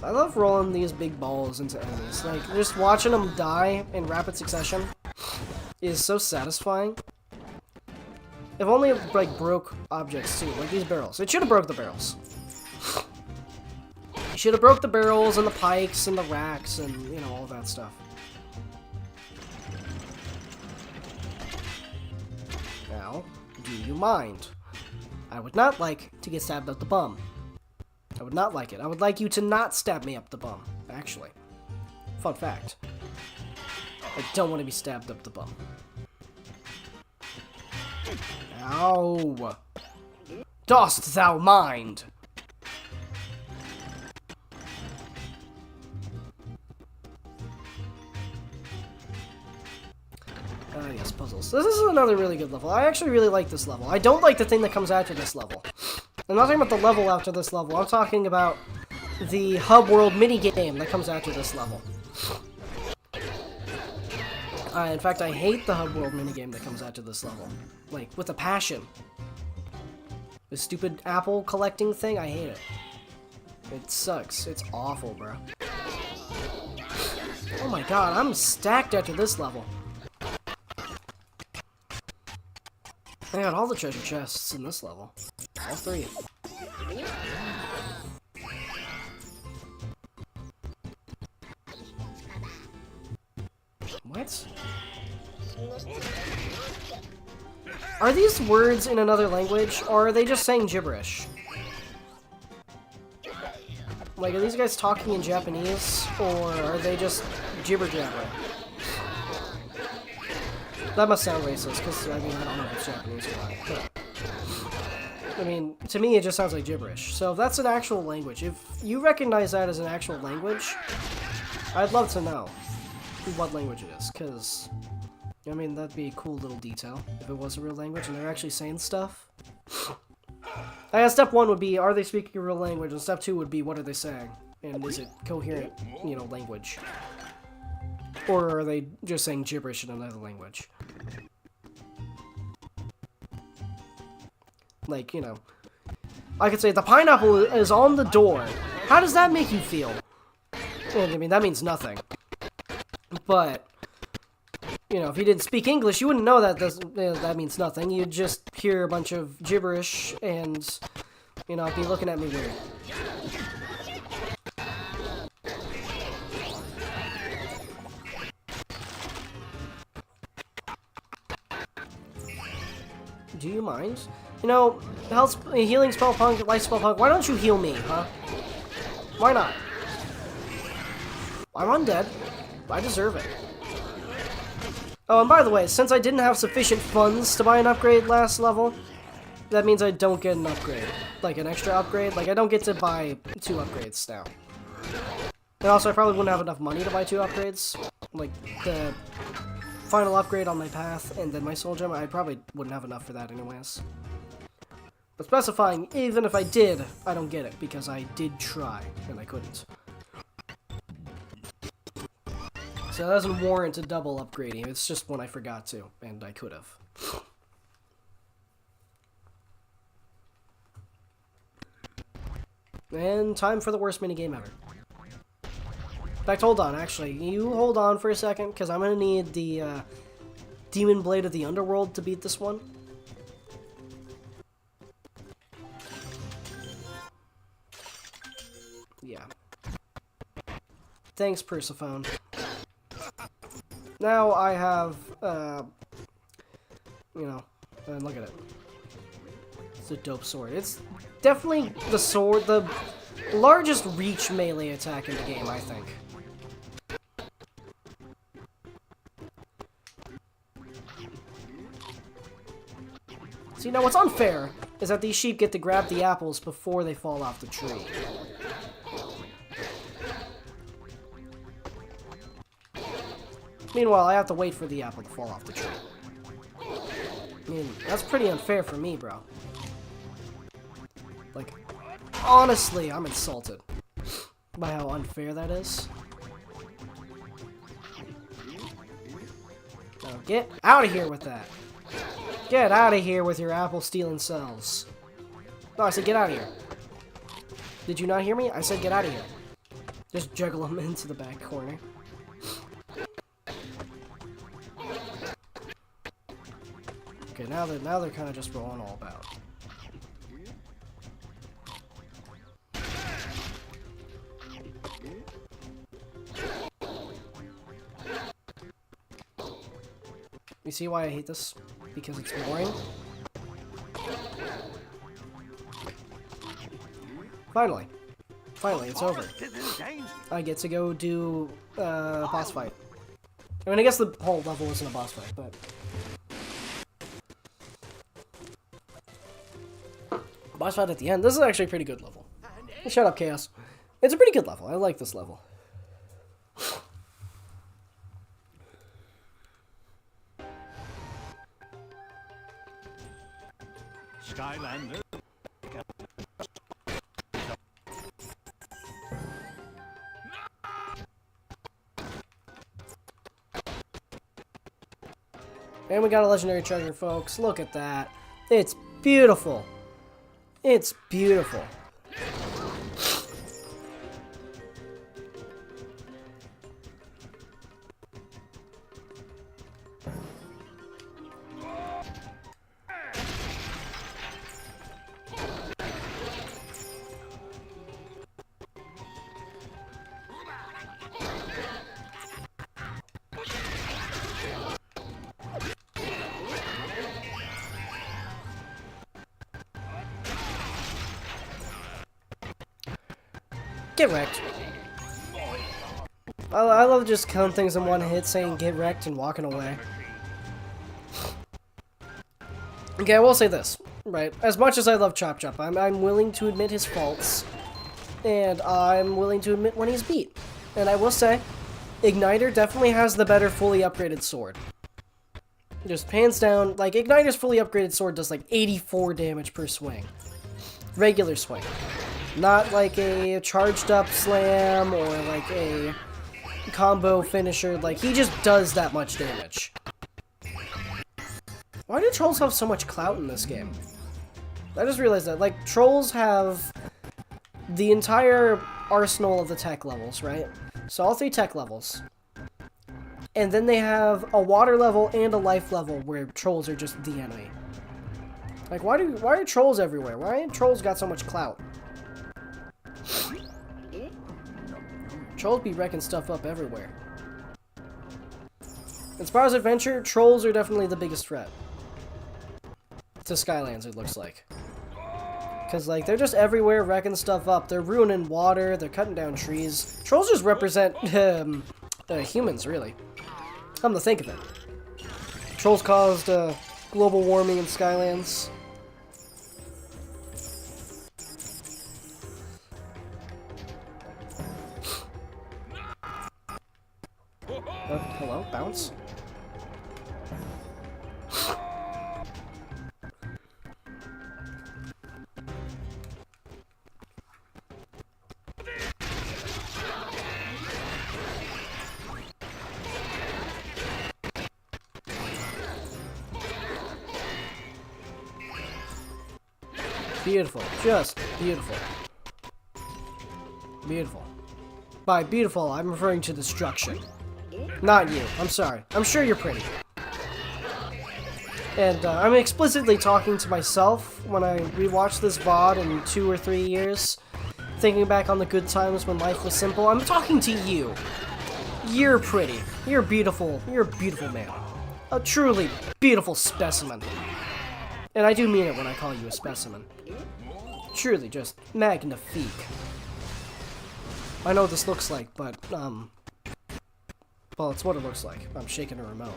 Speaker 1: I love rolling these big balls into enemies. Like, just watching them die in rapid succession is so satisfying. If only it, like, broke objects, too. Like these barrels. It should have broke the barrels. It should have broke the barrels and the pikes and the racks and, you know, all that stuff. Now, do you mind? I would not like to get stabbed up the bum. I would not like it. I would like you to not stab me up the bum, actually. Fun fact. I don't want to be stabbed up the bum. Ow! Dost thou mind? Yes, puzzles. This is another really good level. I actually really like this level. I don't like the thing that comes after this level. I'm not talking about the level after this level. I'm talking about the hub world minigame that comes after this level. In fact, I hate the hub world minigame that comes after this level. Like, with a passion. The stupid apple collecting thing, I hate it. It sucks. It's awful, bro. Oh my god, I'm stacked after this level. I got all the treasure chests in this level. All three. What? Are these words in another language, or are they just saying gibberish? Like, are these guys talking in Japanese, or are they just jibber-jabbering? That must sound racist, because, I mean, I don't know if it's Japanese or not. But, I mean, to me, it just sounds like gibberish. So if that's an actual language, if you recognize that as an actual language, I'd love to know what language it is, because, I mean, that'd be a cool little detail if it was a real language and they're actually saying stuff. I guess step one would be, are they speaking a real language? And step two would be, what are they saying? And is it coherent, you know, language? Or are they just saying gibberish in another language? Like, you know, I could say, the pineapple is on the door. How does that make you feel? And, I mean, that means nothing. But, you know, if you didn't speak English, you wouldn't know that that means nothing. You'd just hear a bunch of gibberish and, you know, be looking at me weird. Do you mind? You know, healing spell punk, life spell punk, why don't you heal me, huh? Why not? I'm undead. I deserve it. Oh, and by the way, since I didn't have sufficient funds to buy an upgrade last level, that means I don't get an upgrade. Like, an extra upgrade. Like, I don't get to buy 2 upgrades now. And also, I probably wouldn't have enough money to buy 2 upgrades. Like, the final upgrade on my path, and then my soul gem, I probably wouldn't have enough for that anyways. But specifying, even if I did, I don't get it, because I did try, and I couldn't. So that doesn't warrant a double upgrading, it's just when I forgot to, and I could have. And time for the worst minigame ever. In fact, hold on, actually. You hold on for a second, because I'm going to need the Demon Blade of the Underworld to beat this one. Thanks, Persephone. Now I have, you know, and look at it. It's a dope sword. It's definitely the sword, the largest reach melee attack in the game, I think. See, now what's unfair is that these sheep get to grab the apples before they fall off the tree. Meanwhile, I have to wait for the apple to fall off the tree. I mean, that's pretty unfair for me, bro. Like, honestly, I'm insulted by how unfair that is. Now, get out of here with that. Get out of here with your apple stealing cells. No, I said get out of here. Did you not hear me? I said get out of here. Just juggle them into the back corner. Okay, now they're kind of just rolling all about. You see why I hate this? Because it's boring. Finally. Finally, it's over. I get to go do boss fight. I mean, I guess the whole level isn't a boss fight, but... boss fight at the end. This is actually a pretty good level. Shut up, Chaos. It's a pretty good level. I like this level.
Speaker 6: Skylander.
Speaker 1: And we got a legendary treasure, folks. Look at that. It's beautiful. It's beautiful. Get wrecked. I love just killing things in one hit, saying get wrecked and walking away. Okay, I will say this, right? As much as I love Chop Chop, I'm willing to admit his faults, and I'm willing to admit when he's beat. And I will say, Igniter definitely has the better fully upgraded sword. Just hands down, like, Igniter's fully upgraded sword does like 84 damage per swing. Regular swing. Not like a charged up slam or like a combo finisher. Like, he just does that much damage. Why do trolls have so much clout in this game? I just realized that. Like, trolls have the entire arsenal of the tech levels, right? So all 3 tech levels. And then they have a water level and a life level where trolls are just the enemy. Like, why are trolls everywhere? Why ain't trolls got so much clout? Trolls be wrecking stuff up everywhere. In Spyro's Adventure, trolls are definitely the biggest threat. To Skylanders, it looks like. Because, like, they're just everywhere wrecking stuff up. They're ruining water, they're cutting down trees. Trolls just represent, humans, really. Come to think of it. Trolls caused, global warming in Skylands. Hello? Bounce? Beautiful. Just beautiful. Beautiful. By beautiful, I'm referring to destruction. Not you. I'm sorry. I'm sure you're pretty. And I'm explicitly talking to myself when I rewatch this VOD in 2 or 3 years. thinking back on the good times when life was simple. I'm talking to you. You're pretty. You're beautiful. You're a beautiful man. A truly beautiful specimen. And I do mean it when I call you a specimen. Truly, just magnifique. I know what this looks like, but, well, it's what it looks like. I'm shaking a remote.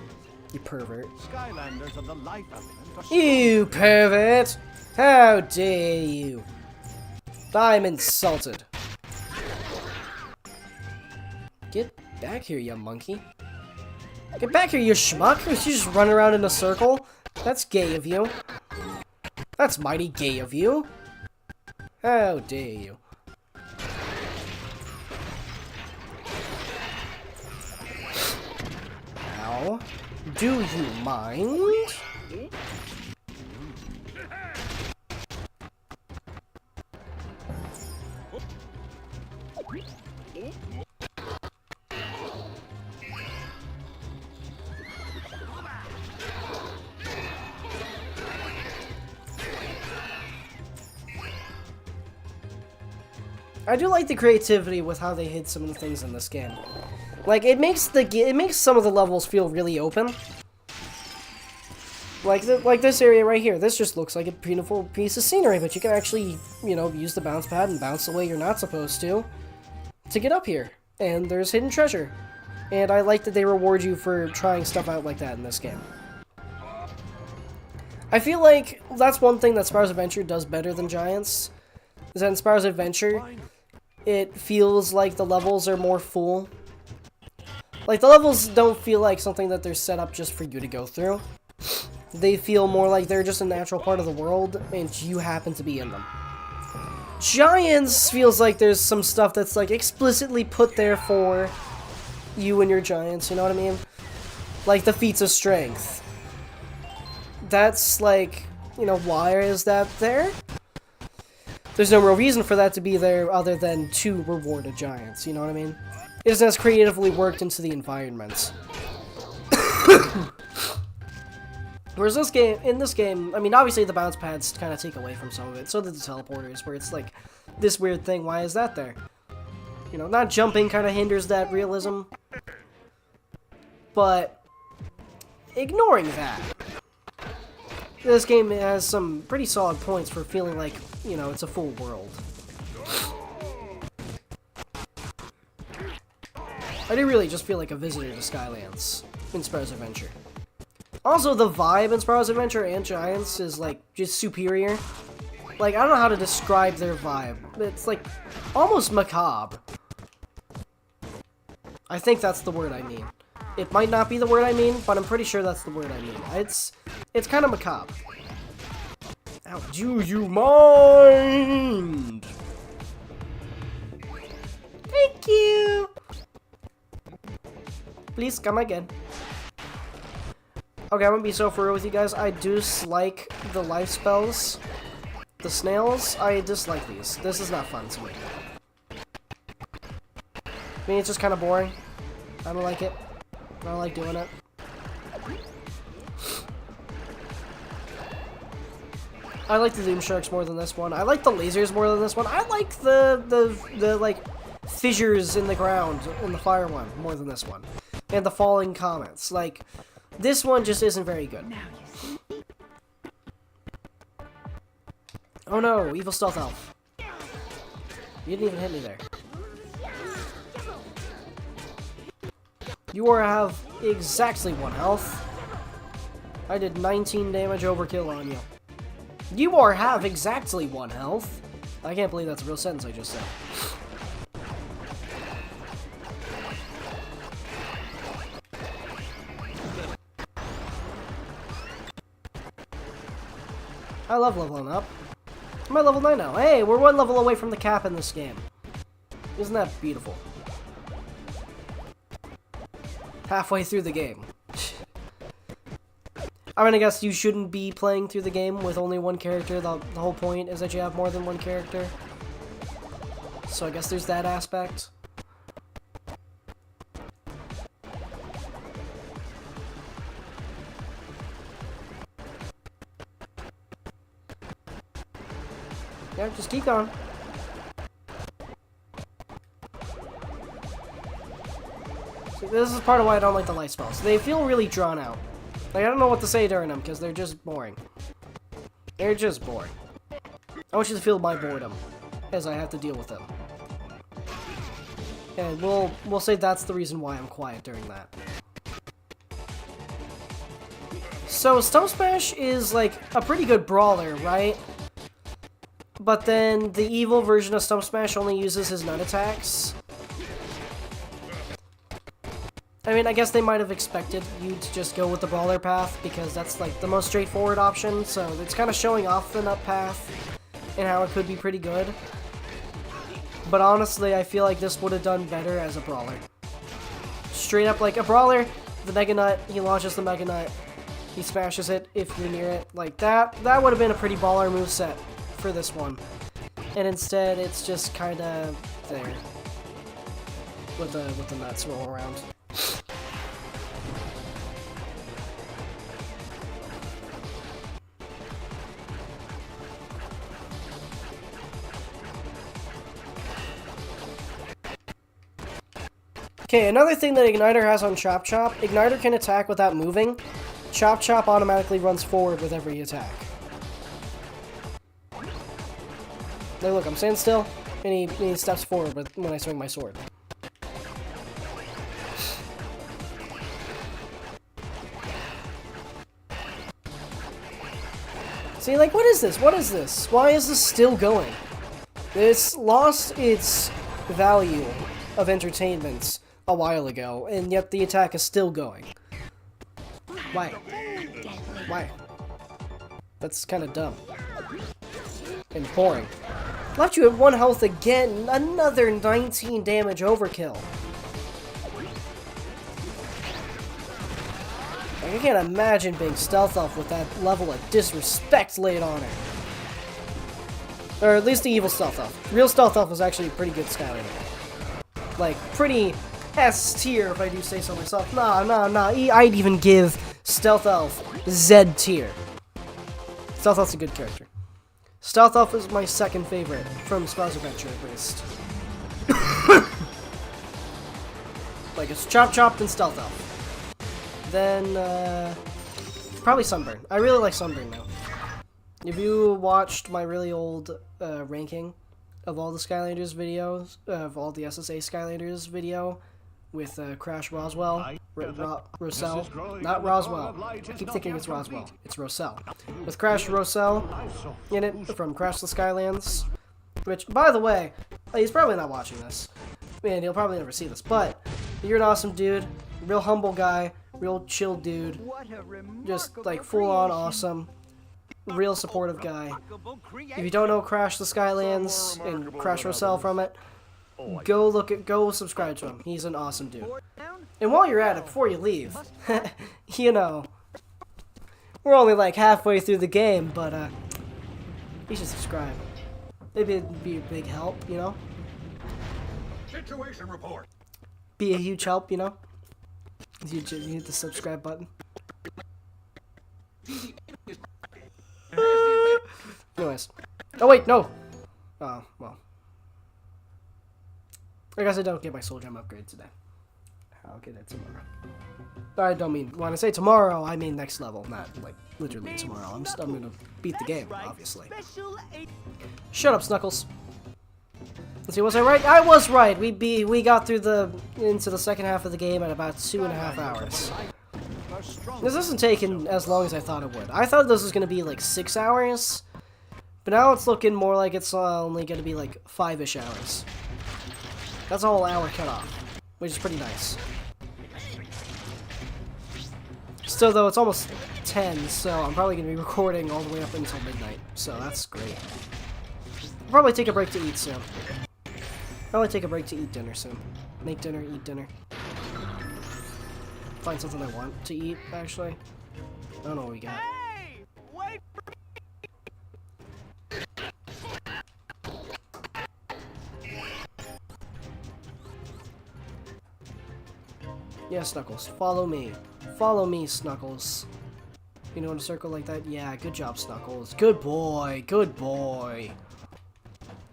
Speaker 1: You pervert.
Speaker 6: Skylanders are the life element.
Speaker 1: You pervert! How dare you! I'm insulted. Get back here, you monkey. Get back here, you schmuck! You just run around in a circle? That's gay of you. That's mighty gay of you. How dare you. Ow. Do you mind? I do like the creativity with how they hid some of the things in this game. Like, it makes some of the levels feel really open. Like this area right here. This just looks like a beautiful piece of scenery, but you can actually, you know, use the bounce pad and bounce the way you're not supposed to get up here. And there's hidden treasure. And I like that they reward you for trying stuff out like that in this game. I feel like that's one thing that Spyro's Adventure does better than Giants. Is that in Spyro's Adventure, it feels like the levels are more full. Like, the levels don't feel like something that they're set up just for you to go through. They feel more like they're just a natural part of the world, and you happen to be in them. Giants feels like there's some stuff that's, like, explicitly put there for you and your Giants, you know what I mean? Like the feats of strength. That's, like, you know, why is that there? There's no real reason for that to be there other than to reward a Giants, you know what I mean? It isn't as creatively worked into the environments. Whereas in this game, I mean, obviously the bounce pads kind of take away from some of it. So do the teleporters, where it's like, this weird thing, why is that there? You know, not jumping kind of hinders that realism. But, ignoring that, this game has some pretty solid points for feeling like, you know, it's a full world. I do really just feel like a visitor to Skylands in Spyro's Adventure. Also, the vibe in Spyro's Adventure and Giants is, like, just superior. Like, I don't know how to describe their vibe. It's, like, almost macabre. I think that's the word I mean. It might not be the word I mean, but I'm pretty sure that's the word I mean. It's kind of macabre. Ow, do you mind? Thank you! Please come again. Okay, I'm gonna be so for real with you guys. I do dislike the life spells. The snails, I dislike these. This is not fun to me. I mean, it's just kind of boring. I don't like it. I don't like doing it. I like the Doom Sharks more than this one. I like the lasers more than this one. I like the like, fissures in the ground in the fire one more than this one. And the falling comets. Like, this one just isn't very good. Oh no, evil stealth elf. You didn't even hit me there. You have exactly 1 health. I did 19 damage overkill on you. You have exactly 1 health. I can't believe that's a real sentence I just said. I love leveling up. I'm at level 9 now. Hey, we're 1 level away from the cap in this game. Isn't that beautiful? Halfway through the game. I mean, I guess you shouldn't be playing through the game with only 1 character. The whole point is that you have more than 1 character. So I guess there's that aspect. Yeah, just keep going. This is part of why I don't like the light spells. They feel really drawn out. Like, I don't know what to say during them, because they're just boring. They're just boring. I want you to feel my boredom, as I have to deal with them. And we'll say that's the reason why I'm quiet during that. So, Stump Smash is, like, a pretty good brawler, right? But then, the evil version of Stump Smash only uses his nut attacks. I mean, I guess they might have expected you to just go with the brawler path, because that's, like, the most straightforward option, so it's kind of showing off the nut path, and how it could be pretty good. But honestly, I feel like this would have done better as a brawler. Straight up, like, a brawler, the Mega Nut, he launches the Mega Nut, he smashes it if you're near it, like that. That would have been a pretty baller moveset for this one. And instead, it's just kind of there. With the nuts roll around. Okay, another thing that Igniter has on Chop Chop, Igniter can attack without moving. Chop Chop automatically runs forward with every attack. Like, look, I'm standing still, and he steps forward when I swing my sword. See, like, what is this? What is this? Why is this still going? It's lost its value of entertainment a while ago, and yet the attack is still going. Why? Why? That's kind of dumb. And boring. Left you at 1 health again, another 19 damage overkill. Like, I can't imagine being Stealth Elf with that level of disrespect laid on her. Or at least the evil Stealth Elf. Real Stealth Elf was actually a pretty good Skylander. Like, pretty S tier, if I do say so myself. Nah. I'd even give Stealth Elf Z tier. Stealth Elf's a good character. Stealth Elf is my second favorite from Spyro's Adventure, at least. Like, it's Chop Chop and Stealth Elf. Then, probably Sunburn. I really like Sunburn now. If you watched my really old ranking of all the Skylanders videos, of all the SSA Skylanders video, with Crash Roswell, Rosell, not Roswell, I keep thinking it's Roswell, it's Rosell, with Crash Rosell in it, from Crash the Skylands, which, by the way, he's probably not watching this, and he'll probably never see this, but you're an awesome dude, real humble guy, real chill dude, just, like, full-on awesome, real supportive guy. If you don't know Crash the Skylands and Crash Rosell from it, go subscribe to him. He's an awesome dude. And while you're at it, before you leave, you know, we're only like halfway through the game, but you should subscribe. Maybe it'd be a big help, you know?
Speaker 2: Situation report.
Speaker 1: Be a huge help, you know? You hit the subscribe button. Anyways. Oh wait, no! Oh, well. I guess I don't get my soulgem upgrade today. I'll get it tomorrow. I don't mean, when I say tomorrow, I mean next level, not, like, literally tomorrow. I'm gonna beat the game, obviously. Shut up, Snuckles. Let's see, was I right? I was right! We got through into the second half of the game at about 2.5 hours. This isn't taking as long as I thought it would. I thought this was gonna be, like, 6 hours, but now it's looking more like it's only gonna be, like, 5-ish hours. That's a whole hour cut off, which is pretty nice. Still, though, it's almost 10, so I'm probably going to be recording all the way up until midnight, so that's great. I'll probably take a break to eat soon. Probably take a break to eat dinner soon. Make dinner, eat dinner. Find something I want to eat, actually. I don't know what we got.
Speaker 3: Hey! Wait for
Speaker 1: Yeah, Snuckles. Follow me. Follow me, Snuckles. You know, in a circle like that? Yeah, good job, Snuckles. Good boy. Good boy.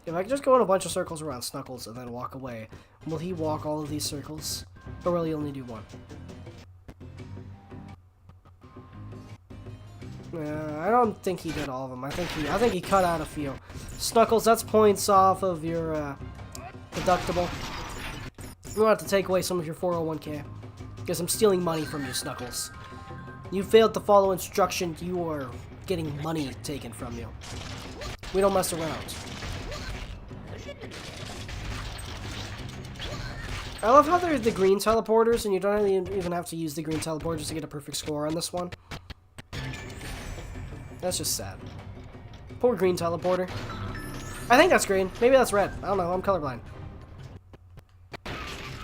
Speaker 1: If I could just go in a bunch of circles around Snuckles and then walk away, will he walk all of these circles? Or will he only do one? I don't think he did all of them. I think he cut out a few. Snuckles, that's points off of your deductible. You don't have to take away some of your 401k. Because I'm stealing money from you, Snuckles. You failed to follow instructions, you are getting money taken from you. We don't mess around. I love how they're the green teleporters and you don't even have to use the green teleporters to get a perfect score on this one. That's just sad. Poor green teleporter. I think that's green. Maybe that's red. I don't know. I'm colorblind.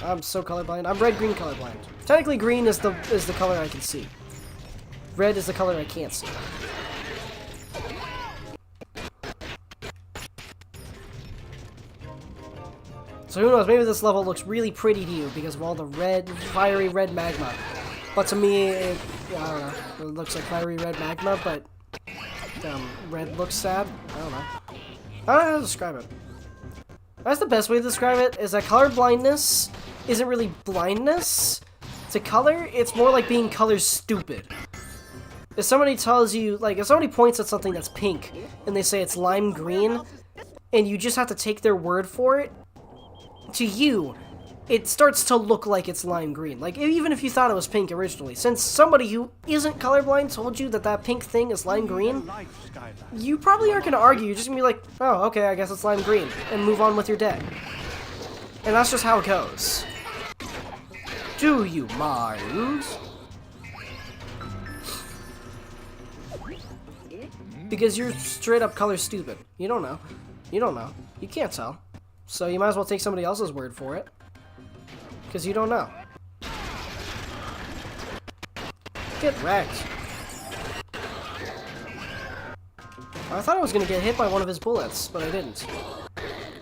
Speaker 1: I'm so colorblind. I'm red-green colorblind. Technically, green is the color I can see. Red is the color I can't see. So who knows? Maybe this level looks really pretty to you because of all the red, fiery red magma. But to me, I don't know. It looks like fiery red magma, but red looks sad. I don't know. I don't know how to describe it. That's the best way to describe it, is that color blindness isn't really blindness to color. It's more like being color stupid. If somebody tells you, like, if somebody points at something that's pink and they say it's lime green, and you just have to take their word for it, to you, it starts to look like it's lime green. Like, even if you thought it was pink originally, since somebody who isn't colorblind told you that that pink thing is lime green, you probably aren't going to argue. You're just going to be like, oh, okay, I guess it's lime green, and move on with your day. And that's just how it goes. Do you mind? Because you're straight up color stupid. You don't know. You don't know. You can't tell. So you might as well take somebody else's word for it. Because you don't know. Get wrecked. I thought I was going to get hit by one of his bullets, but I didn't.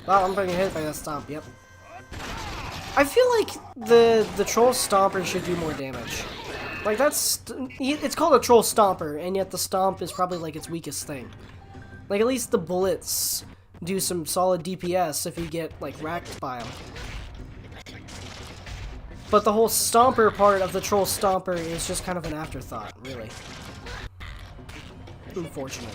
Speaker 1: Well, I'm going to get hit by that stomp, yep. I feel like the troll stomper should do more damage. Like, it's called a troll stomper, and yet the stomp is probably like its weakest thing. Like, at least the bullets do some solid DPS if you get, like, racked by them. But the whole stomper part of the troll stomper is just kind of an afterthought, really. Unfortunate.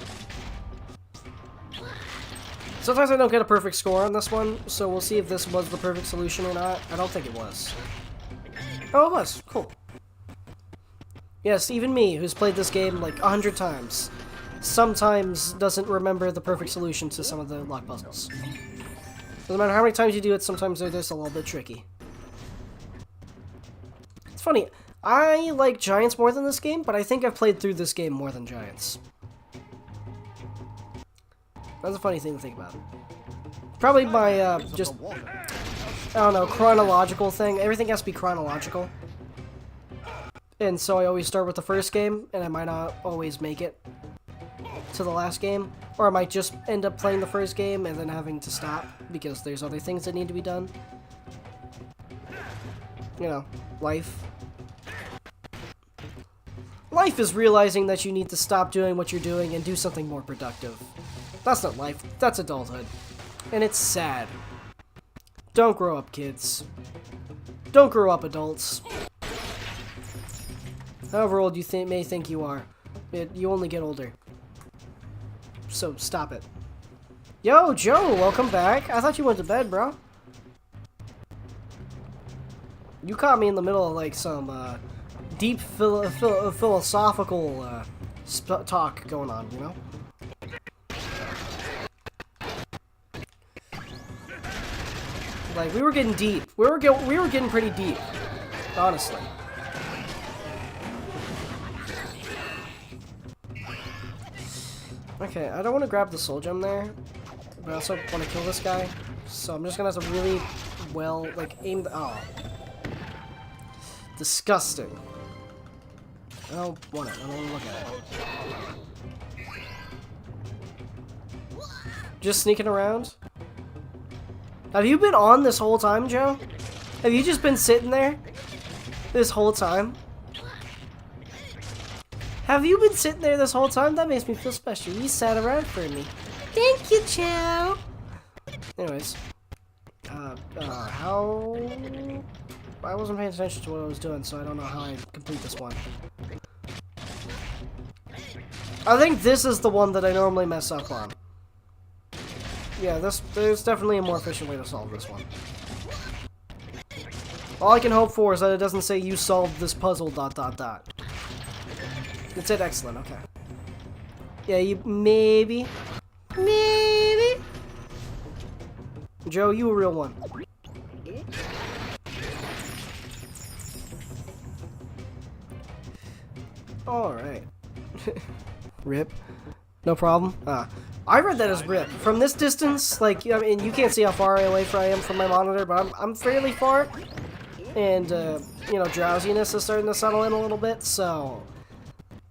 Speaker 1: Sometimes I don't get a perfect score on this one, so we'll see if this was the perfect solution or not. I don't think it was. Oh, it was. Cool. Yes, even me, who's played this game like 100 times, sometimes doesn't remember the perfect solution to some of the lock puzzles. Doesn't matter how many times you do it, sometimes they're just a little bit tricky. It's funny, I like Giants more than this game, but I think I've played through this game more than Giants. That's a funny thing to think about. Probably my, just, I don't know, chronological thing. Everything has to be chronological. And so I always start with the first game, and I might not always make it to the last game. Or I might just end up playing the first game and then having to stop because there's other things that need to be done. You know, life. Life is realizing that you need to stop doing what you're doing and do something more productive. That's not life, that's adulthood. And it's sad. Don't grow up, kids. Don't grow up, adults. However old you may think you are, you only get older. So stop it. Yo, Joe, welcome back. I thought you went to bed, bro. You caught me in the middle of like some deep philosophical talk going on, you know? Like, we were getting deep. We were getting pretty deep, honestly. Okay, I don't want to grab the soul gem there, but I also want to kill this guy. So I'm just gonna have to really well, like, aim the. Oh. Disgusting. I don't want it. I don't want to look at it. Just sneaking around. Have you been on this whole time, Joe? Have you just been sitting there this whole time? Have you been sitting there this whole time? That makes me feel special. You sat around for me. Thank you, Joe. Anyways. How... I wasn't paying attention to what I was doing, so I don't know how I complete this one. I think this is the one that I normally mess up on. Yeah, there's definitely a more efficient way to solve this one. All I can hope for is that it doesn't say you solved this puzzle ... It said excellent, okay. Yeah, you maybe. Joe, you a real one. Alright. Rip. No problem. I read that as rip. From this distance, like, I mean, you can't see how far away I am from my monitor, but I'm fairly far. And, you know, drowsiness is starting to settle in a little bit, so...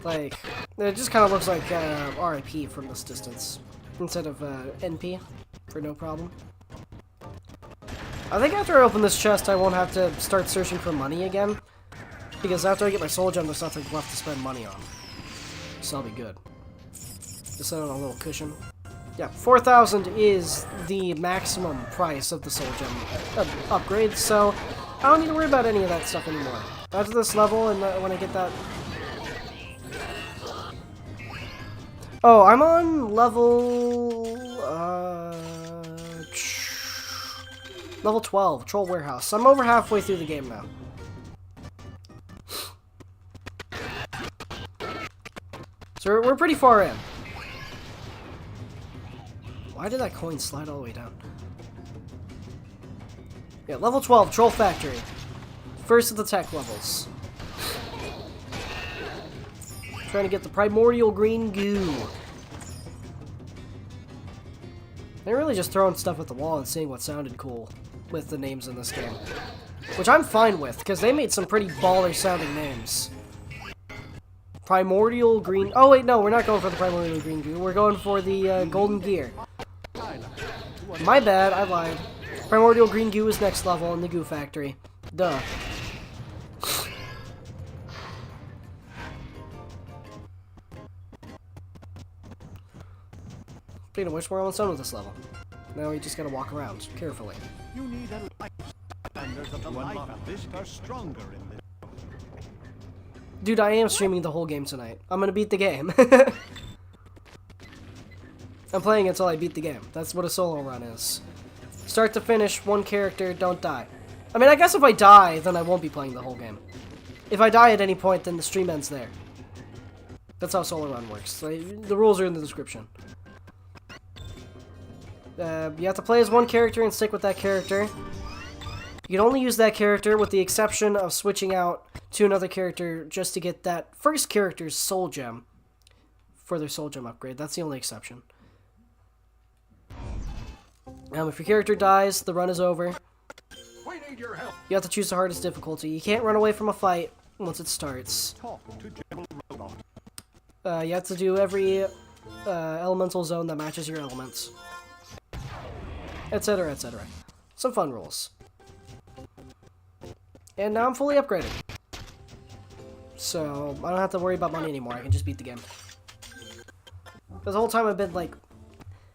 Speaker 1: Like, it just kind of looks like RIP from this distance. Instead of NP, for no problem. I think after I open this chest, I won't have to start searching for money again. Because after I get my soul gem, there's nothing left to spend money on. So I'll be good. Just set on a little cushion. Yeah, 4,000 is the maximum price of the soul gem upgrade, so I don't need to worry about any of that stuff anymore. After this level, and when I get that... Oh, I'm on level... level 12, Troll Warehouse. So I'm over halfway through the game now. So we're pretty far in. Why did that coin slide all the way down? Yeah, level 12, Troll Factory. First of the tech levels. Trying to get the primordial green goo. They're really just throwing stuff at the wall and seeing what sounded cool with the names in this game. Which I'm fine with, because they made some pretty baller sounding names. Primordial green... Oh wait, no, we're not going for the primordial green goo. We're going for the golden gear. My bad, I lied. Primordial green goo is next level in the goo factory. Duh. Speaking of which, we're almost done with this level. Now we just gotta walk around carefully.
Speaker 6: You need a life. Skylanders of the life list are stronger in this.
Speaker 1: Dude, I am streaming the whole game tonight. I'm gonna beat the game. I'm playing until I beat the game. That's what a solo run is. Start to finish, one character, don't die. I mean, I guess if I die, then I won't be playing the whole game. If I die at any point, then the stream ends there. That's how solo run works. So, the rules are in the description. You have to play as one character and stick with that character. You can only use that character with the exception of switching out to another character just to get that first character's soul gem for their soul gem upgrade. That's the only exception. If your character dies, the run is over.
Speaker 2: We need your help.
Speaker 1: You have to choose the hardest difficulty. You can't run away from a fight once it starts.
Speaker 6: Talk to General Robot.
Speaker 1: You have to do every elemental zone that matches your elements. Etc, etc. Some fun rules. And now I'm fully upgraded. So, I don't have to worry about money anymore. I can just beat the game. Because the whole time I've been, like,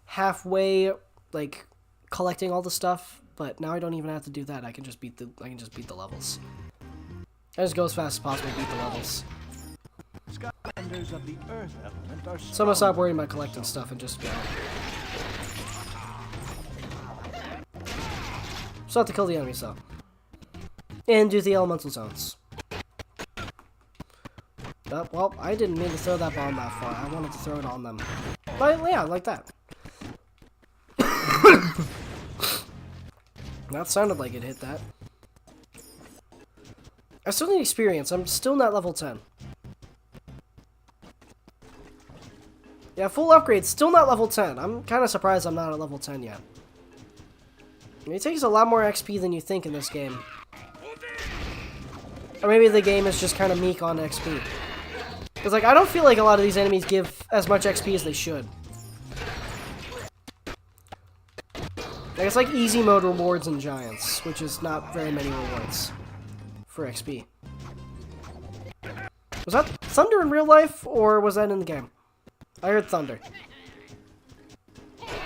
Speaker 1: halfway, like, collecting all the stuff. But now I don't even have to do that. I can just beat the levels. I just go as fast as possible and beat the levels.
Speaker 6: Skylanders of the earth element are
Speaker 1: So I'm gonna stop worrying about collecting stuff and just go. Still have to kill the enemies, though. And do the elemental zones. Well, I didn't mean to throw that bomb that far. I wanted to throw it on them. But yeah, like that. That sounded like it hit that. I still need experience. I'm still not level 10. Yeah, full upgrade. Still not level 10. I'm kind of surprised I'm not at level 10 yet. It takes a lot more XP than you think in this game. Or maybe the game is just kind of meek on XP. Because, like, I don't feel like a lot of these enemies give as much XP as they should. Like, it's like easy mode rewards in Giants, which is not very many rewards for XP. Was that thunder in real life, or was that in the game? I heard thunder.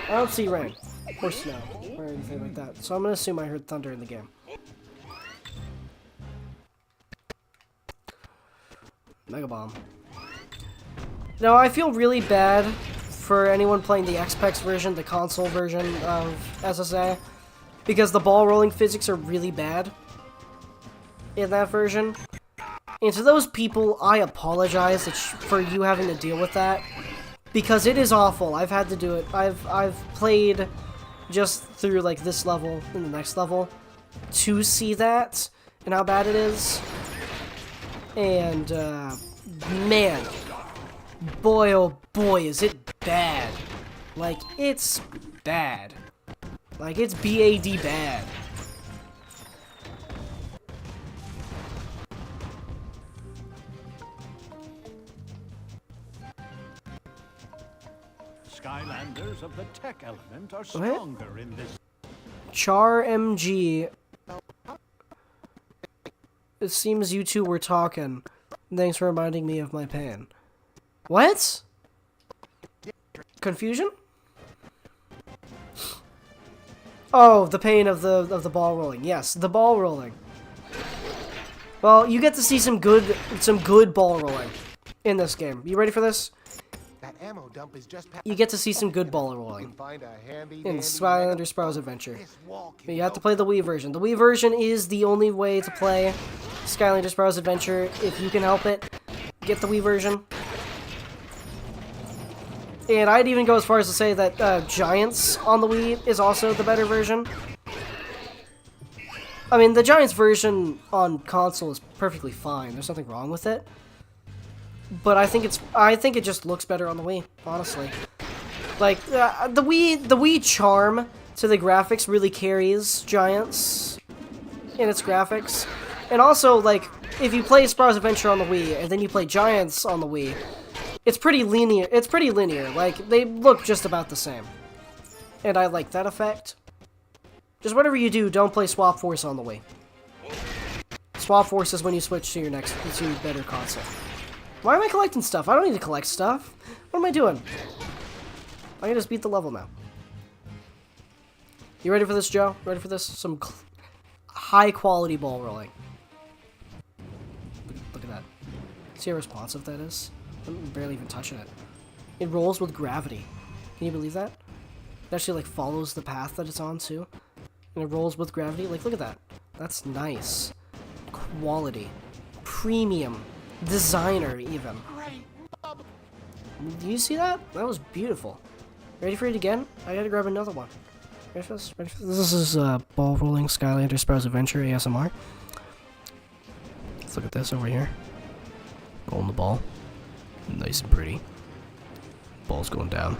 Speaker 1: I don't see rain, or snow, or anything like that, so I'm gonna assume I heard thunder in the game. Mega Bomb. Now, I feel really bad for anyone playing the Xbox version, the console version of SSA, because the ball rolling physics are really bad in that version. And to those people, I apologize for you having to deal with that, because it is awful. I've had to do it. I've played just through like this level and the next level to see that and how bad it is. And man, boy oh boy, is it bad. Like, it's bad. Like, it's BAD bad.
Speaker 6: Skylanders of the tech element are stronger in this.
Speaker 1: Char MG. It seems you two were talking. Thanks for reminding me of my pain. What? Confusion? Oh, the pain of the ball rolling. Yes, the ball rolling. Well, you get to see some good ball rolling in this game. You ready for this?
Speaker 2: That ammo dump is just
Speaker 1: You get to see some good ball rolling in Skylanders Spyro's Adventure. But you have to play the Wii version. The Wii version is the only way to play Skylanders Spyro's Adventure. If you can help it, get the Wii version. And I'd even go as far as to say that Giants on the Wii is also the better version. I mean, the Giants version on console is perfectly fine. There's nothing wrong with it. But I think it just looks better on the Wii, honestly. Like, the Wii charm to the graphics really carries Giants in its graphics. And also, like, if you play Spyro's Adventure on the Wii, and then you play Giants on the Wii, it's pretty linear. It's pretty linear. Like, they look just about the same. And I like that effect. Just whatever you do, don't play Swap Force on the Wii. Swap Force is when you switch to your better console. Why am I collecting stuff? I don't need to collect stuff. What am I doing? I can just beat the level now. You ready for this, Joe? Ready for this? Some high-quality ball rolling. Look at that. See how responsive that is? I'm barely even touching it. It rolls with gravity. Can you believe that? It actually, like, follows the path that it's on, too. And it rolls with gravity. Like, look at that. That's nice. Quality. Premium. Designer, even. Do you see that? That was beautiful. Ready for it again? I gotta grab another one. Ready for this? Ready for this? This is ball rolling Skylanders Spyro's Adventure ASMR. Let's look at this over here. Rolling the ball. Nice and pretty. Ball's going down.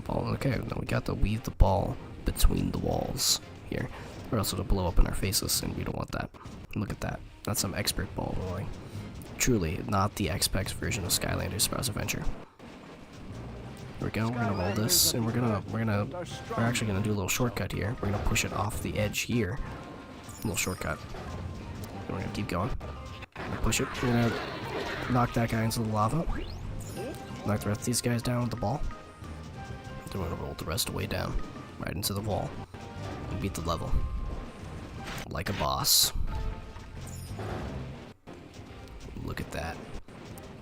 Speaker 1: Ball. Okay, now we got to weave the ball between the walls here, or else it'll blow up in our faces, and we don't want that. Look at that. That's some expert ball rolling. Truly, not the Xbox version of Skylanders Spyro's Adventure. Here we go. We're gonna roll this, and we're actually gonna do a little shortcut here. We're gonna push it off the edge here. A little shortcut. And we're gonna keep going. We're gonna push it. We're gonna knock that guy into the lava. Knock the rest of these guys down with the ball. Then we're gonna roll the rest of the way down, right into the wall, and beat the level like a boss. Look at that.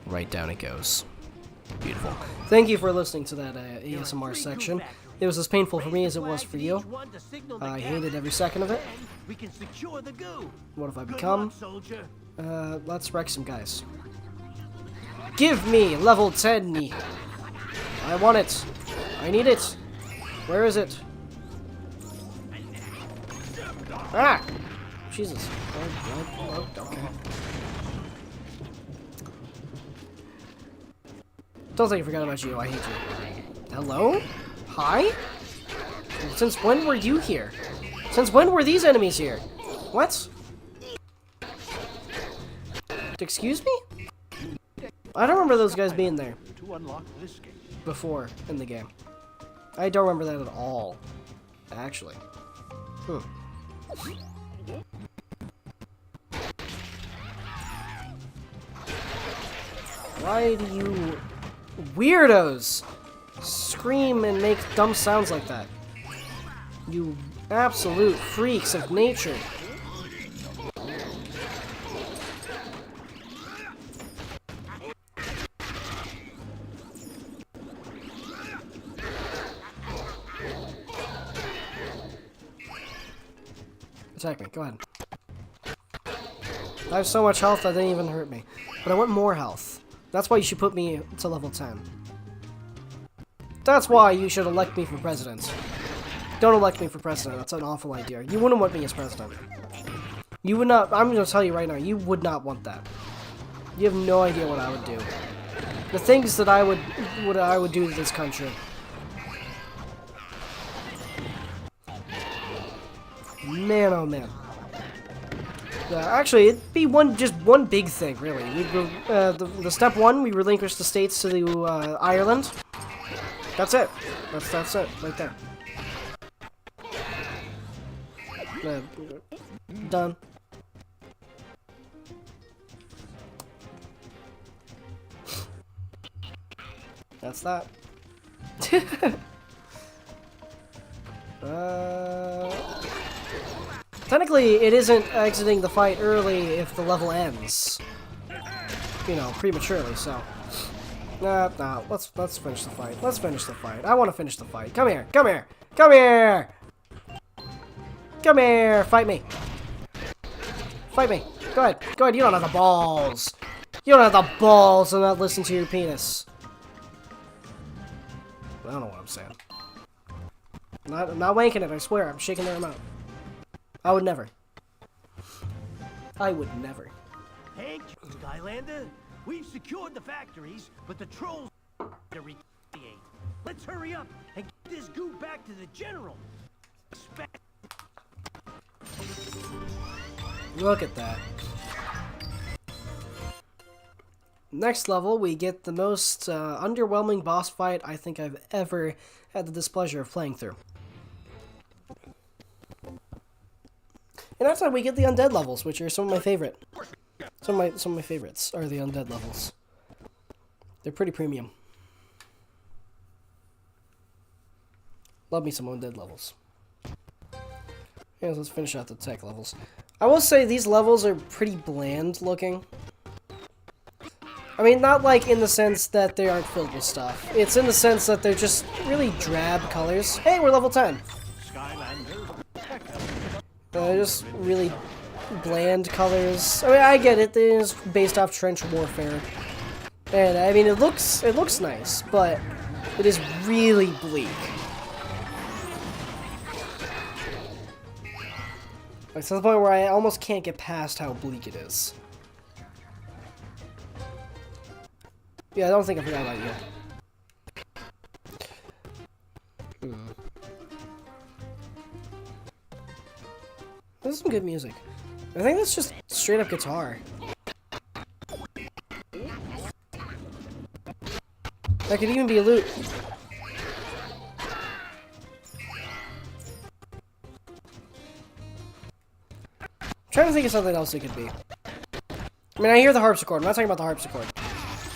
Speaker 1: Right down it goes. Beautiful. Thank you for listening to that ASMR section. It was as painful for me as it was for you. I hated every second of it. What have I become? Let's wreck some guys. Give me level 10. I want it. I need it. Where is it? Ah! Jesus. Oh, okay. Don't think I forgot about you. I hate you. Hello? Hi? Since when were you here? Since when were these enemies here? What? Excuse me? I don't remember those guys being there before in the game. I don't remember that at all, actually. Why do you weirdos scream and make dumb sounds like that? You absolute freaks of nature. Attack me. Go ahead. I have so much health that didn't even hurt me. But I want more health. That's why you should put me to level 10. That's why you should elect me for president. Don't elect me for president. That's an awful idea. You wouldn't want me as president. You would not. I'm going to tell you right now. You would not want that. You have no idea what I would do. The things that I would do to this country. Man, oh man. Actually, it'd be just one big thing, really. The step one, we relinquish the states to the Ireland. That's it. That's it, right there. Done. That's that. Technically, it isn't exiting the fight early if the level ends. You know, prematurely, so. Nah, let's finish the fight. Let's finish the fight. I want to finish the fight. Come here, come here, come here! Come here, fight me. Fight me. Go ahead, you don't have the balls. You don't have the balls to not listen to your penis. I don't know what I'm saying. I'm not wanking it, I swear. I'm shaking their mouth. I would never. I would never.
Speaker 8: Thank you, Skylander. We've secured the factories, but the trolls are to retaliate. Let's hurry up and get this goo back to the general.
Speaker 1: Look at that. Next level, we get the most underwhelming boss fight I think I've ever had the displeasure of playing through. And after that, we get the undead levels, which are some of my favorite. Some of my favorites are the undead levels. They're pretty premium. Love me some undead levels. Yeah, let's finish out the tech levels. I will say these levels are pretty bland looking. I mean, not like in the sense that they aren't filled with stuff. It's in the sense that they're just really drab colors. Hey, we're level 10. Just really bland colors. I mean, I get it. It is based off trench warfare, and I mean, it looks nice, but it is really bleak. Like to the point where I almost can't get past how bleak it is. Yeah, I don't think I forgot about you. This is some good music. I think that's just straight up guitar. That could even be a lute. I'm trying to think of something else it could be. I mean, I hear the harpsichord. I'm not talking about the harpsichord.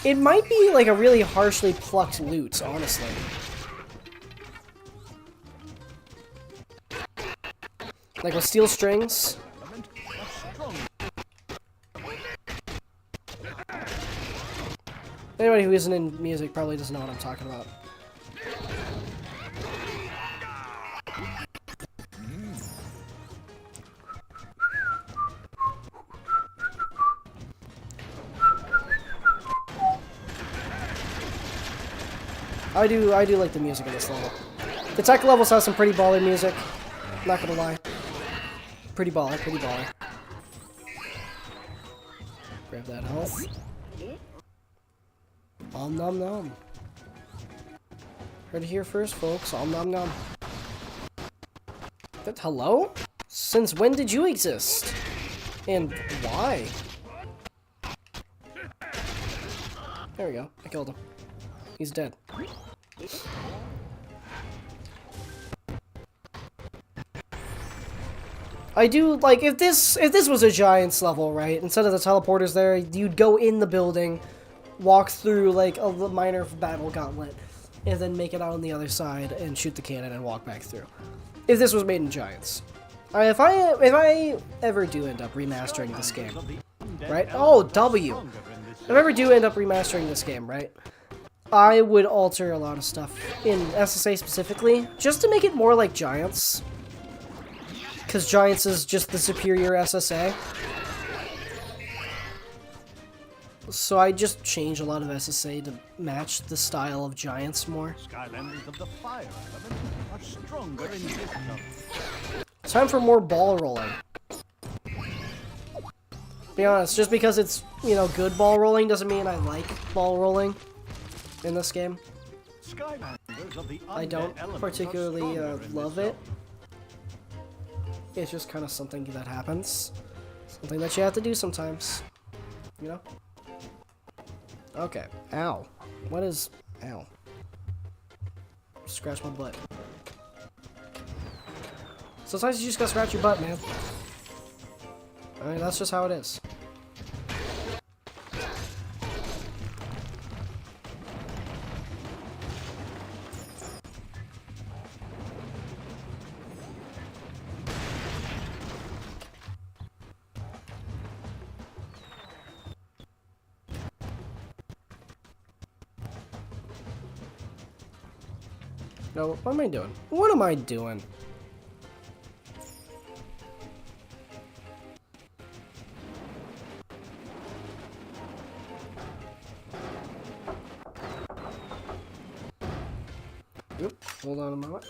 Speaker 1: It might be like a really harshly plucked lute, honestly. Like with steel strings. Anybody who isn't in music probably doesn't know what I'm talking about. I do like the music in this level. The tech levels have some pretty baller music. Not gonna lie. Pretty baller, pretty baller. Grab that health. Om nom nom. Heard it here first, folks. Om nom nom. But hello? Since when did you exist? And why? There we go. I killed him. He's dead. I do like if this was a Giants level, right? Instead of the teleporters there, you'd go in the building, walk through like a minor battle gauntlet, and then make it out on the other side and shoot the cannon and walk back through. If this was made in Giants. If I ever do end up remastering this game, right? Oh, W. If I ever do end up remastering this game, right? I would alter a lot of stuff in SSA specifically, just to make it more like Giants. Because Giants is just the superior SSA. So I just change a lot of SSA to match the style of Giants more.
Speaker 6: Skylanders of the fire element are stronger in this color.
Speaker 1: It's time for more ball rolling. Be honest, just because it's, you know, good ball rolling doesn't mean I like ball rolling in this game.
Speaker 6: Skylanders of the
Speaker 1: I don't
Speaker 6: undead element are
Speaker 1: particularly
Speaker 6: stronger in
Speaker 1: love
Speaker 6: this
Speaker 1: it. It's just kind of something that happens. Something that you have to do sometimes. You know? Okay. Ow. What is... Ow. Scratch my butt. Sometimes you just gotta scratch your butt, man. I mean, that's just how it is. No, what am I doing? What am I doing? Oop, hold on a moment.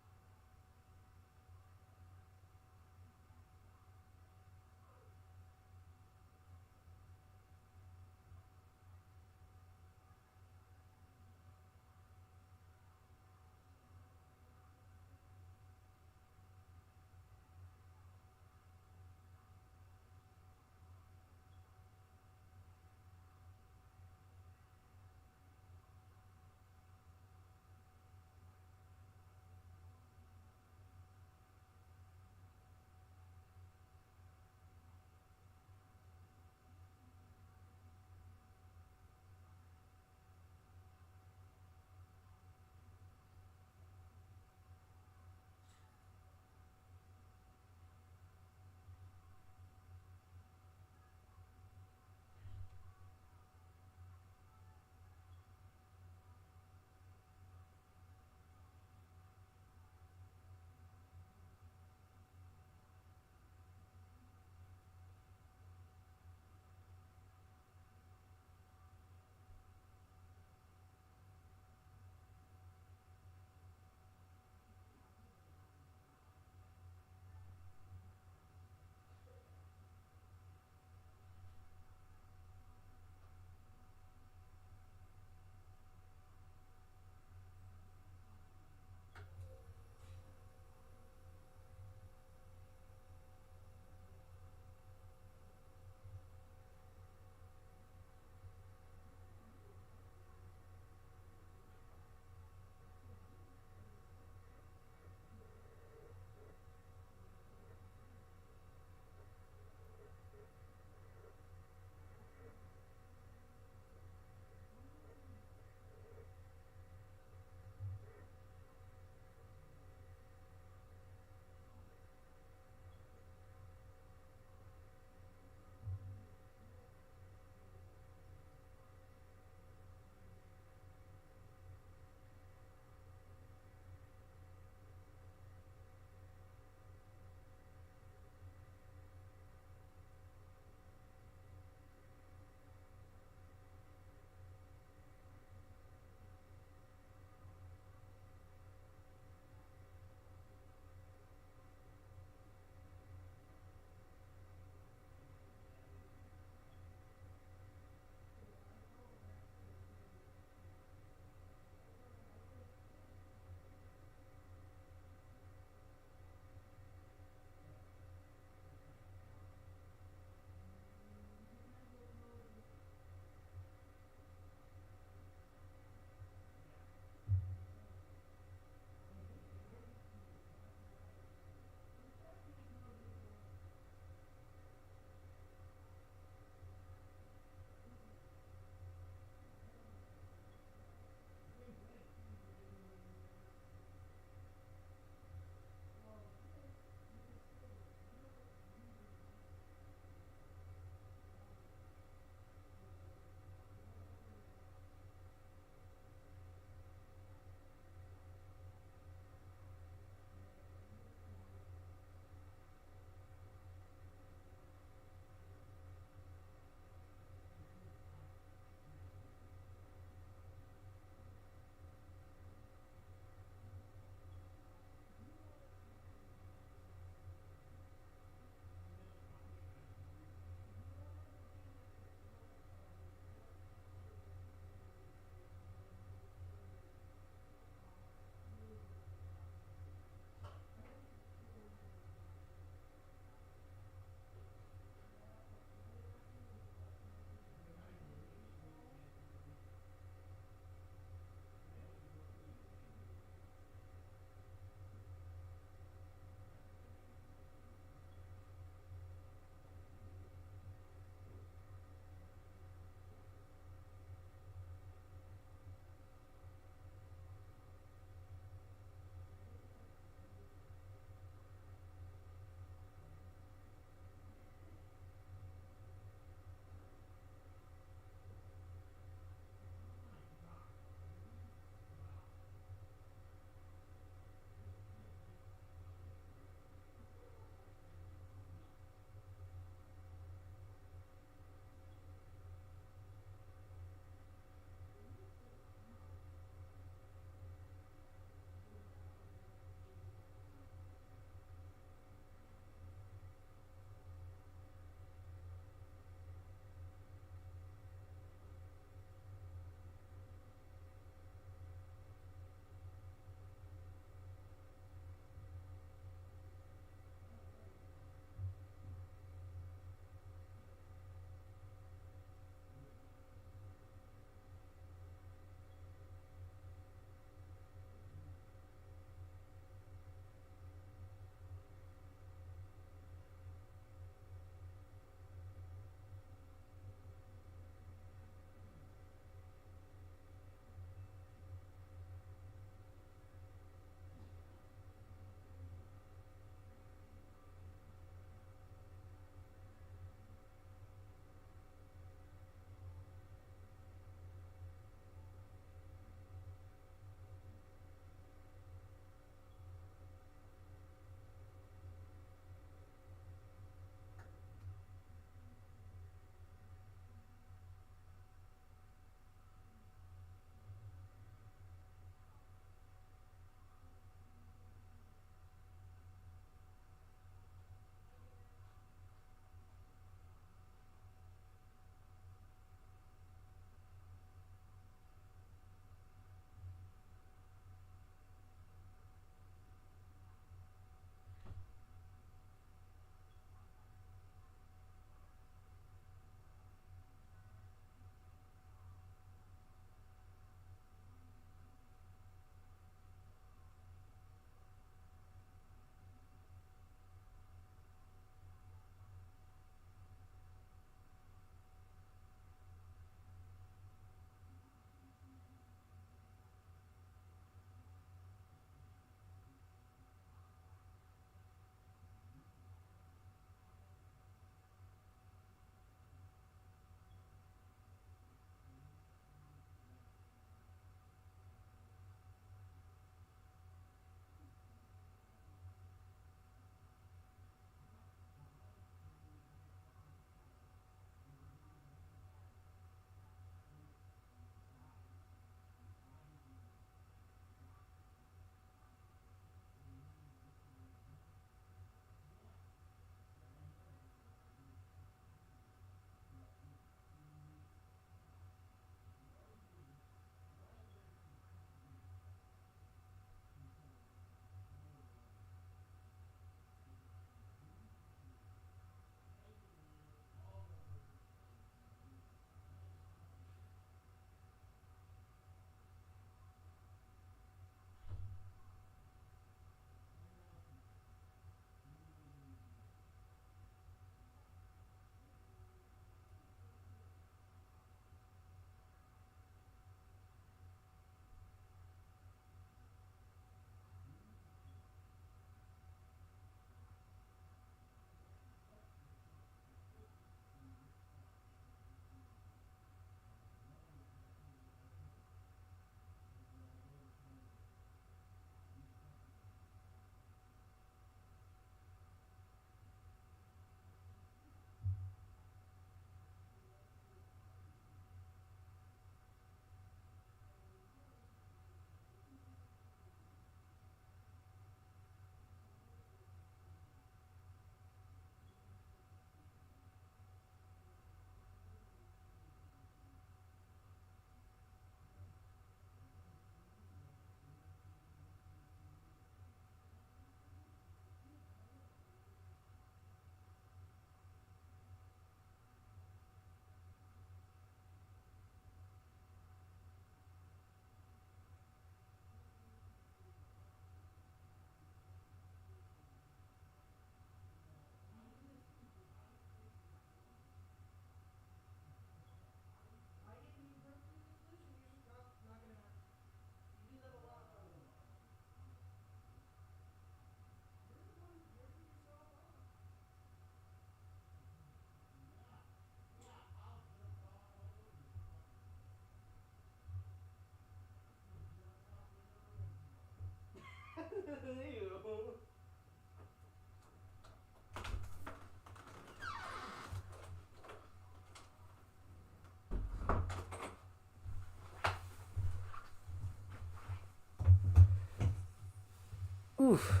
Speaker 1: Oof,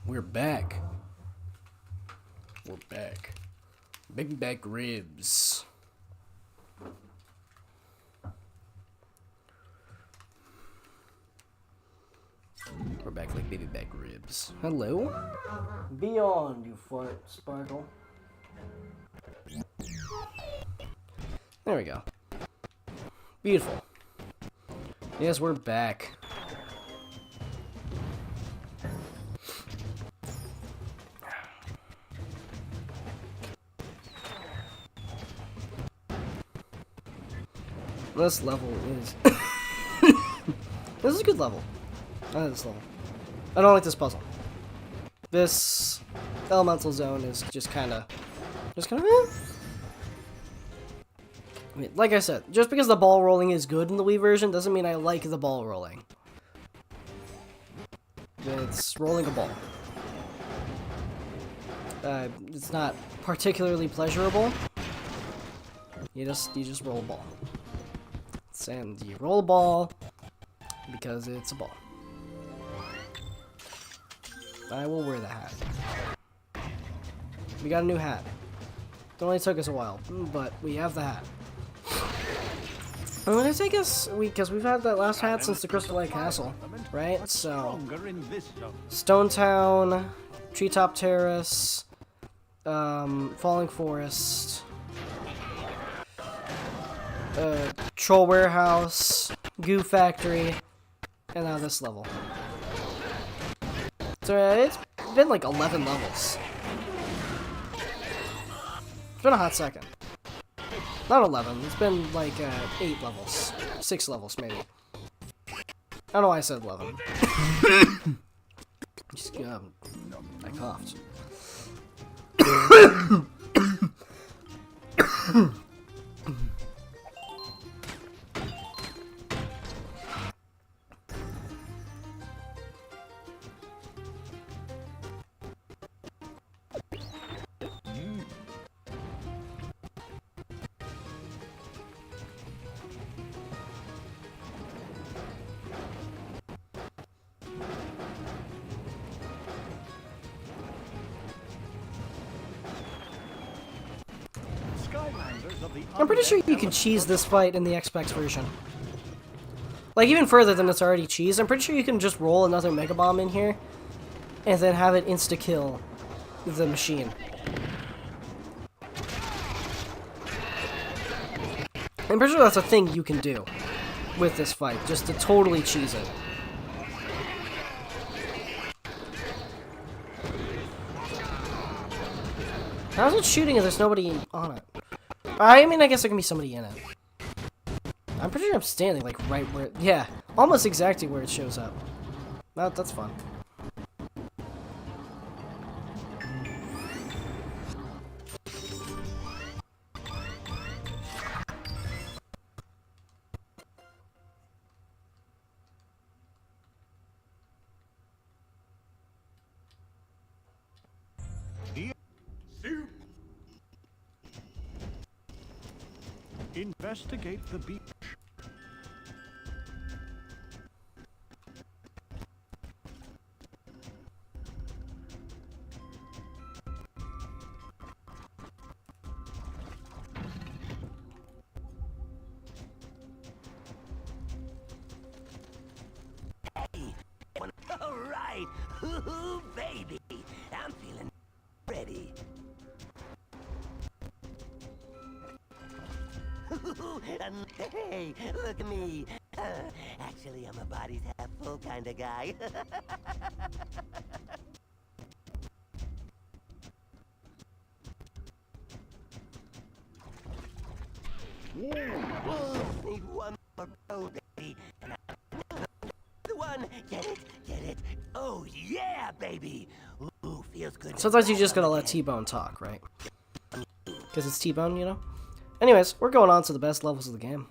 Speaker 1: we're back. We're back. Big back ribs. We're back like baby back ribs. Hello? Beyond, you fart, Sparkle. There we go. Beautiful. Yes, we're back. This level is... This is a good level. I like this level. I don't like this puzzle. This elemental zone is just kind of... I mean, like I said, just because the ball rolling is good in the Wii version doesn't mean I like the ball rolling. It's rolling a ball. It's not particularly pleasurable. You just roll a ball. And you roll a ball because it's a ball. I will wear the hat. We got a new hat. It only took us a while, but we have the hat. I'm gonna take us because we've had that last hat since the Crystal Lake Castle, right? So Stone Town, Treetop Terrace, Falling Forest, Troll Warehouse, Goo Factory, and now this level. So it's been like 11 levels. It's been a hot second. Not 11, it's been like 8 levels. 6 levels, maybe. I don't know why I said 11. Just, I coughed. I'm pretty sure you can cheese this fight in the Xbox version. Like, even further than it's already cheesed, I'm pretty sure you can just roll another Mega Bomb in here and then have it insta-kill the machine. I'm pretty sure that's a thing you can do with this fight, just to totally cheese it. How's it shooting if there's nobody on it? I mean, I guess there can be somebody in it. I'm pretty sure I'm standing, like, right where... Yeah, almost exactly where it shows up. That's fun.
Speaker 6: Investigate the beach.
Speaker 5: All right, ooh, baby, I'm feeling ready. And hey, look at me. Actually, I'm a bodies half full kind of guy. Need one more go, baby. The one, get it, get it. Oh yeah, baby. Ooh, feels good.
Speaker 1: Sometimes you just gotta let T-Bone talk, right? Because it's T-Bone, you know? Anyways, we're going on to the best levels of the game.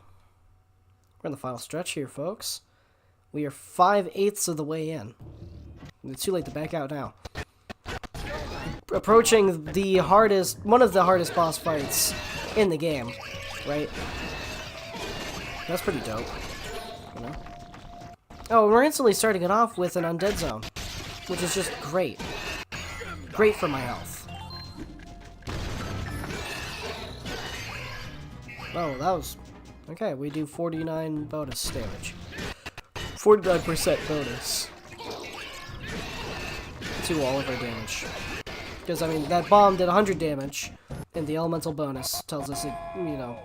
Speaker 1: We're in the final stretch here, folks. We are 5/8 of the way in. It's too late to back out now. Approaching the hardest, one of the hardest boss fights in the game, right? That's pretty dope, you know? Oh, we're instantly starting it off with an undead zone, which is just great. Great for my health. Oh, that was... Okay, we do 49 bonus damage. 49% bonus to all of our damage. Because, I mean, that bomb did 100 damage, and the elemental bonus tells us, you know,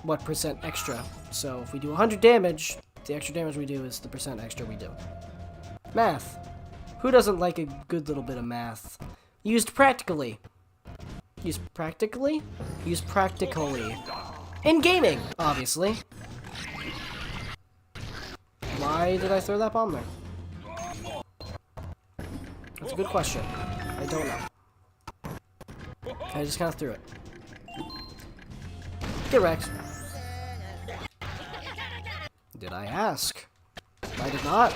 Speaker 1: what percent extra. So, if we do 100 damage, the extra damage we do is the percent extra we do. Math. Who doesn't like a good little bit of math? Used practically. Used practically? Used practically. In gaming, obviously. Why did I throw that bomb there? That's a good question. I don't know. I just kind of threw it. Get wrecked. Did I ask? I did not.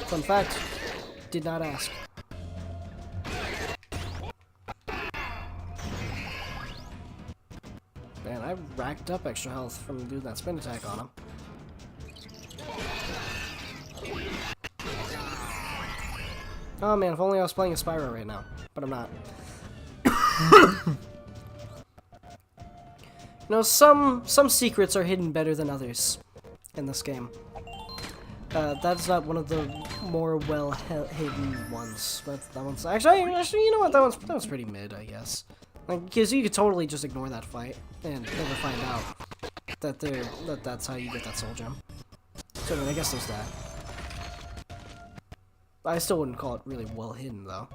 Speaker 1: Fun fact, did not ask. Man, I racked up extra health from doing that spin attack on him. Oh man, if only I was playing a Spyro right now. But I'm not. You know, some secrets are hidden better than others in this game. That's not one of the more well-hidden ones. But that one's actually, you know what? That one's pretty mid, I guess. Like, because you could totally just ignore that fight and never find out that that's how you get that soul gem. So I mean, I guess there's that. I still wouldn't call it really well hidden though.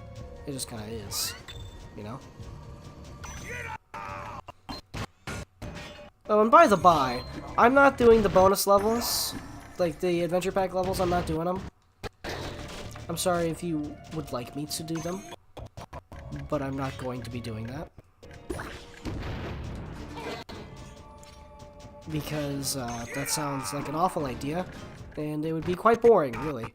Speaker 1: It just kind of is, you know. Oh, and by the by, I'm not doing the bonus levels, like the adventure pack levels. I'm not doing them. I'm sorry if you would like me to do them, but I'm not going to be doing that. Because that sounds like an awful idea, and it would be quite boring, really.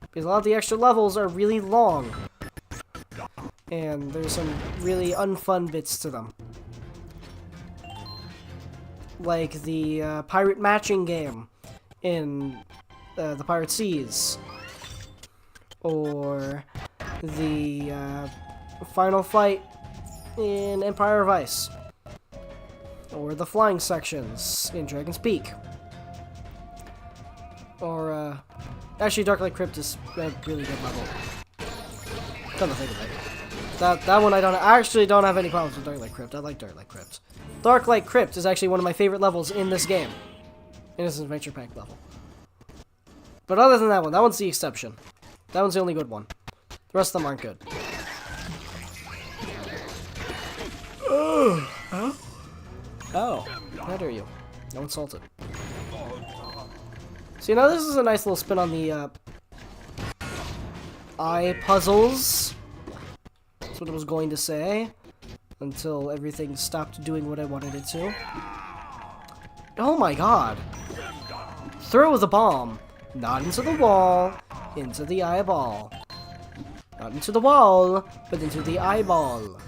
Speaker 1: Because a lot of the extra levels are really long, and there's some really unfun bits to them. Like the pirate matching game in the Pirate Seas, or the final fight in Empire of Ice, or the flying sections in Dragon's Peak, or actually Darklight Crypt is a really good level. Come to think of it, that one I actually don't have any problems with Darklight Crypt. I like Darklight Crypt. Darklight Crypt is actually one of my favorite levels in this game. And it's an adventure pack level. But other than that one's the exception. That one's the only good one. The rest of them aren't good. Oh, how dare you? No insulted. So, you know, this is a nice little spin on the eye puzzles. That's what I was going to say. Until everything stopped doing what I wanted it to. Oh my god. Throw the bomb. Not into the wall. Into the eyeball. Not into the wall, but into the eyeball.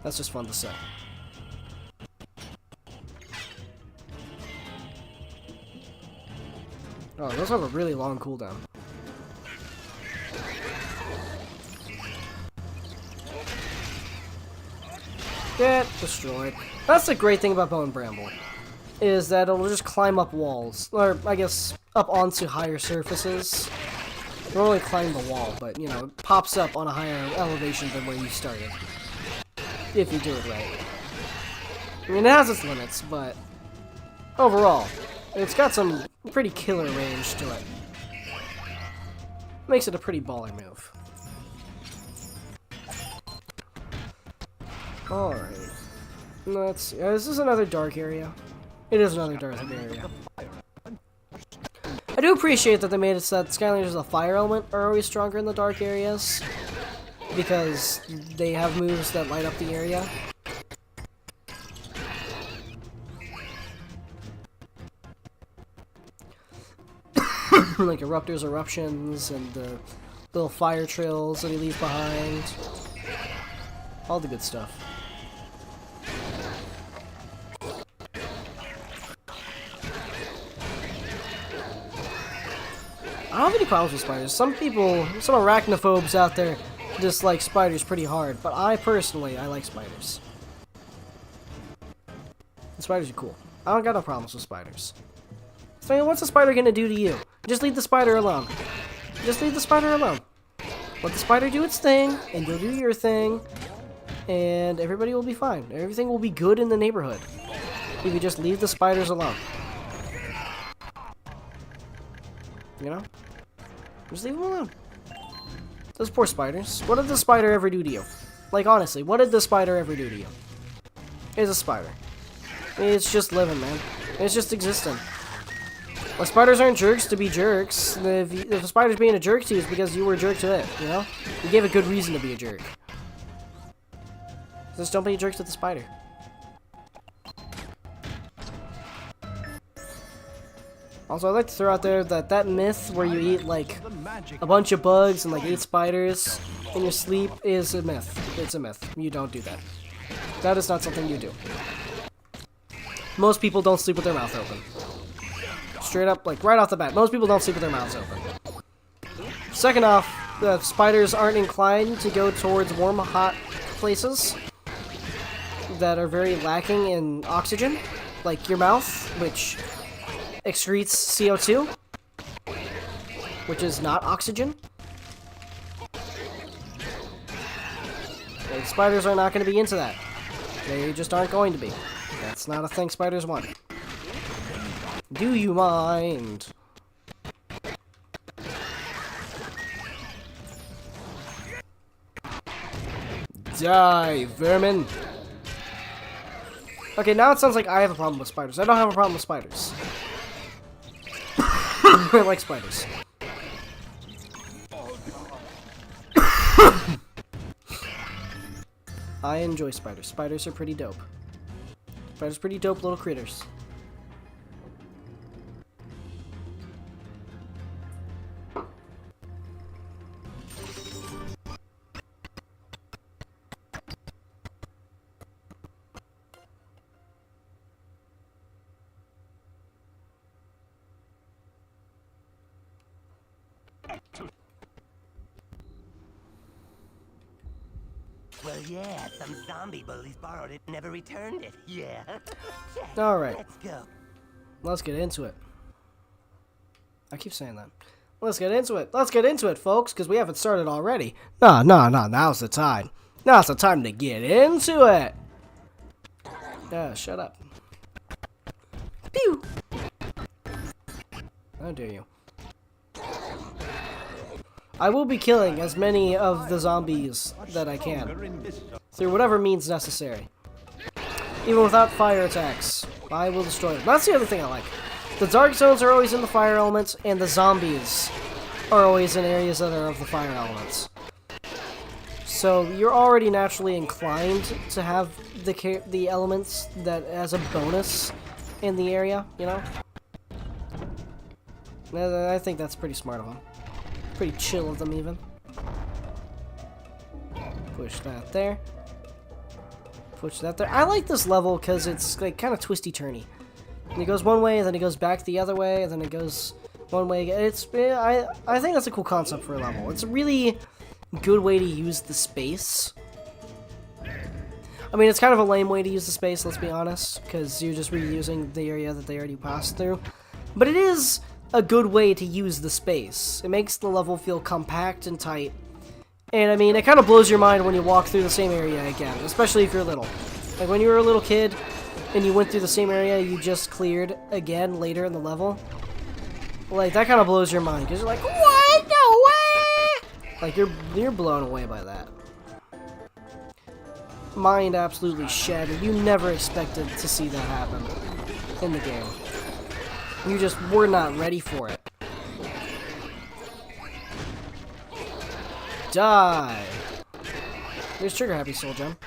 Speaker 1: That's just fun to say. Oh, those have a really long cooldown. Get destroyed. That's the great thing about Bow and Bramble, is that it'll just climb up walls, or I guess up onto higher surfaces. It won't really climb the wall, but you know, it pops up on a higher elevation than where you started, if you do it right. I mean, it has its limits, but overall, it's got some pretty killer range to it. Makes it a pretty baller move. Alright. Let's see. This is another dark area. It is another dark area. I do appreciate that they made it so that Skylanders with a fire element are always stronger in the dark areas, because they have moves that light up the area. like Eruptor's eruptions and the little fire trails that he leaves behind. All the good stuff. I don't have any problems with spiders. Some people, some arachnophobes out there dislike spiders pretty hard, but I personally, I like spiders. The spiders are cool. I don't got no problems with spiders. So what's a spider gonna do to you? Just leave the spider alone. Just leave the spider alone. Let the spider do its thing, and you'll do your thing, and everybody will be fine. Everything will be good in the neighborhood if you just leave the spiders alone. You know? Just leave them alone. Those poor spiders. What did the spider ever do to you? Like, honestly, what did the spider ever do to you? It's a spider. It's just living, man. It's just existing. Well, spiders aren't jerks to be jerks. If a spider's being a jerk to you, it's because you were a jerk to it, you know? You gave a good reason to be a jerk. Just don't be a jerk to the spider. Also, I'd like to throw out there that that myth where you eat, like, a bunch of bugs and, like, 8 spiders in your sleep is a myth. It's a myth. You don't do that. That is not something you do. Most people don't sleep with their mouth open. Straight up, like, right off the bat. Most people don't sleep with their mouths open. Second off, the spiders aren't inclined to go towards warm, hot places that are very lacking in oxygen. Like your mouth, which excretes CO2, which is not oxygen. Like, spiders are not going to be into that. They just aren't going to be. That's not a thing spiders want. Do you mind? Die, vermin! Okay, now it sounds like I have a problem with spiders. I don't have a problem with spiders. I like spiders. I enjoy spiders. Spiders are pretty dope. Spiders are pretty dope little critters.
Speaker 5: Well, yeah, some zombie bullies borrowed it and never returned it. Yeah.
Speaker 1: Alright.
Speaker 5: Let's go.
Speaker 1: Let's get into it. I keep saying that. Let's get into it. Let's get into it, folks, because we haven't started already. No, now's the time. Now's the time to get into it. Shut up. Pew! How dare you. I will be killing as many of the zombies that I can, through whatever means necessary. Even without fire attacks, I will destroy them. That's the other thing I like. The dark zones are always in the fire elements, and the zombies are always in areas that are of the fire elements. So you're already naturally inclined to have the elements that as a bonus in the area, you know? I think that's pretty smart of them. Pretty chill of them, even. Push that there. Push that there. I like this level because it's like kind of twisty-turny. And it goes one way, and then it goes back the other way, and then it goes one way. I think that's a cool concept for a level. It's a really good way to use the space. I mean, it's kind of a lame way to use the space, let's be honest, because you're just reusing the area that they already passed through. But it is a good way to use the space. It makes the level feel compact and tight. And I mean, it kind of blows your mind when you walk through the same area again, especially if you're little. Like when you were a little kid and you went through the same area you just cleared again later in the level. Like, that kind of blows your mind, because you're like, what? No way! Like, you're blown away by that. Mind absolutely shattered. You never expected to see that happen in the game. You just were not ready for it. Die! There's Trigger Happy soulgem.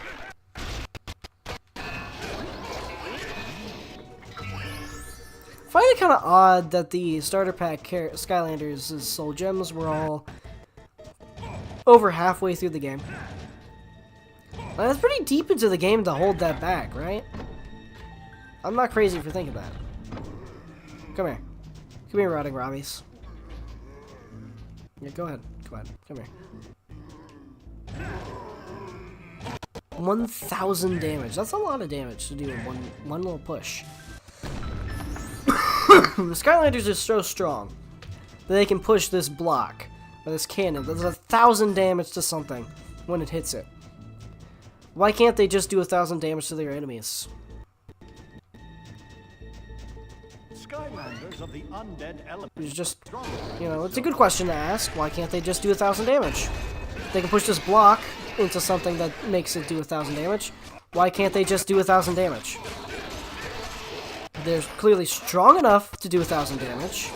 Speaker 1: Fighting find it kind of odd that the starter pack Skylanders' soul gems were all over halfway through the game. Well, that's pretty deep into the game to hold that back, right? I'm not crazy for thinking that. Come here. Come here, Rotting Robbies. Yeah, go ahead. Come on. Come here. 1,000 damage. That's a lot of damage to do in one little push. The Skylanders are so strong that they can push this block or this cannon. There's 1,000 damage to something when it hits it. Why can't they just do 1,000 damage to their enemies?
Speaker 6: Skylanders of the undead element.
Speaker 1: It's just, you know, it's a good question to ask. Why can't they just do 1,000 damage? They can push this block into something that makes it do 1,000 damage. Why can't they just do 1,000 damage? They're clearly strong enough to do 1,000 damage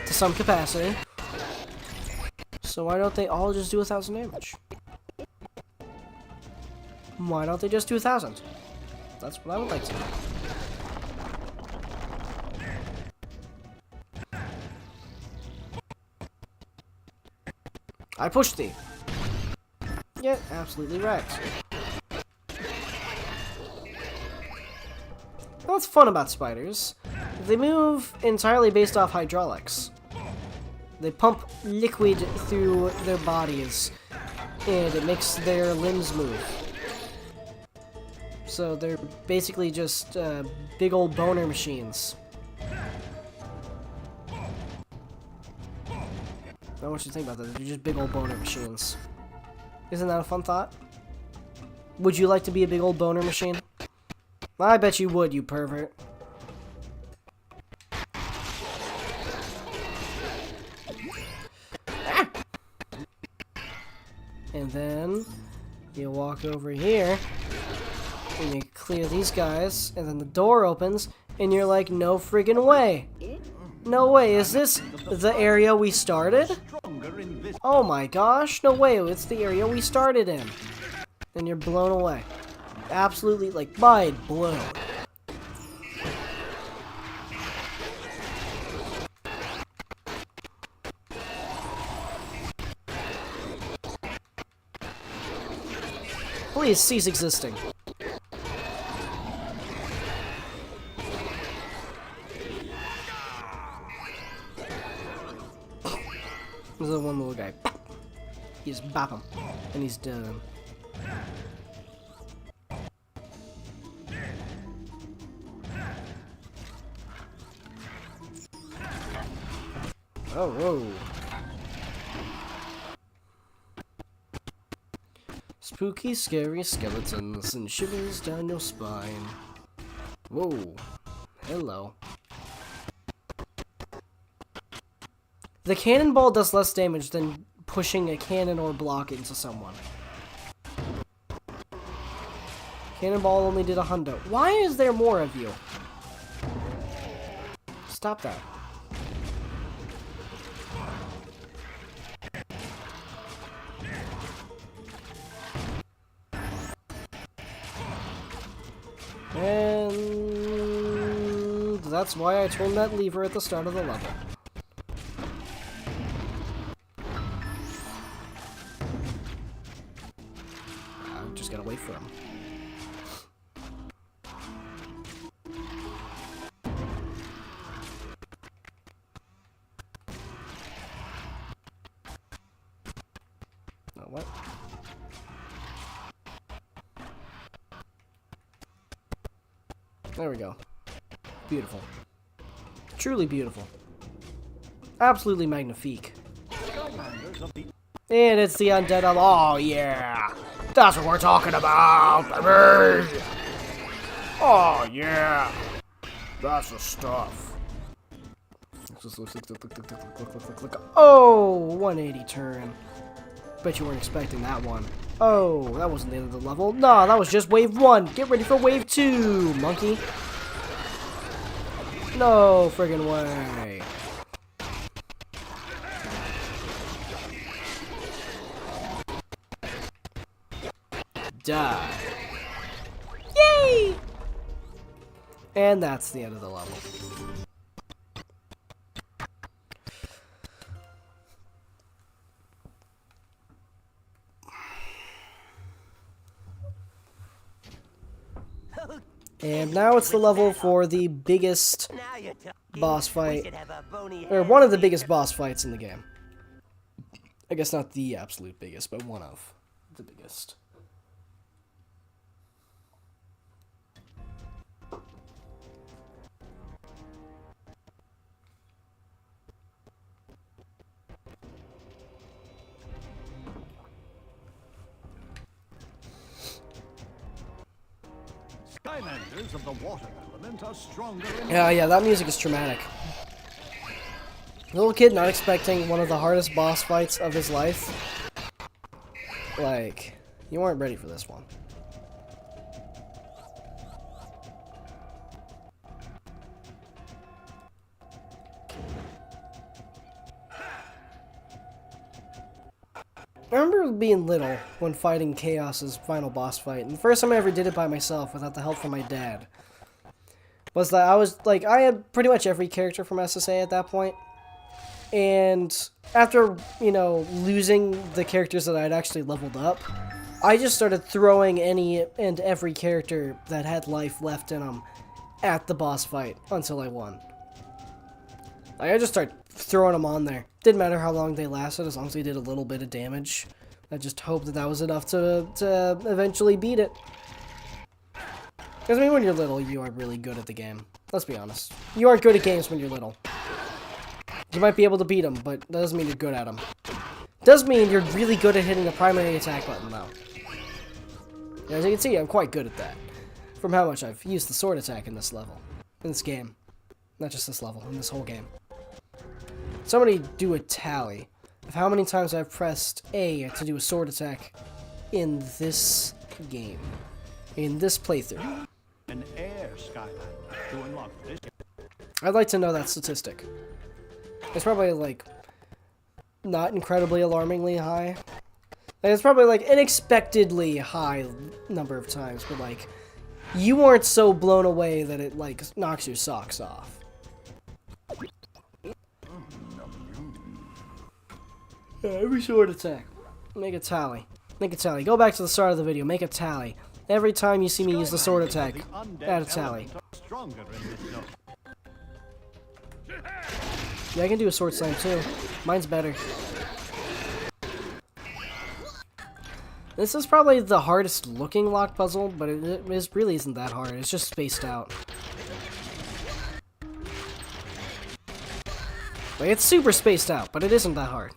Speaker 1: to some capacity. So why don't they all just do 1,000 damage? Why don't they just do 1,000? That's what I would like to know. I pushed thee. Yeah, absolutely wrecked. What's fun about spiders? They move entirely based off hydraulics. They pump liquid through their bodies, and it makes their limbs move. So they're basically just big old boner machines. I don't know what you think about that. They're just big old boner machines. Isn't that a fun thought? Would you like to be a big old boner machine? I bet you would, you pervert. Ah! And then you walk over here and you clear these guys, and then the door opens and you're like, no friggin' way. No way, is this the area we started? Oh my gosh, no way, it's the area we started in. And you're blown away. Absolutely, like, mind blown. Please cease existing. There's the one little guy. You just bop him, and he's done. Oh, whoa. Spooky, scary skeletons and shivers down your spine. Whoa. Hello. The cannonball does less damage than pushing a cannon or block into someone. Cannonball only did 100. Why is there more of you? Stop that. And that's why I turned that lever at the start of the level. I'm just gotta wait for him. Oh, what? There we go. Beautiful. Truly beautiful. Absolutely magnifique. And it's the undead. Oh, yeah. That's what we're talking about, baby. Oh, yeah. That's the stuff. Oh, 180 turn. Bet you weren't expecting that one. Oh, that wasn't the end of the level. Nah, that was just wave 1. Get ready for wave 2, monkey. No friggin' way. Die. Yay! And that's the end of the level. And now it's the level for the biggest
Speaker 5: Now you're talking.
Speaker 1: boss
Speaker 5: We
Speaker 1: fight,
Speaker 5: should have a bony
Speaker 1: or
Speaker 5: head
Speaker 1: one of the
Speaker 5: leader.
Speaker 1: biggest boss fights in the game. I guess not the absolute biggest, but one of the biggest.
Speaker 6: Skylanders of the water element are stronger in
Speaker 1: Yeah, that music is traumatic. Little kid not expecting one of the hardest boss fights of his life. Like, you weren't ready for this one. I remember being little when fighting Chaos's final boss fight, and the first time I ever did it by myself without the help from my dad was that I had pretty much every character from SSA at that point, and after, you know, losing the characters that I'd actually leveled up, I just started throwing any and every character that had life left in them at the boss fight until I won. Like, I just started throwing them on there. Didn't matter how long they lasted, as long as they did a little bit of damage. I just hoped that that was enough to eventually beat it. Because, I mean, when you're little, you are really good at the game. Let's be honest. You aren't good at games when you're little. You might be able to beat them, but that doesn't mean you're good at them. Does mean you're really good at hitting the primary attack button, though. And as you can see, I'm quite good at that. From how much I've used the sword attack in this level. In this game. Not just this level, in this whole game. Somebody do a tally of how many times I've pressed A to do a sword attack in this game. In this playthrough.
Speaker 6: an air Skylander to unlock this.
Speaker 1: I'd like to know that statistic. It's probably, like, not incredibly alarmingly high. Like, it's probably, like, an expectedly high number of times, but, like, you weren't so blown away that it, like, knocks your socks off. Yeah, every sword attack. Make a tally. Make a tally. Go back to the start of the video. Make a tally. Every time you see me use the sword attack, add a tally. Yeah, I can do a sword slam too. Mine's better. This is probably the hardest looking lock puzzle, but it really isn't that hard. It's just spaced out. Like, it's super spaced out, but it isn't that hard.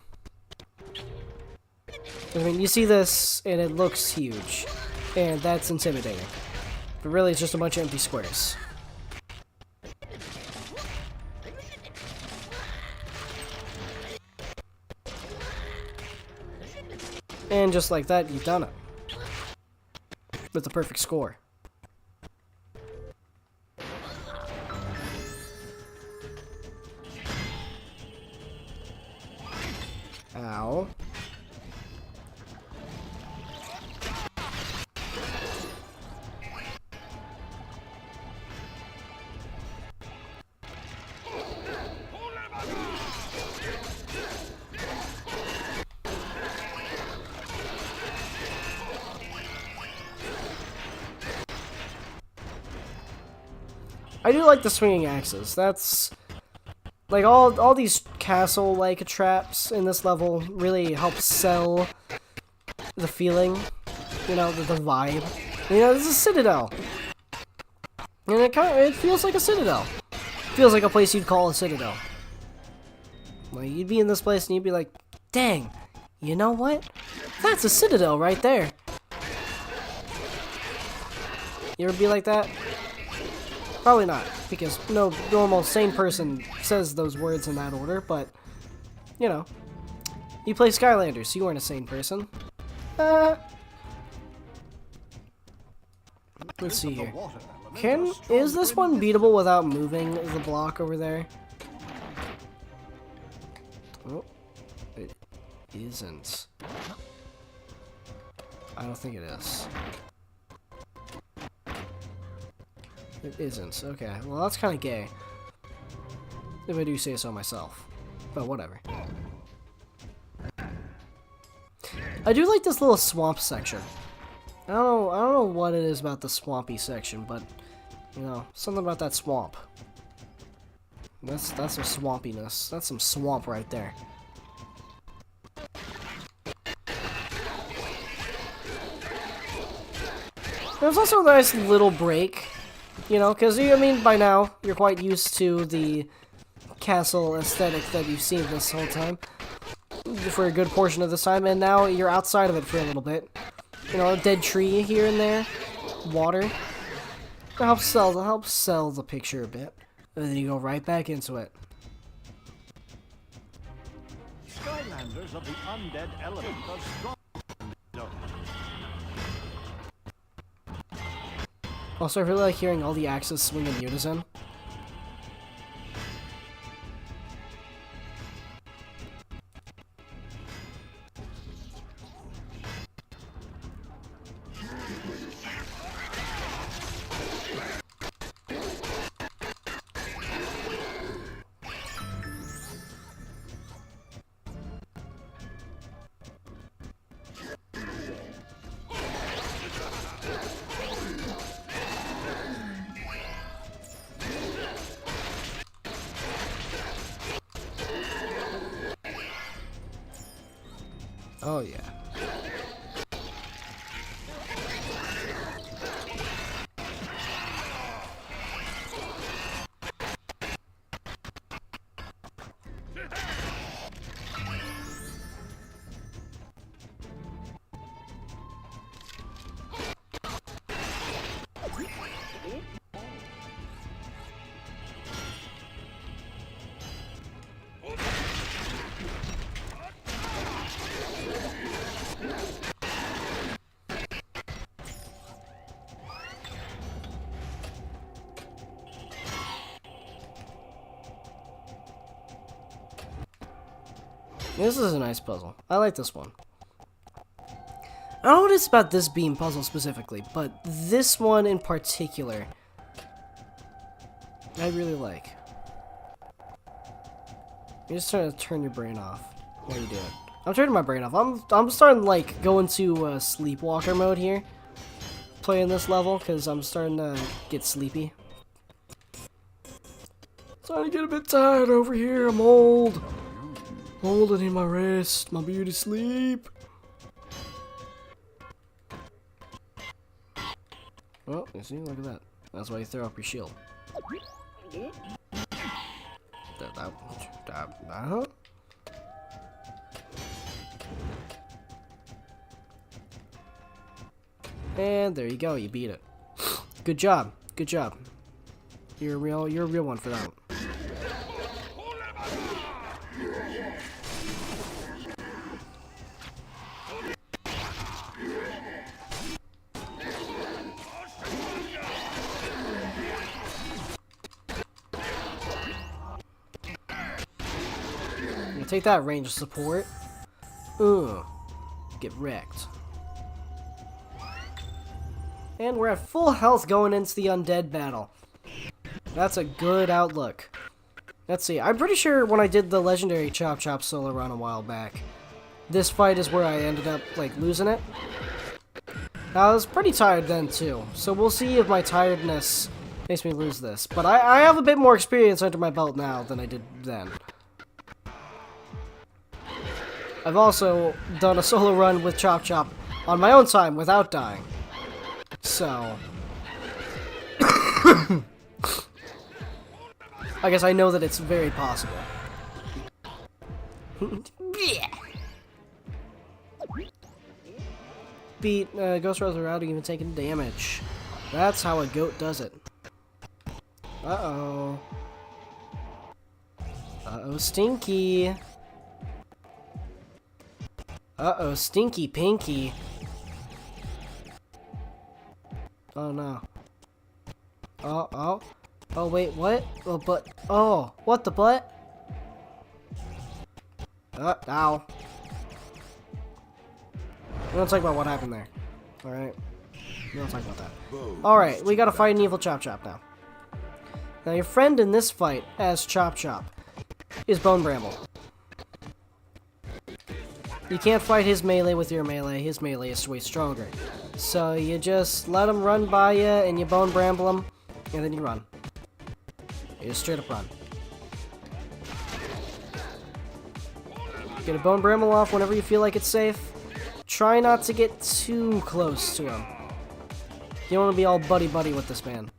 Speaker 1: I mean, you see this, and it looks huge, and that's intimidating. But really, it's just a bunch of empty squares. And just like that, you've done it. With the perfect score. Ow. I do like the swinging axes. That's like all these castle-like traps in this level really help sell the feeling, you know, the vibe. You know, this is a citadel, and it feels like a citadel. Feels like a place you'd call a citadel. Like, you'd be in this place and you'd be like, "Dang, you know what? That's a citadel right there." You ever be like that? Probably not, because no normal sane person says those words in that order, but, you know. You play Skylanders, so you aren't a sane person. Let's see here. Is this one beatable without moving the block over there? Oh, it isn't. I don't think it is. It isn't. Okay, well that's kind of gay. If I do say so myself. But whatever. I do like this little swamp section. I don't know what it is about the swampy section, but You know, something about that swamp. That's some swampiness. That's some swamp right there. There's also a nice little break, you know, because, I mean, by now, you're quite used to the castle aesthetic that you've seen this whole time, for a good portion of this time, and now you're outside of it for a little bit. You know, a dead tree here and there, water. It helps sell the picture a bit, and then you go right back into it.
Speaker 6: Skylanders of the undead element are strong. No.
Speaker 1: Also, I really like hearing all the axes swing in unison. Oh yeah. This is a nice puzzle. I like this one. I don't know what it's about this beam puzzle specifically, but this one in particular, I really like. You're just trying to turn your brain off while you do it. I'm turning my brain off. I'm starting to like go into sleepwalker mode here, playing this level, because I'm starting to get sleepy. Starting to get a bit tired over here. I'm old. Old, I need my rest, my beauty sleep. Well, you see, look at that. That's why you throw up your shield. And there you go, you beat it. Good job, good job. You're a real one for that one. Take that range support. Ugh. Get wrecked. And we're at full health going into the undead battle. That's a good outlook. Let's see. I'm pretty sure when I did the legendary Chop Chop solo run a while back, this fight is where I ended up, like, losing it. I was pretty tired then, too. So we'll see if my tiredness makes me lose this. But I have a bit more experience under my belt now than I did then. I've also done a solo run with Chop Chop on my own time without dying. So I guess I know that it's very possible. Beat Ghost Rose without even taking damage. That's how a goat does it. Uh-oh. Uh-oh, Stinky. Uh-oh, Stinky Pinky. Oh, no. Oh, wait, what? Oh, but, oh, what the butt? Ow. We don't talk about what happened there. Alright? We don't talk about that. Alright, we gotta fight an evil Chop Chop now. Now, your friend in this fight, as Chop Chop, is Bone Bramble. You can't fight his melee with your melee. His melee is way stronger. So you just let him run by you and you Bone Bramble him. and then you run. You just straight up run. Get a bone bramble off whenever you feel like it's safe. Try not to get too close to him. You don't want to be all buddy-buddy with this man.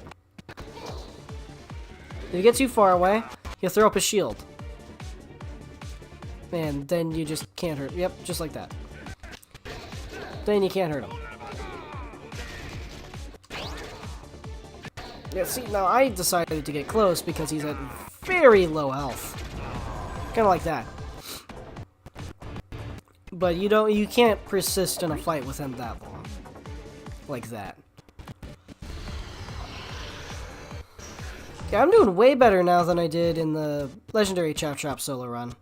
Speaker 1: If you get too far away, he'll throw up his shield. And then you just can't hurt. Yep, just like that. Then you can't hurt him. Yeah, see, now I decided to get close because he's at very low health. Kind of like that. But you can't persist in a fight with him that long. Like that. Yeah, I'm doing way better now than I did in the Legendary Chop Chop solo run.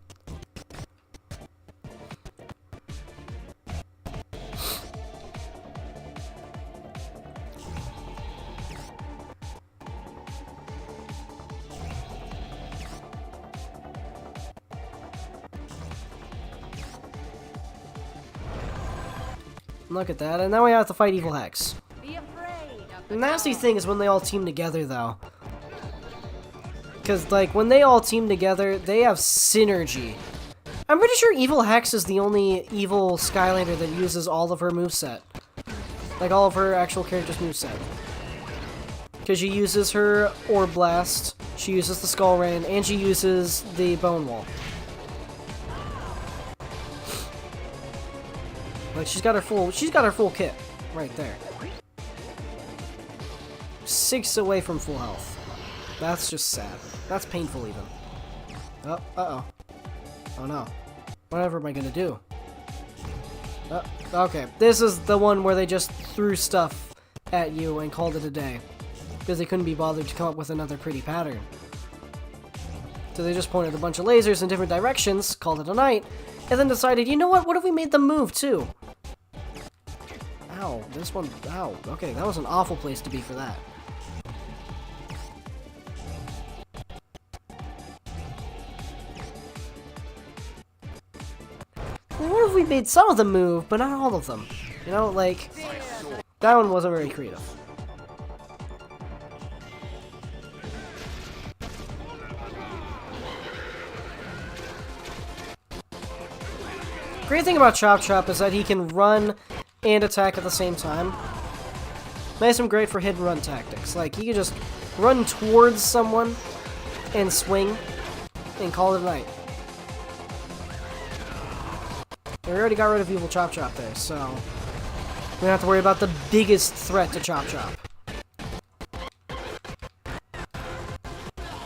Speaker 1: Look at that, and now we have to fight Evil Hex.
Speaker 7: Be afraid of
Speaker 1: The nasty thing is when they all team together, though. Because, like, when they all team together, they have synergy. I'm pretty sure Evil Hex is the only evil Skylander that uses all of her moveset. Like, all of her actual character's moveset. Because she uses her Orb Blast, she uses the Skull Rain, and she uses the Bone Wall. Like, she's got her full kit right there. 6 away from full health. That's just sad. That's painful even. Oh, uh-oh. Oh no. Whatever am I gonna do? Okay, this is the one where they just threw stuff at you and called it a day. Because they couldn't be bothered to come up with another pretty pattern. So they just pointed a bunch of lasers in different directions, called it a night, and then decided, you know what if we made them move too? Ow, this one, ow. Okay, that was an awful place to be for that. Well, what if we made some of them move, but not all of them? You know, like, that one wasn't very creative. Great thing about Chop Chop is that he can run and attack at the same time. Nice and great for hit and run tactics. Like, he can just run towards someone and swing and call it a night. We already got rid of Evil Chop Chop there, so we don't have to worry about the biggest threat to Chop Chop.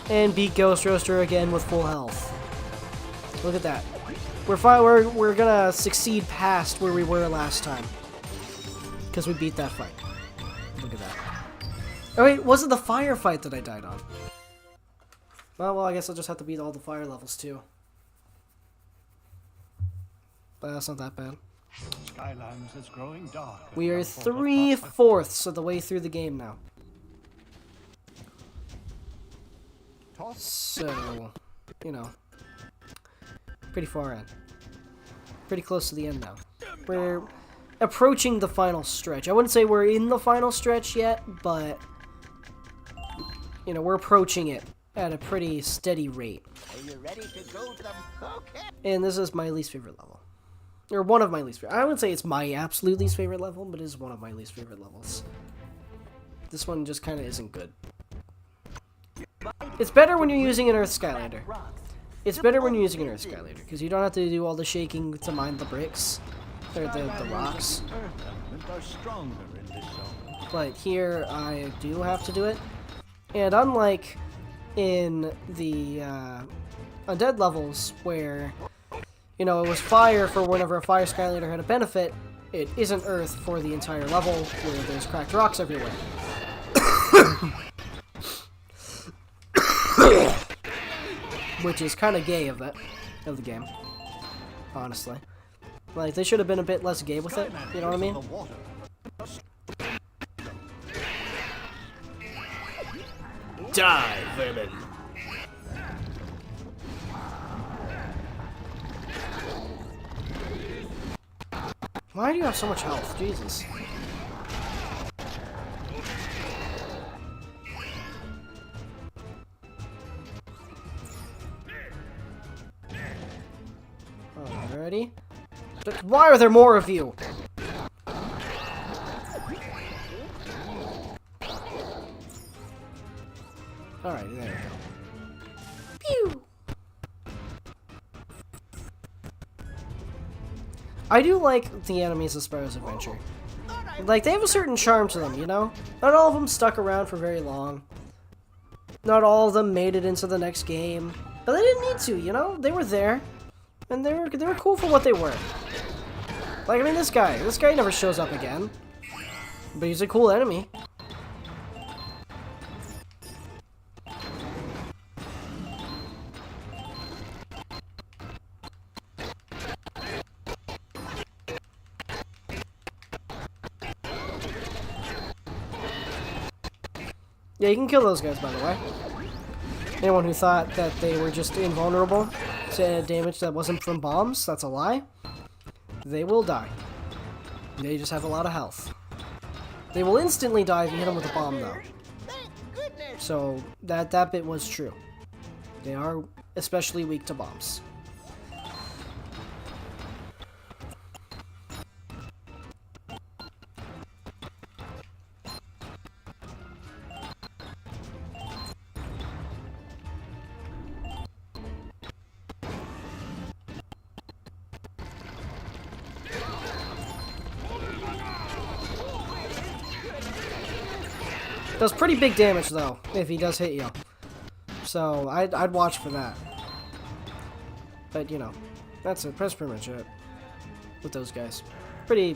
Speaker 1: And beat Ghost Roaster again with full health. Look at that. We're gonna succeed past where we were last time. Because we beat that fight. Look at that. Oh wait, was it the fire fight that I died on? Well, I guess I'll just have to beat all the fire levels too. But that's not that bad.
Speaker 6: Skylanders is growing dark.
Speaker 1: We are 3/4 of the way through the game now. So, you know, pretty far in. Pretty close to the end now. We're approaching the final stretch. I wouldn't say we're in the final stretch yet, but, you know, we're approaching it at a pretty steady rate.
Speaker 5: Are you ready to go to them? Okay.
Speaker 1: And this is my least favorite level. Or one of my least favorite. I wouldn't say it's my absolute least favorite level, but it is one of my least favorite levels. This one just kind of isn't good. It's better when you're using an Earth Skylander. It's better when you're using an Earth Skylander, because you don't have to do all the shaking to mine the bricks. Or the rocks.
Speaker 6: Earth element are stronger in this zone.
Speaker 1: But here, I do have to do it. And unlike in the Undead levels, where, you know, it was fire for whenever a Fire Skylander had a benefit, it isn't Earth for the entire level, where there's cracked rocks everywhere. Which is kind of gay of the game, honestly. Like, they should have been a bit less gay with it, you know what I mean? Die, vermin! Why do you have so much health? Jesus. Why are there more of you? Alright, there we go. Pew! I do like the enemies of Spyro's Adventure. Like, they have a certain charm to them, you know? Not all of them stuck around for very long. Not all of them made it into the next game. But they didn't need to, you know? They were there. And they were cool for what they were. Like, I mean, this guy never shows up again. But he's a cool enemy. Yeah, you can kill those guys, by the way. Anyone who thought that they were just invulnerable to damage that wasn't from bombs, that's a lie. They will die. They just have a lot of health. They will instantly die if you hit them with a bomb, though. So, that bit was true. They are especially weak to bombs. Does pretty big damage though, if he does hit you. So I'd watch for that. But you know, that's pretty much it with those guys. Pretty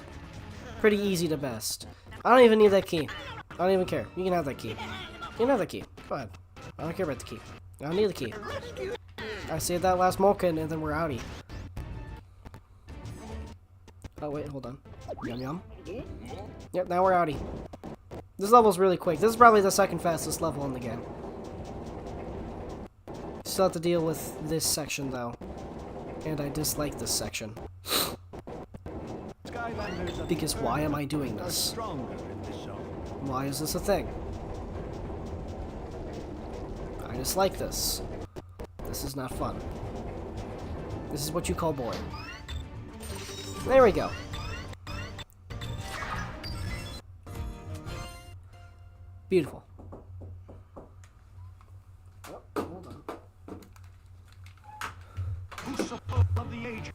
Speaker 1: easy to best. I don't even need that key. I don't even care. You can have that key. You can have that key. Go ahead. I don't care about the key. I don't need the key. I saved that last Molken and then we're outie. Oh wait, hold on. Yum yum. Yep, now we're outie. This level's really quick. This is probably the second fastest level in the game. Still have to deal with this section though. And I dislike this section. Because why am I doing this? Why is this a thing? I dislike this. This is not fun. This is what you call boring. There we go. Beautiful. Oh, hold on.
Speaker 6: Crucible of the ages,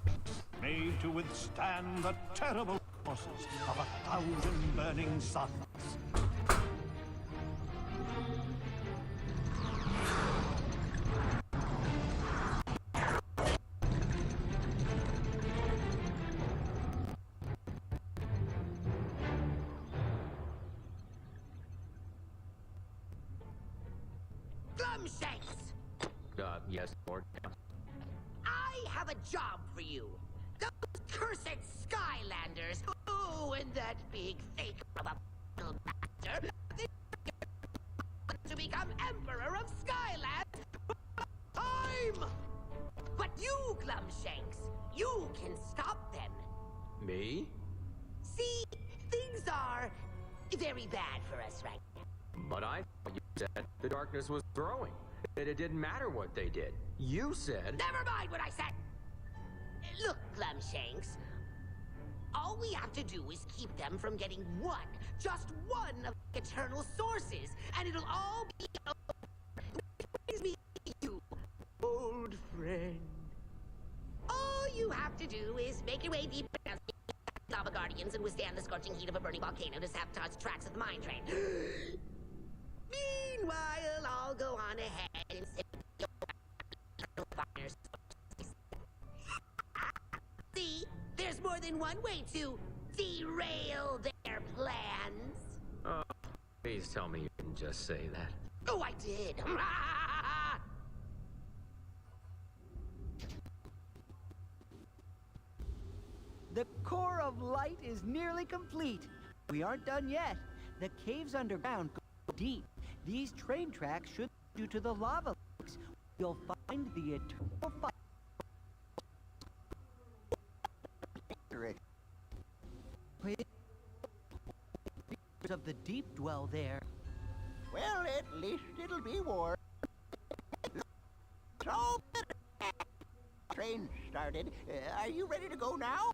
Speaker 6: made to withstand the terrible forces of 1,000 burning suns.
Speaker 5: Glumshanks!
Speaker 9: Yes, Lord.
Speaker 5: I have a job for you. Those cursed Skylanders. Oh, and that big fake of a little master. To become Emperor of Skyland. Time! But you, Glumshanks, you can stop them.
Speaker 9: Me?
Speaker 5: See, things are very bad for us right now.
Speaker 9: But I thought you said the darkness was growing. That it didn't matter what they did. You said...
Speaker 5: Never mind what I said! Look, Glumshanks. All we have to do is keep them from getting one, just one of the eternal sources, and it'll all be over. Which brings me to you, old friend. All you have to do is make your way deep down the lava guardians and withstand the scorching heat of a burning volcano to sabotage the tracks of the mine train. Meanwhile, I'll go on ahead and sit your fires. See, there's more than one way to derail their plans.
Speaker 9: Oh, please tell me you didn't just say that.
Speaker 5: Oh, I did.
Speaker 3: The core of light is nearly complete. We aren't done yet. The caves underground go deep. These train tracks should lead you to the lava lakes. You'll find the eternal fire. Of the deep dwell there.
Speaker 2: Well, at least it'll be warm. So, train started. Are you ready to go now?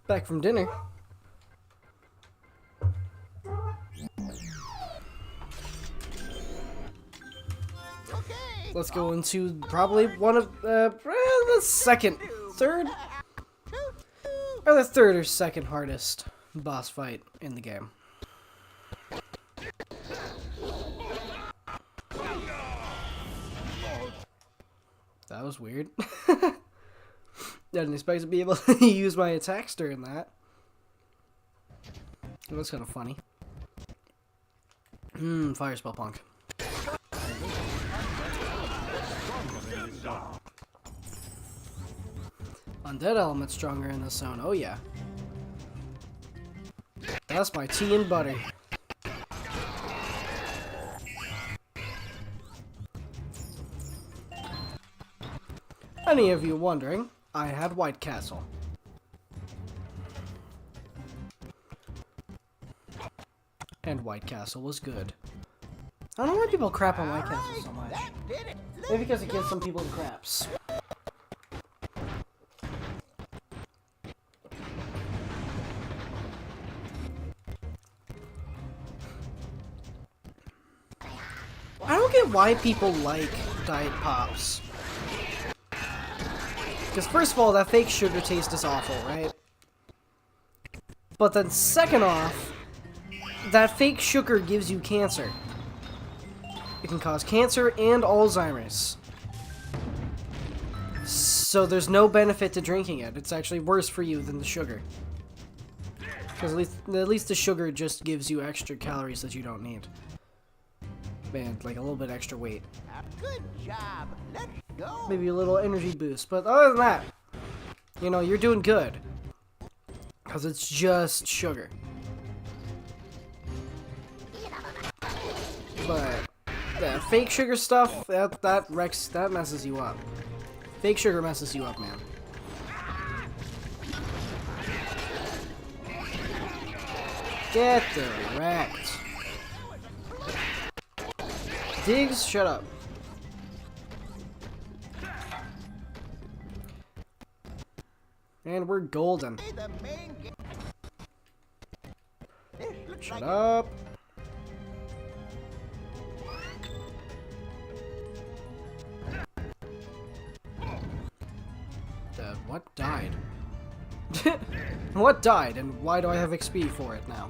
Speaker 1: Back from dinner. Let's go into probably one of the third or second hardest boss fight in the game. That was weird. Didn't expect to be able to use my attacks during that. It was kind of funny. Fire spell punk. Undead element stronger in this zone. Oh yeah. That's my tea and butter. Any of you wondering, I had White Castle. And White Castle was good. I don't know why people crap on White Castle so much. Maybe because it gives some people the craps. I don't get why people like Diet Pops. Because first of all, that fake sugar taste is awful, right? But then second off, that fake sugar gives you cancer. It can cause cancer and Alzheimer's. So there's no benefit to drinking it. It's actually worse for you than the sugar. Because at least the sugar just gives you extra calories that you don't need. And like a little bit extra weight.
Speaker 2: Good job. Let's go.
Speaker 1: Maybe a little energy boost. But other than that, you know, you're doing good. Because it's just sugar. But the fake sugar stuff, that messes you up. Fake sugar messes you up, man. Get wrecked. Diggs, shut up. And we're golden. Shut up. What died? What died, and why do I have XP for it now?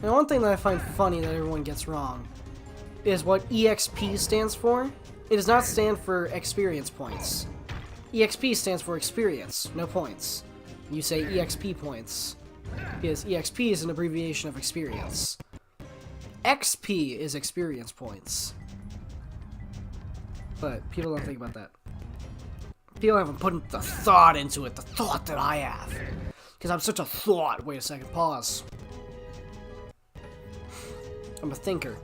Speaker 1: And one thing that I find funny that everyone gets wrong is what EXP stands for. It does not stand for experience points. EXP stands for experience, no points. You say EXP points, because EXP is an abbreviation of experience. XP is experience points. But people don't think about that. People haven't put the thought into it, the thought that I have. Because I'm such a thought. Wait a second, pause. I'm a thinker,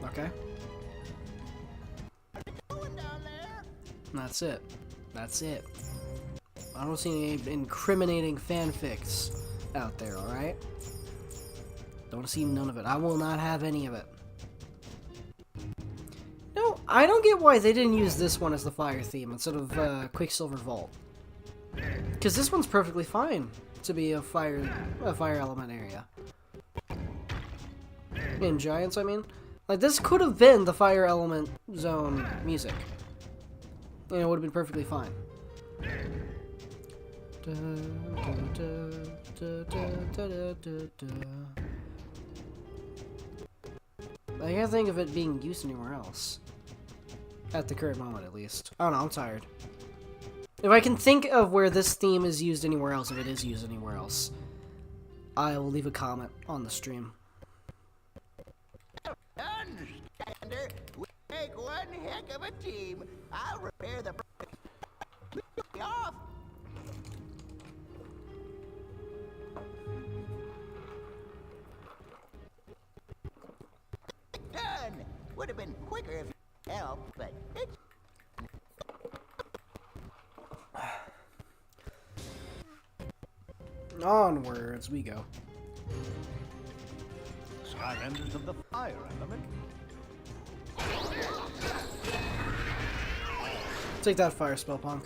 Speaker 1: okay? That's it. That's it. I don't see any incriminating fanfics out there, alright? Don't see none of it. I will not have any of it. No, I don't get why they didn't use this one as the fire theme instead of Quicksilver Vault. Because this one's perfectly fine to be a fire element area. In Giants, I mean. Like, this could have been the fire element zone music. And it would have been perfectly fine. I can't think of it being used anywhere else. At the current moment, at least. I don't know, I'm tired. If I can think of where this theme is used anywhere else, if it is used anywhere else, I will leave a comment on the stream.
Speaker 2: Done, Skylander. We make one heck of a team. I'll repair the off. Done. Would have been quicker if you helped, but it's
Speaker 1: onwards we go.
Speaker 6: Skylanders of the fire element.
Speaker 1: Take that fire spell, punk.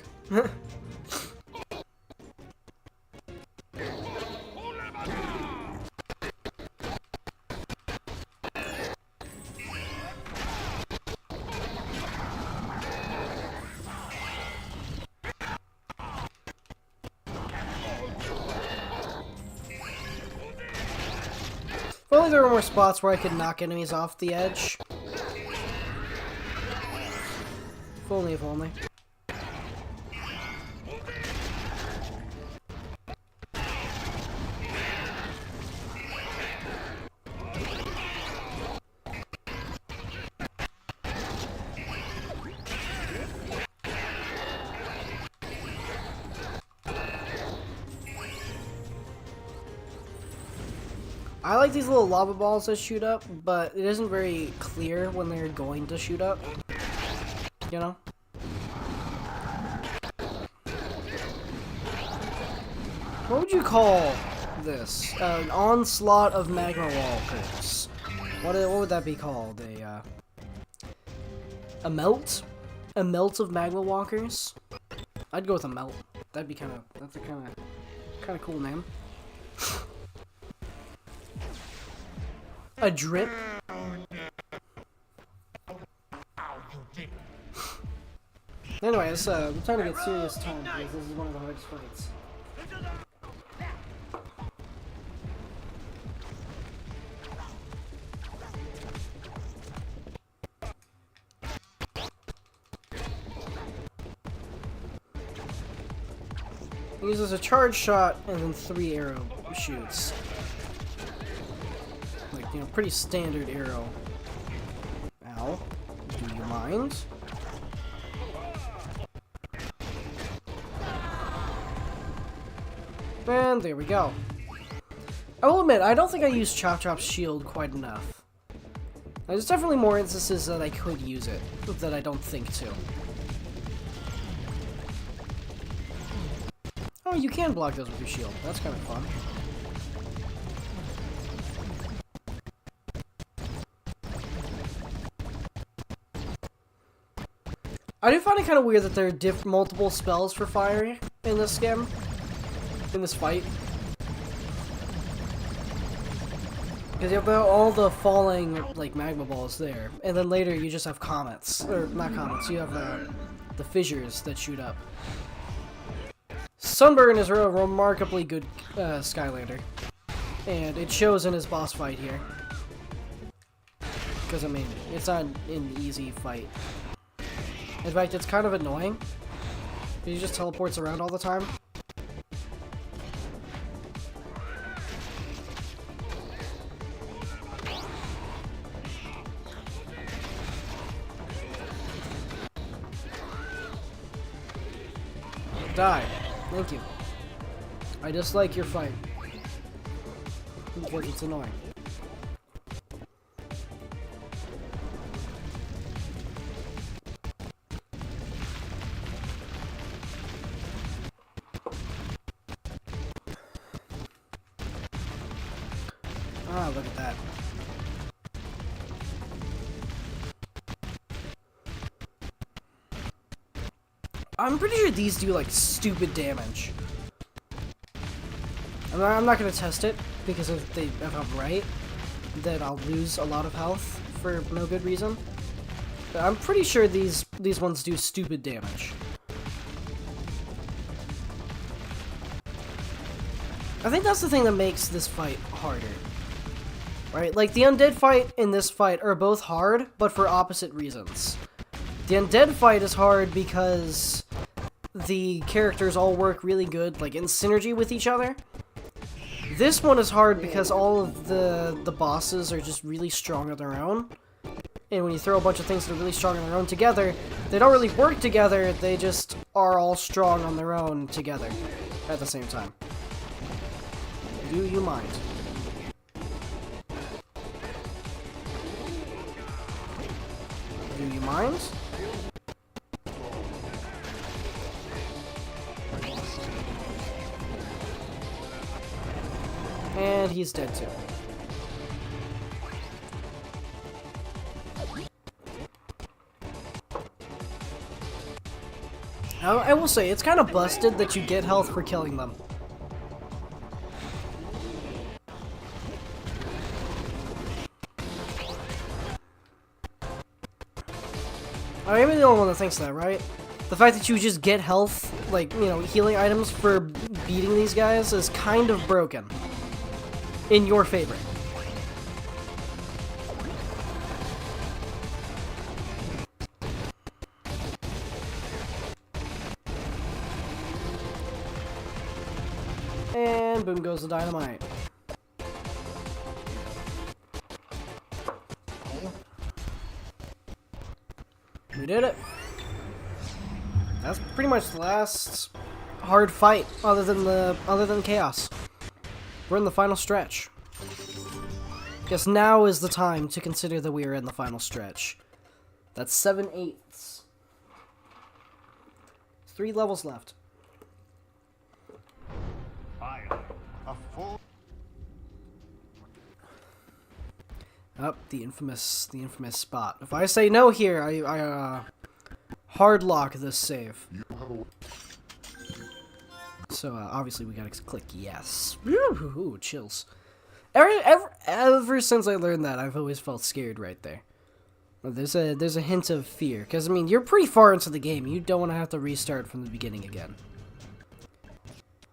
Speaker 1: If only there were more spots where I could knock enemies off the edge. If only, if only. I like these little lava balls that shoot up, but it isn't very clear when they're going to shoot up. You know? What would you call this? An onslaught of magma walkers. What would that be called? A melt? A melt of magma walkers? I'd go with a melt. That's a kind of cool name. A drip. Anyways, we're trying to get serious time because this is one of the hardest fights. He uses a charge shot and then 3 arrow shoots. Like, you know, pretty standard arrow. Ow. Do you mind? And there we go. I will admit, I don't think I used Chop Chop's shield quite enough. There's definitely more instances that I could use it, that I don't think to. Oh, you can block those with your shield. That's kind of fun. I do find it kind of weird that there are multiple spells for fire in this skim. In this fight. Because you have all the falling, like, magma balls there. And then later you just have comets. Or, not comets, you have the fissures that shoot up. Sunburn is a remarkably good Skylander. And it shows in his boss fight here. Because, I mean, it's not an easy fight. In fact, it's kind of annoying. He just teleports around all the time. Die. Thank you. I dislike your fight. Because it's annoying. Ah, look at that. I'm pretty sure these do, like, stupid damage. I'm not gonna test it, because if I'm right, then I'll lose a lot of health for no good reason. But I'm pretty sure these ones do stupid damage. I think that's the thing that makes this fight harder. Right? Like, the undead fight and this fight are both hard, but for opposite reasons. The undead fight is hard because the characters all work really good, like, in synergy with each other. This one is hard because all of the bosses are just really strong on their own. And when you throw a bunch of things that are really strong on their own together, they don't really work together, they just are all strong on their own together at the same time. Do you mind? Do you mind? And he's dead too. I will say, it's kind of busted that you get health for killing them. I am the only one that thinks that, right? The fact that you just get health, like, you know, healing items for beating these guys is kind of broken. In your favor. And boom goes the dynamite. We did it. That's pretty much the last hard fight other than chaos. We're in the final stretch. Guess now is the time to consider that we are in the final stretch. That's 7/8. 3 levels left.
Speaker 6: Finally, a full.
Speaker 1: Up the infamous spot. If I say no here, I hard lock this save. So obviously we gotta click yes. Ooh, chills. Ever since I learned that, I've always felt scared right there. There's a hint of fear, because I mean you're pretty far into the game. You don't want to have to restart from the beginning again.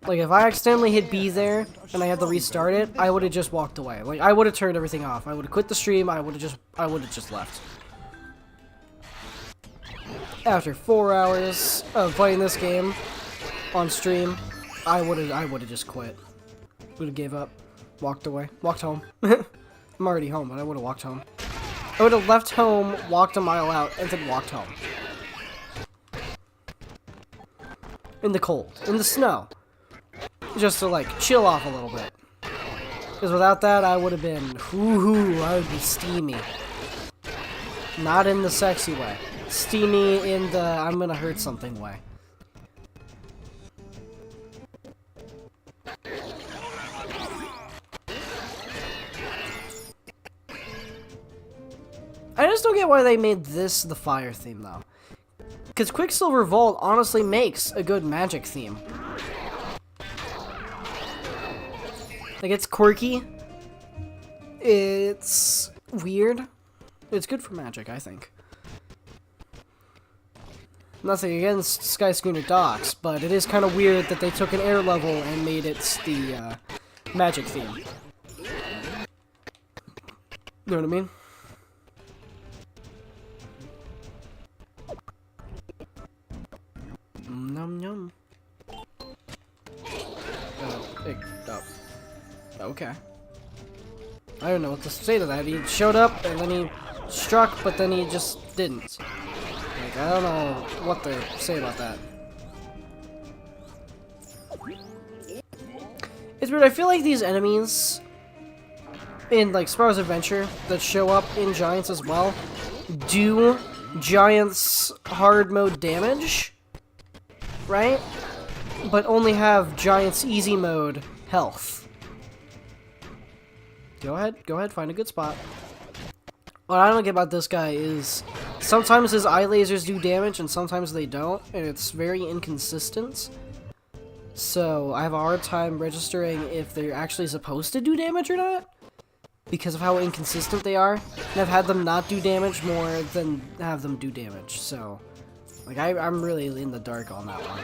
Speaker 1: Like if I accidentally hit B there and I had to restart it, I would have just walked away. Like I would have turned everything off. I would have quit the stream. I would have just left. After 4 hours of playing this game on stream, I would have just quit. Would have gave up, walked away, walked home. I'm already home, but I would have walked home. I would have left home, walked a mile out, and then walked home. In the cold, in the snow. Just to, like, chill off a little bit. Because without that, I would have been, I would be steamy. Not in the sexy way. Steamy in the, I'm gonna hurt something way. I just don't get why they made this the fire theme, though. Because Quicksilver Vault honestly makes a good magic theme. Like, it's quirky. It's weird. It's good for magic, I think. Nothing against Sky Schooner Docks, but it is kind of weird that they took an air level and made it the magic theme. You know what I mean? Nom nom. Okay. I don't know what to say to that. He showed up, and then he struck, but then he just didn't. Like, I don't know what to say about that. It's weird, I feel like these enemies in, like, Spyro's Adventure that show up in Giants as well do Giants hard mode damage, right? But only have Giants easy mode health. Go ahead, find a good spot. What I don't get about this guy is sometimes his eye lasers do damage and sometimes they don't, and it's very inconsistent. So I have a hard time registering if they're actually supposed to do damage or not, because of how inconsistent they are. And I've had them not do damage more than have them do damage, so like I'm really in the dark on that one.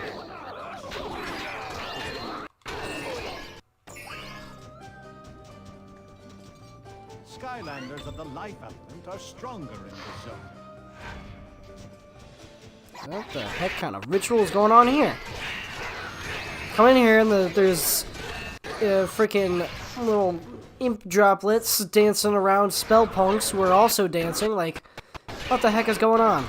Speaker 6: Skylanders of the life element are stronger in the zone.
Speaker 1: What the heck kind of ritual is going on here? Come in here and there's freaking little imp droplets dancing around spell punks who are also dancing. Like, what the heck is going on?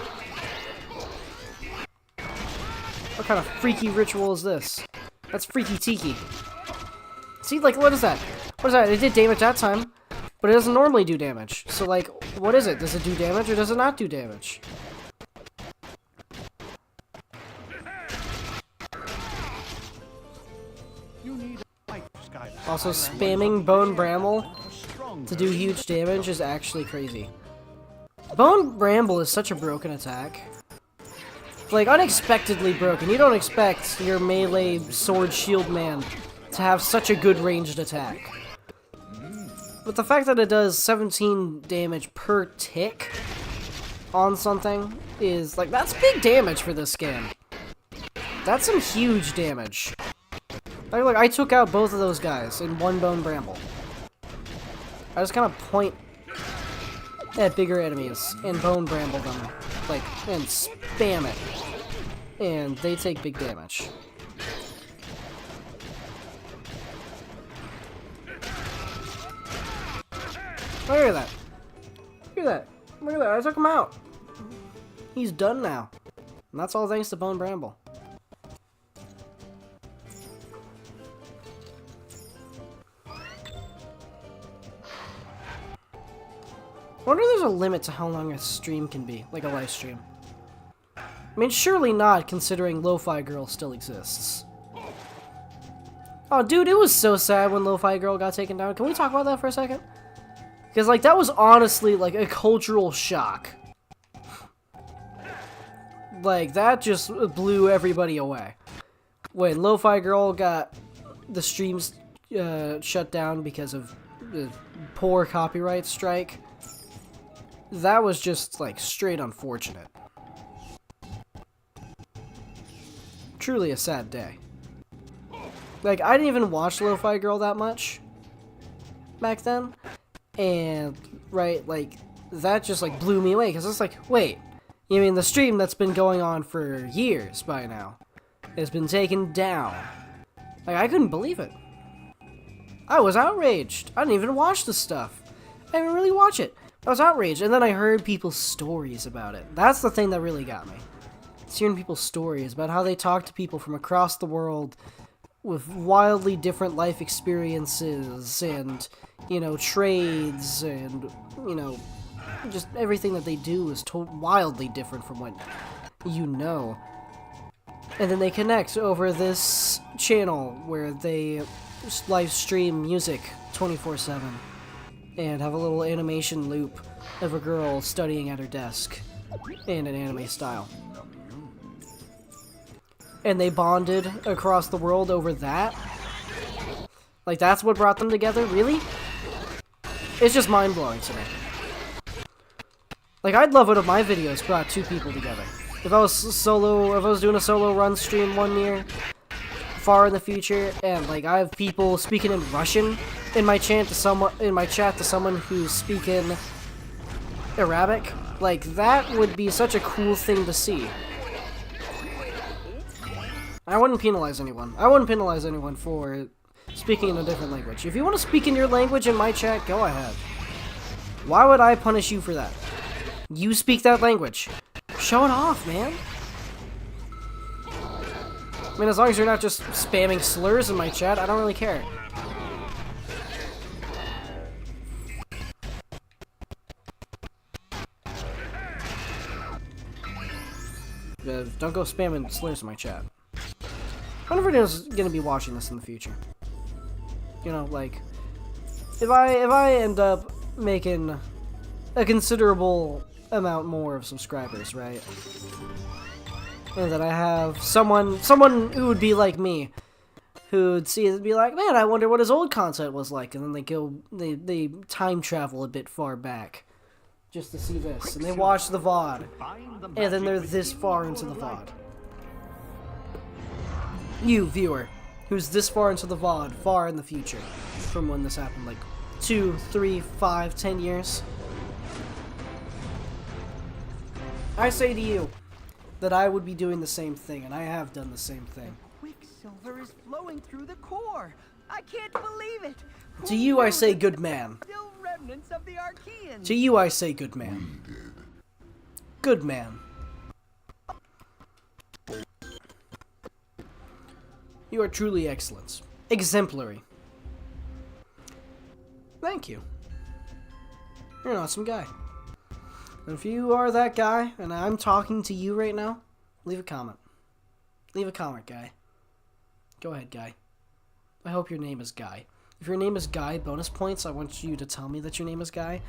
Speaker 1: What kind of freaky ritual is this? That's freaky tiki. See, like, what is that? What is that? It did damage that time. But it doesn't normally do damage. So, like, what is it? Does it do damage or does it not do damage? Also, spamming Bone Bramble to do huge damage is actually crazy. Bone Bramble is such a broken attack. like, unexpectedly broken. You don't expect your melee sword shield man to have such a good ranged attack. But the fact that it does 17 damage per tick on something is, like, that's big damage for this game. That's some huge damage. Like, look, I took out both of those guys in one bone bramble. I just kind of point at bigger enemies and bone bramble them, like, and spam it. And they take big damage. Look at that. Look at that. Look at that. I took him out. He's done now. And that's all thanks to Bone Bramble. I wonder if there's a limit to how long a stream can be, like a live stream. I mean, surely not, considering Lo-Fi Girl still exists. Oh, dude, it was so sad when Lo-Fi Girl got taken down. Can we talk about that for a second? Because, like, that was honestly, like, a cultural shock. Like, that just blew everybody away. When Lo-Fi Girl got the streams shut down because of the poor copyright strike, that was just, like, straight unfortunate. Truly a sad day. Like, I didn't even watch Lo-Fi Girl that much back then. And, right, like, that just, like, blew me away. Because it's like, wait, you mean the stream that's been going on for years by now has been taken down? Like, I couldn't believe it. I was outraged. I didn't even watch the stuff. I didn't really watch it. I was outraged, and then I heard people's stories about it. That's the thing that really got me. It's hearing people's stories about how they talk to people from across the world with wildly different life experiences and, you know, trades and, you know, just everything that they do is wildly different from what you know. And then they connect over this channel where they live stream music 24/7. And have a little animation loop of a girl studying at her desk in an anime style. And they bonded across the world over that? Like, that's what brought them together? Really? It's just mind-blowing to me. Like, I'd love it if my videos brought two people together. If I was doing a solo run stream one year, far in the future, and like I have people speaking in Russian in my chat to someone who's speaking Arabic, like that would be such a cool thing to see. I wouldn't penalize anyone. I wouldn't penalize anyone for speaking in a different language. If you want to speak in your language in my chat, go ahead. Why would I punish you for that? You speak that language. Show it off, man. I mean, as long as you're not just spamming slurs in my chat, I don't really care. Don't go spamming slurs in my chat. I wonder if anyone's gonna be watching this in the future. You know, like, if I end up making a considerable amount more of subscribers, right? And that I have someone who would be like me, who would see it and be like, man, I wonder what his old content was like, and then they time travel a bit far back, just to see this, and they watch the VOD, and then they're this far into the VOD. You, viewer, who's this far into the VOD, far in the future, from when this happened, like 2, 3, 5, 10 years. I say to you, that I would be doing the same thing, and I have done the same thing.
Speaker 3: Quicksilver is flowing through the core. I can't believe it.
Speaker 1: To you I say good man.
Speaker 3: Still remnants of the Archeans.
Speaker 1: To you I say good man. Good man. You are truly excellent. Exemplary. Thank you. You're an awesome guy. And if you are that guy, and I'm talking to you right now, leave a comment. Leave a comment, guy. Go ahead, guy. I hope your name is Guy. If your name is Guy, bonus points, I want you to tell me that your name is Guy.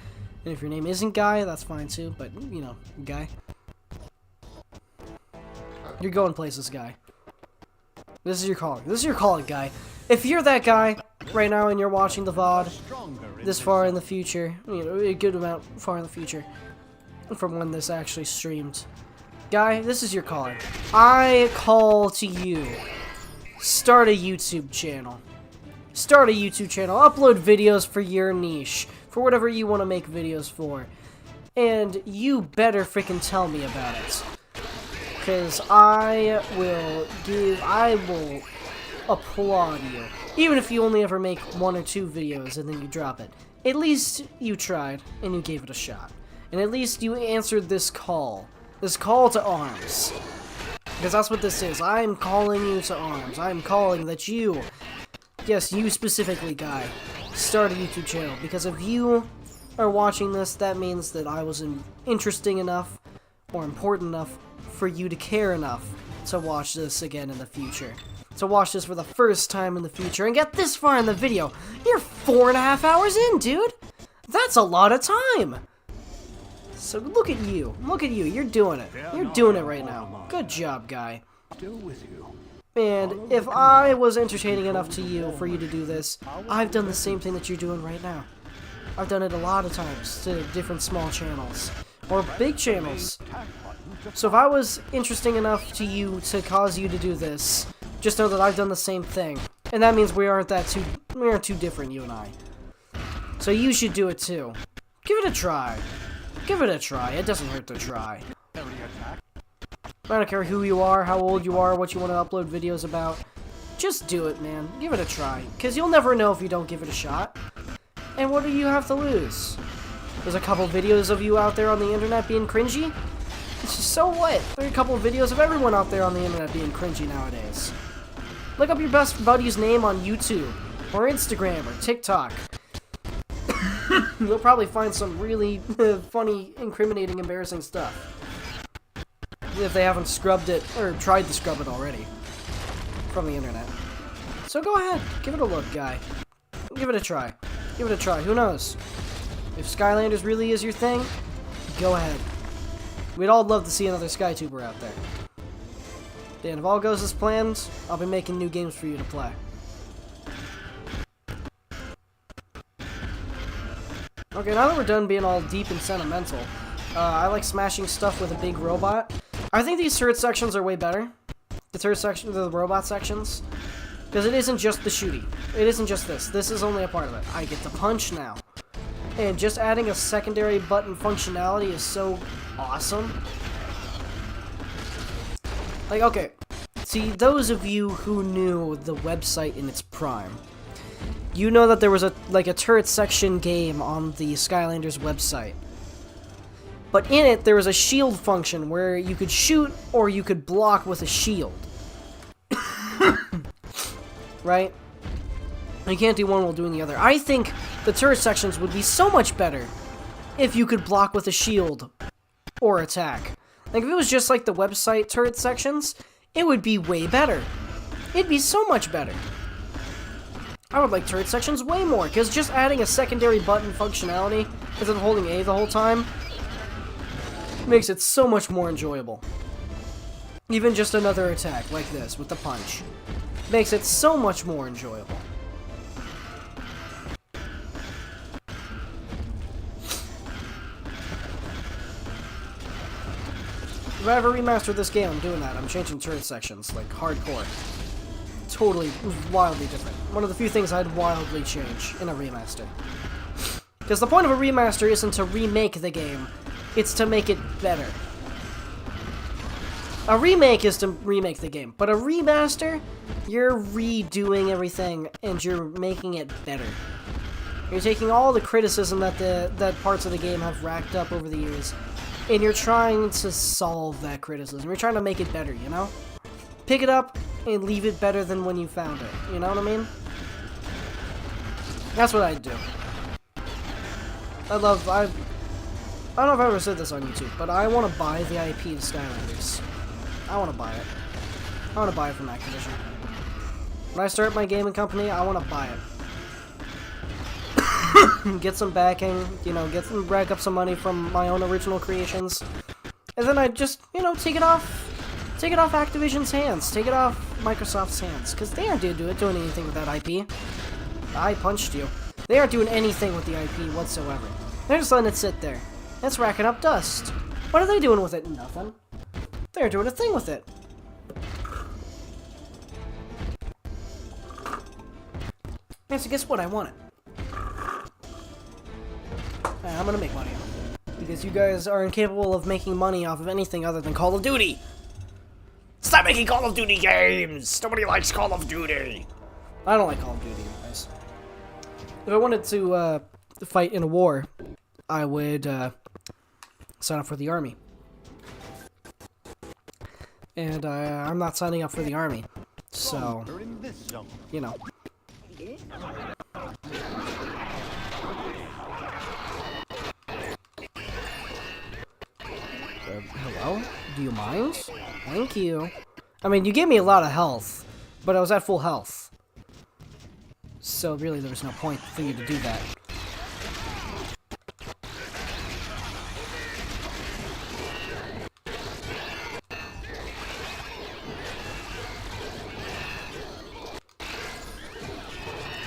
Speaker 1: And if your name isn't Guy, that's fine too, but, you know, Guy. You're going places, guy. This is your calling. This is your calling, guy. If you're that guy right now and you're watching the VOD this far in the future, you know, a good amount far in the future from when this actually streamed, guy, this is your calling. I call to you. Start a YouTube channel. Start a YouTube channel. Upload videos for your niche, for whatever you want to make videos for. And you better freaking tell me about it. Because I will applaud you. Even if you only ever make 1 or 2 videos and then you drop it. At least you tried and you gave it a shot. And at least you answered this call. This call to arms. Because that's what this is. I'm calling you to arms. I'm calling that you, yes, you specifically, guy, start a YouTube channel. Because if you are watching this, that means that I was interesting enough or important enough for you to care enough to watch this again in the future. To watch this for the first time in the future and get this far in the video. You're 4.5 hours in, dude! That's a lot of time! So look at you. Look at you. You're doing it. You're doing it right now. Good job, guy. And if I was entertaining enough to you for you to do this, I've done the same thing that you're doing right now. I've done it a lot of times to different small channels. Or big channels. So if I was interesting enough to you to cause you to do this, just know that I've done the same thing. And that means we aren't too different, you and I. So you should do it too. Give it a try. Give it a try. It doesn't hurt to try. I don't care who you are, how old you are, what you want to upload videos about. Just do it, man. Give it a try. Because you'll never know if you don't give it a shot. And what do you have to lose? There's a couple videos of you out there on the internet being cringy. So what? There are a couple of videos of everyone out there on the internet being cringy nowadays. Look up your best buddy's name on YouTube, or Instagram, or TikTok. You'll probably find some really funny, incriminating, embarrassing stuff. If they haven't scrubbed it, or tried to scrub it already. From the internet. So go ahead, give it a look, guy. Give it a try. Give it a try, who knows? If Skylanders really is your thing, go ahead. We'd all love to see another SkyTuber out there. And if all goes as planned, I'll be making new games for you to play. Okay, now that we're done being all deep and sentimental, I like smashing stuff with a big robot. I think these turret sections are way better. The turret section, the robot sections. Because it isn't just the shooty. It isn't just this. This is only a part of it. I get to punch now. And just adding a secondary button functionality is so awesome. Like, okay. See, those of you who knew the website in its prime, you know that there was a turret section game on the Skylanders website. But in it, there was a shield function where you could shoot or you could block with a shield. Right? You can't do one while doing the other. I think the turret sections would be so much better if you could block with a shield or attack. Like, if it was just like the website turret sections, it would be way better. It'd be so much better. I would like turret sections way more, because just adding a secondary button functionality instead of holding A the whole time makes it so much more enjoyable. Even just another attack like this with the punch makes it so much more enjoyable. If I ever remaster this game, I'm doing that. I'm changing turret sections, like, hardcore. Totally, wildly different. One of the few things I'd wildly change in a remaster. Because the point of a remaster isn't to remake the game, it's to make it better. A remake is to remake the game, but a remaster, you're redoing everything, and you're making it better. You're taking all the criticism that parts of the game have racked up over the years, and you're trying to solve that criticism. You're trying to make it better, you know? Pick it up and leave it better than when you found it. You know what I mean? That's what I'd do. I don't know if I ever said this on YouTube, but I want to buy the IP to Skylanders. I want to buy it. I want to buy it from Activision. When I start my gaming company, I want to buy it. Get some backing, you know, rack up some money from my own original creations. And then I just, you know, take it off Take it off Activision's hands. Take it off Microsoft's hands. Because they aren't doing anything with that IP. I punched you. They aren't doing anything with the IP whatsoever. They're just letting it sit there. It's racking up dust. What are they doing with it? Nothing. They're doing a thing with it. And so guess what? I want it. I'm gonna make money. Because you guys are incapable of making money off of anything other than Call of Duty. Stop making Call of Duty games! Nobody likes Call of Duty! I don't like Call of Duty, guys. If I wanted to fight in a war, I would sign up for the army. And I'm not signing up for the army. So, you know. Hello? Do you mind? Thank you. I mean, you gave me a lot of health, but I was at full health. So really, there was no point for you to do that.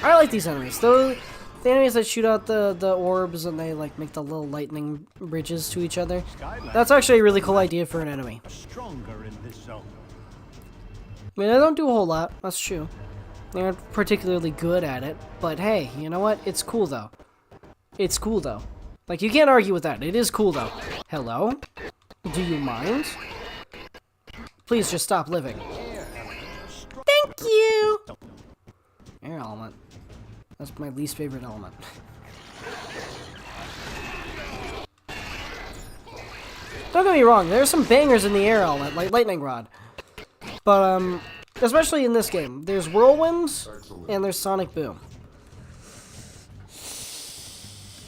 Speaker 1: I like these enemies. Though the enemies that shoot out the orbs and they like make the little lightning bridges to each other. That's actually a really cool idea for an enemy.
Speaker 6: Stronger in this zone.
Speaker 1: I mean, I don't do a whole lot. That's true. They aren't particularly good at it, but hey, you know what? It's cool though. It's cool though. Like, you can't argue with that. It is cool though. Hello? Do you mind? Please just stop living. Thank you! Air element. That's my least favorite element. Don't get me wrong, there's some bangers in the air element, like Lightning Rod. But, especially in this game, there's Whirlwinds and there's Sonic Boom.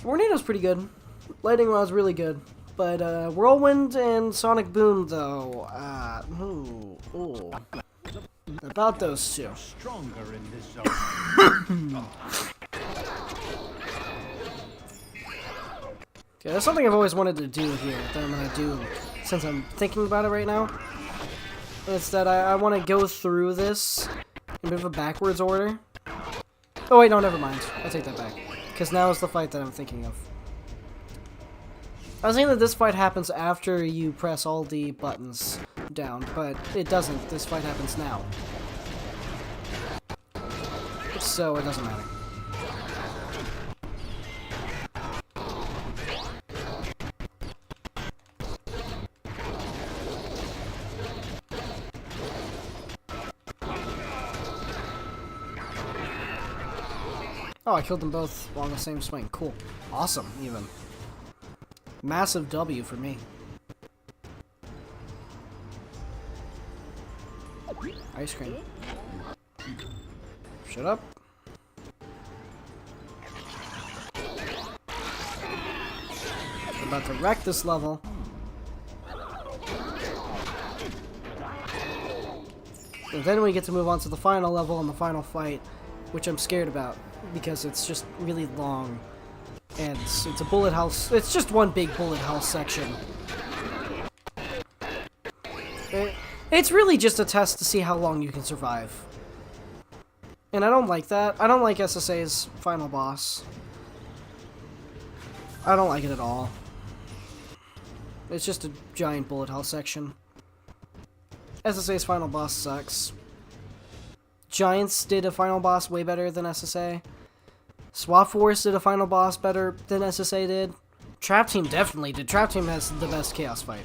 Speaker 1: Tornado's pretty good. Lightning Rod's really good. But, Whirlwind and Sonic Boom, though, ooh. About those two.
Speaker 6: Stronger in this zone.
Speaker 1: Okay, that's something I've always wanted to do here that I'm gonna do since I'm thinking about it right now. It's that I want to go through this in a bit of a backwards order. Oh wait, no, never mind. I take that back. Because now is the fight that I'm thinking of. I was thinking that this fight happens after you press all the buttons down, but it doesn't. This fight happens now. So it doesn't matter. Oh, I killed them both along the same swing. Cool. Awesome, even. Massive W for me. Ice cream. Shut up. I'm about to wreck this level. And then we get to move on to the final level and the final fight, which I'm scared about because it's just really long. And it's a bullet house. It's just one big bullet house section. It's really just a test to see how long you can survive. And I don't like that. I don't like SSA's final boss. I don't like it at all. It's just a giant bullet hell section. SSA's final boss sucks. Giants did a final boss way better than SSA. Swap Force did a final boss better than SSA did. Trap Team definitely did. Trap Team has the best Chaos fight.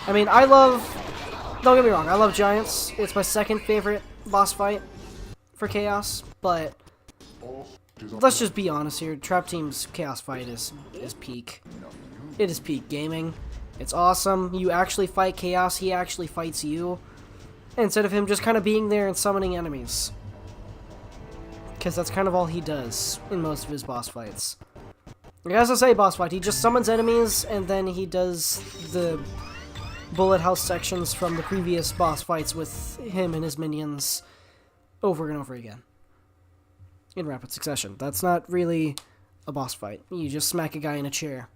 Speaker 1: I mean, I love... Don't get me wrong, I love Giants. It's my second favorite boss fight for Chaos, but... Let's just be honest here. Trap Team's Chaos fight is peak. It is peak gaming. It's awesome. You actually fight Chaos. He actually fights you. Instead of him just kind of being there and summoning enemies. Because that's kind of all he does in most of his boss fights. Like SSA boss fight, he just summons enemies and then he does the bullet house sections from the previous boss fights with him and his minions over and over again. In rapid succession. That's not really a boss fight. You just smack a guy in a chair.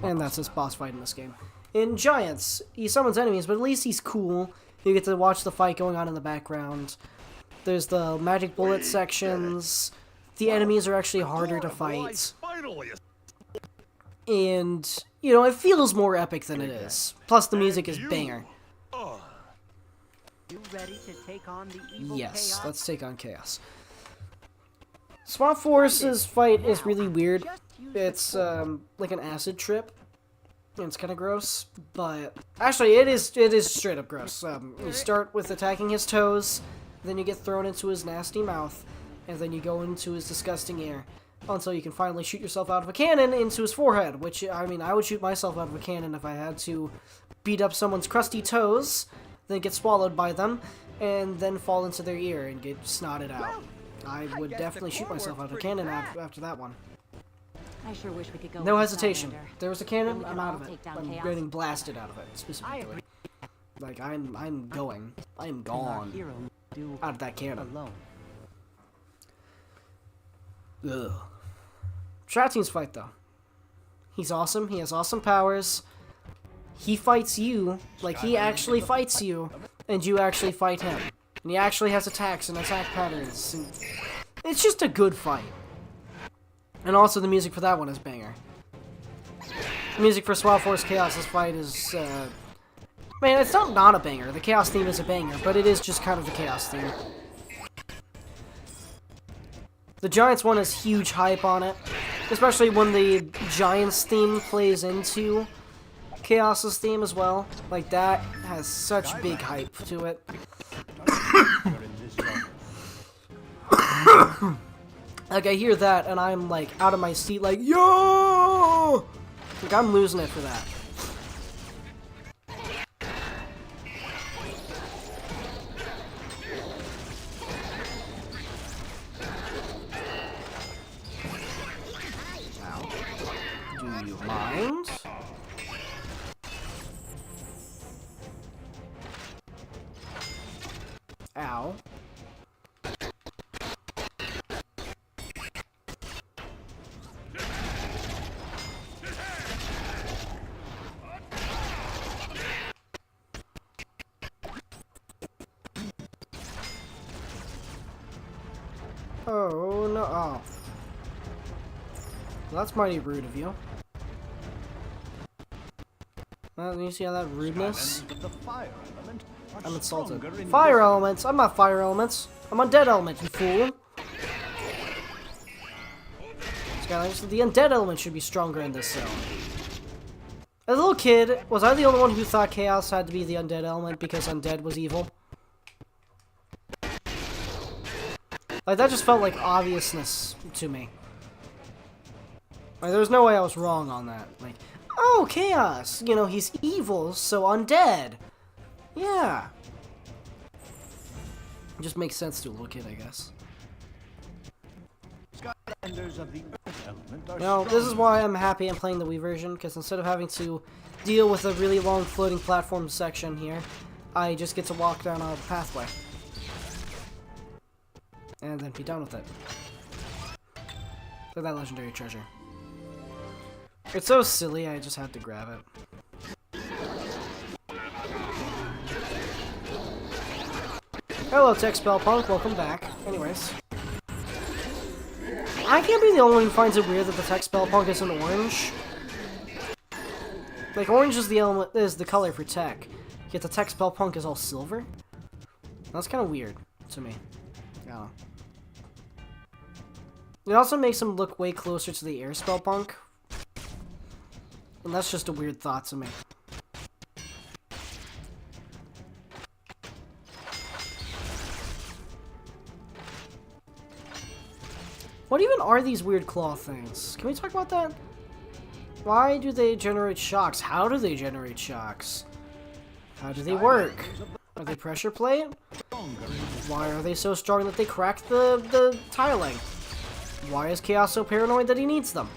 Speaker 1: And that's his boss fight in this game. In Giants, he summons enemies, but at least he's cool. You get to watch the fight going on in the background. There's the magic bullet sections. The enemies are actually harder to fight. And, you know, it feels more epic than it is. Plus, the music is banger.
Speaker 3: You ready to take on the evil
Speaker 1: Yes,
Speaker 3: chaos?
Speaker 1: let's take on Chaos. Swamp Force's fight is really weird. It's, like an acid trip. And it's kind of gross, but... Actually, it is straight up gross. You start with attacking his toes, then you get thrown into his nasty mouth, and then you go into his disgusting ear, until you can finally shoot yourself out of a cannon into his forehead, which, I mean, I would shoot myself out of a cannon if I had to beat up someone's crusty toes, then get swallowed by them, and then fall into their ear and get snotted out. I would definitely shoot myself out of a cannon after that one.
Speaker 7: I sure wish we could go.
Speaker 1: No
Speaker 7: with
Speaker 1: hesitation.
Speaker 7: Skylander.
Speaker 1: There was a cannon,
Speaker 7: Then we
Speaker 1: I'm
Speaker 7: could
Speaker 1: out
Speaker 7: all
Speaker 1: of it.
Speaker 7: take down
Speaker 1: I'm
Speaker 7: Chaos.
Speaker 1: getting blasted out of it, specifically. Like, I'm going. I am
Speaker 3: Our
Speaker 1: gone
Speaker 3: hero do
Speaker 1: out of that cannon.
Speaker 3: alone.
Speaker 1: Ugh. Strat Team's fight, though. He's awesome. He has awesome powers. He fights you, like he actually fights you, and you actually fight him. And he actually has attacks and attack patterns. And it's just a good fight. And also the music for that one is banger. The music for Swamp Force Chaos's fight is, man, it's not a banger. The Chaos theme is a banger, but it is just kind of the Chaos theme. The Giants one has huge hype on it, especially when the Giants theme plays into Chaos's theme as well. Like, that has such big hype to it. Like, I hear that, and I'm, like, out of my seat, like, yo! Like, I'm losing it for that. Do you mind? Ow. Oh, no. Oh. Well, that's mighty rude of you. Well, you see how that rudeness? I'm insulted. Fire elements? I'm not fire elements. I'm undead element, you fool. Skylanders, the undead element should be stronger in this zone. As a little kid, was I the only one who thought Chaos had to be the undead element because undead was evil? Like, that just felt like obviousness to me. Like, there's no way I was wrong on that. Like, oh, Chaos! You know, he's evil, so undead. Yeah. It just makes sense to a little kid, I guess.
Speaker 6: Skylanders of the Earth element are
Speaker 1: No, this is why I'm happy I'm playing the Wii version, because instead of having to deal with a really long floating platform section here, I just get to walk down a pathway. And then be done with it. Look at that legendary treasure. It's so silly, I just had to grab it. Hello, Tech Spell Punk, welcome back. Anyways. I can't be the only one who finds it weird that the Tech Spell Punk isn't orange. Like, orange is the color for tech, yet the Tech Spell Punk is all silver? That's kind of weird to me. I don't know. It also makes him look way closer to the Air Spell Punk. And that's just a weird thought to me. What even are these weird claw things? Can we talk about that? Why do they generate shocks? How do they generate shocks? How do they work? Are they pressure plate? Why are they so strong that they crack the tiling? Why is Chaos so paranoid that he needs them?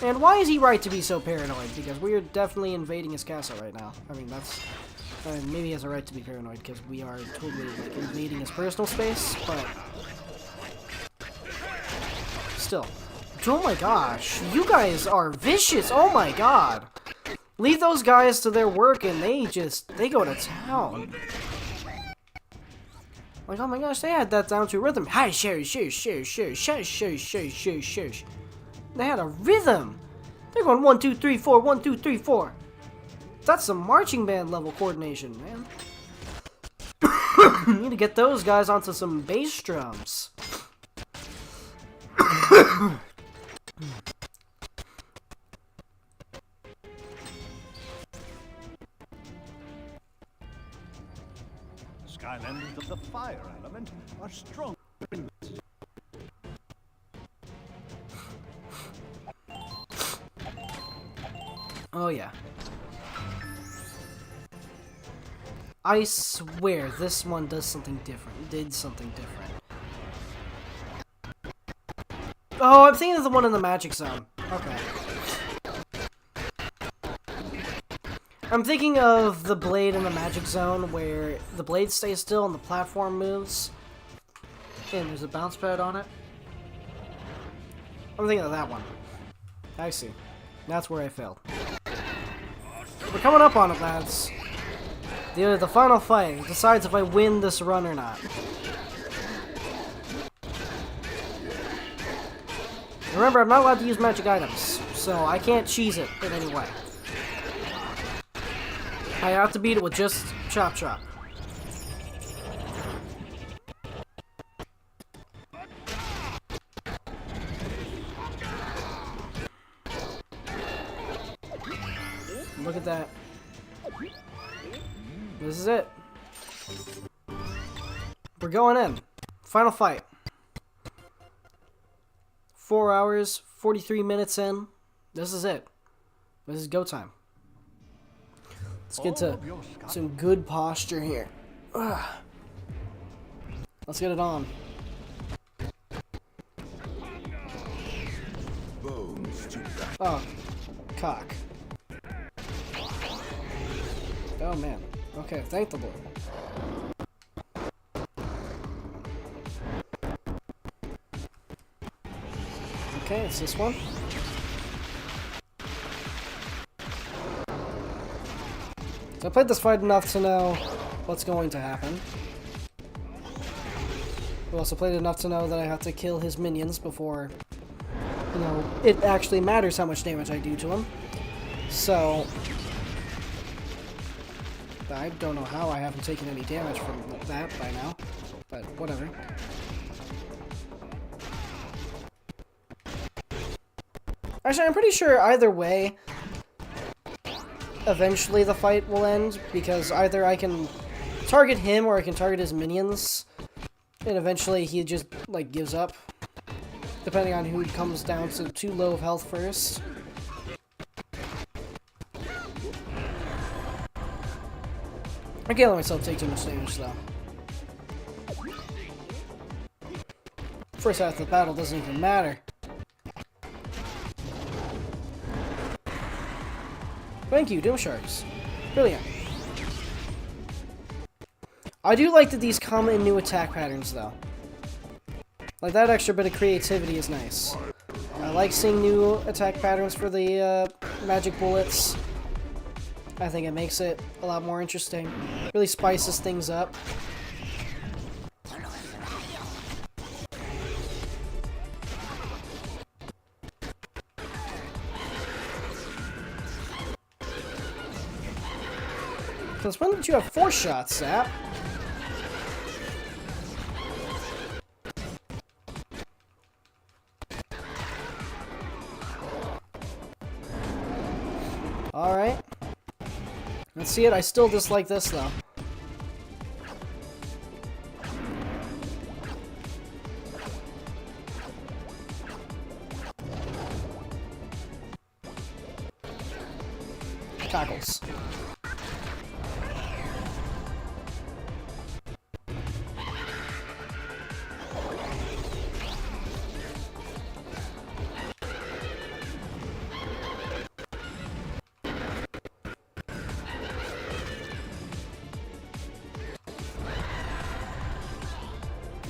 Speaker 1: And why is he right to be so paranoid? Because we are definitely invading his castle right now. I mean, that's... maybe he has a right to be paranoid, because we are totally, like, invading his personal space, but... Still. Oh my gosh, you guys are vicious! Oh my god! Leave those guys to their work and they go to town. Like, oh my gosh, they had that down to rhythm. Hi, shush, shush, shush, shush, shush, shush, shush, shush, shush. They had a rhythm. They're going 1, 2, 3, 4, 1, 2, 3, 4. That's some marching band level coordination, man. You need to get those guys onto some bass drums.
Speaker 6: Skylanders of the fire element are strong.
Speaker 1: Oh yeah. I swear this one does something different. Did something different. Oh, I'm thinking of the one in the Magic Zone. Okay. I'm thinking of the blade in the Magic Zone where the blade stays still and the platform moves. And there's a bounce pad on it. I'm thinking of that one. I see. That's where I failed. We're coming up on it, lads. The final fight decides if I win this run or not. Remember, I'm not allowed to use magic items, so I can't cheese it in any way. I have to beat it with just Chop Chop. Look at that. This is it. We're going in. Final fight. 4 hours, 43 minutes in. This is it. This is go time. Let's get to some good posture here. Ugh. Let's get it on. Oh, cock. Oh man. Okay, thank the Lord. Okay, it's this one. So I played this fight enough to know what's going to happen. I also played enough to know that I have to kill his minions before, you know, it actually matters how much damage I do to him. So I don't know how I haven't taken any damage from that by now, but whatever. Actually, I'm pretty sure either way, eventually the fight will end, because either I can target him or I can target his minions, and eventually he just, like, gives up, depending on who comes down to too low of health first. I can't let myself take too much damage, though. First half of the battle doesn't even matter. Thank you, Doom Sharks. Brilliant. I do like that these come in new attack patterns, though. Like, that extra bit of creativity is nice. I like seeing new attack patterns for the magic bullets. I think it makes it a lot more interesting. Really spices things up. Because when did you have 4 shots, Zap? Alright. Let's see it. I still dislike this, though. Cockles.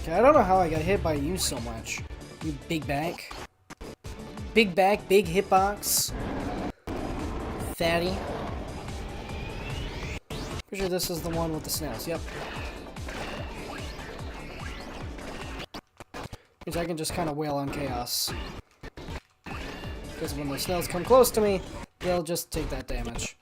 Speaker 1: I don't know how I got hit by you so much. You big back. Big back, big hitbox. Fatty. Pretty sure this is the one with the snails, yep. Because I can just kind of wail on Chaos. Because when the snails come close to me, they'll just take that damage.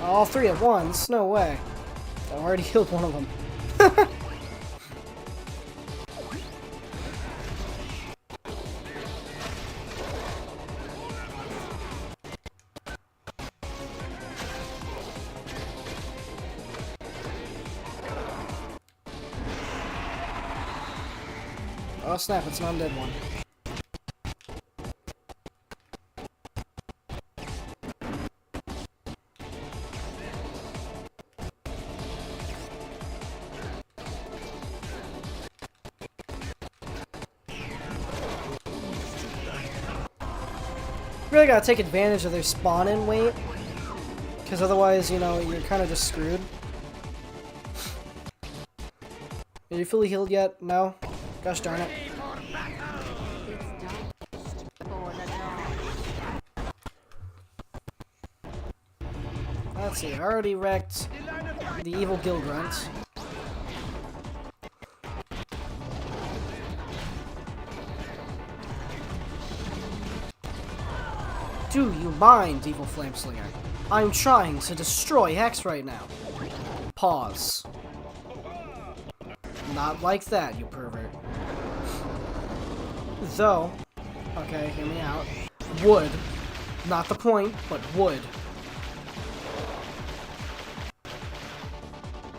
Speaker 1: All three at once? No way. I already killed one of them. Oh snap, it's an undead one. Really gotta take advantage of their spawn-in wait, because otherwise, you know, you're kind of just screwed. Are you fully healed yet? No? Gosh darn it. Let's see, I already wrecked the evil Gill Grunt. Do you mind, evil Flameslinger? I'm trying to destroy Hex right now. Pause. Not like that, you pervert. Though, okay, hear me out. Would. Not the point, but would.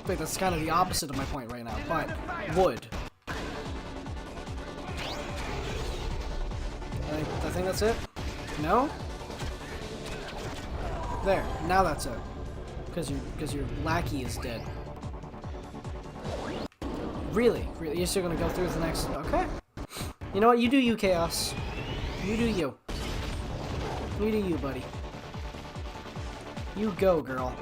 Speaker 1: Wait, that's kind of the opposite of my point right now, but would. I think that's it? No? There, now that's it. Because your lackey is dead. Really? Really? You're still gonna go through the next... Okay. You know what? You do you, Chaos. You do you. You do you, buddy. You go, girl.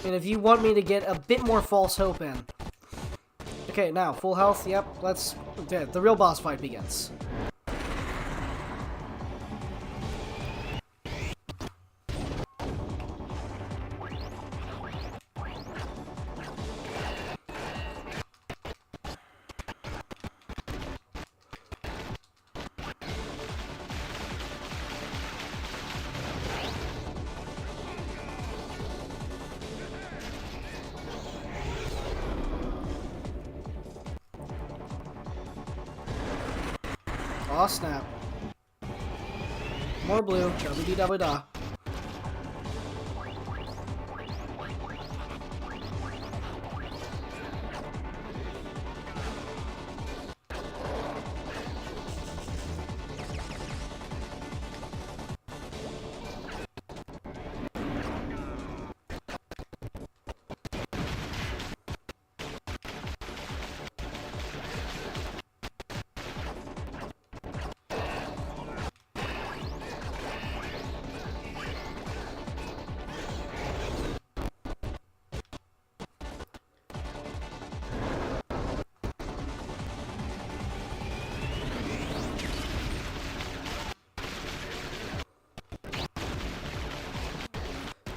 Speaker 1: And if you want me to get a bit more false hope in... Okay, now, full health, yep, let's... Okay, the real boss fight begins. Aw, snap. More blue. Da-ba-dee-da-ba-da.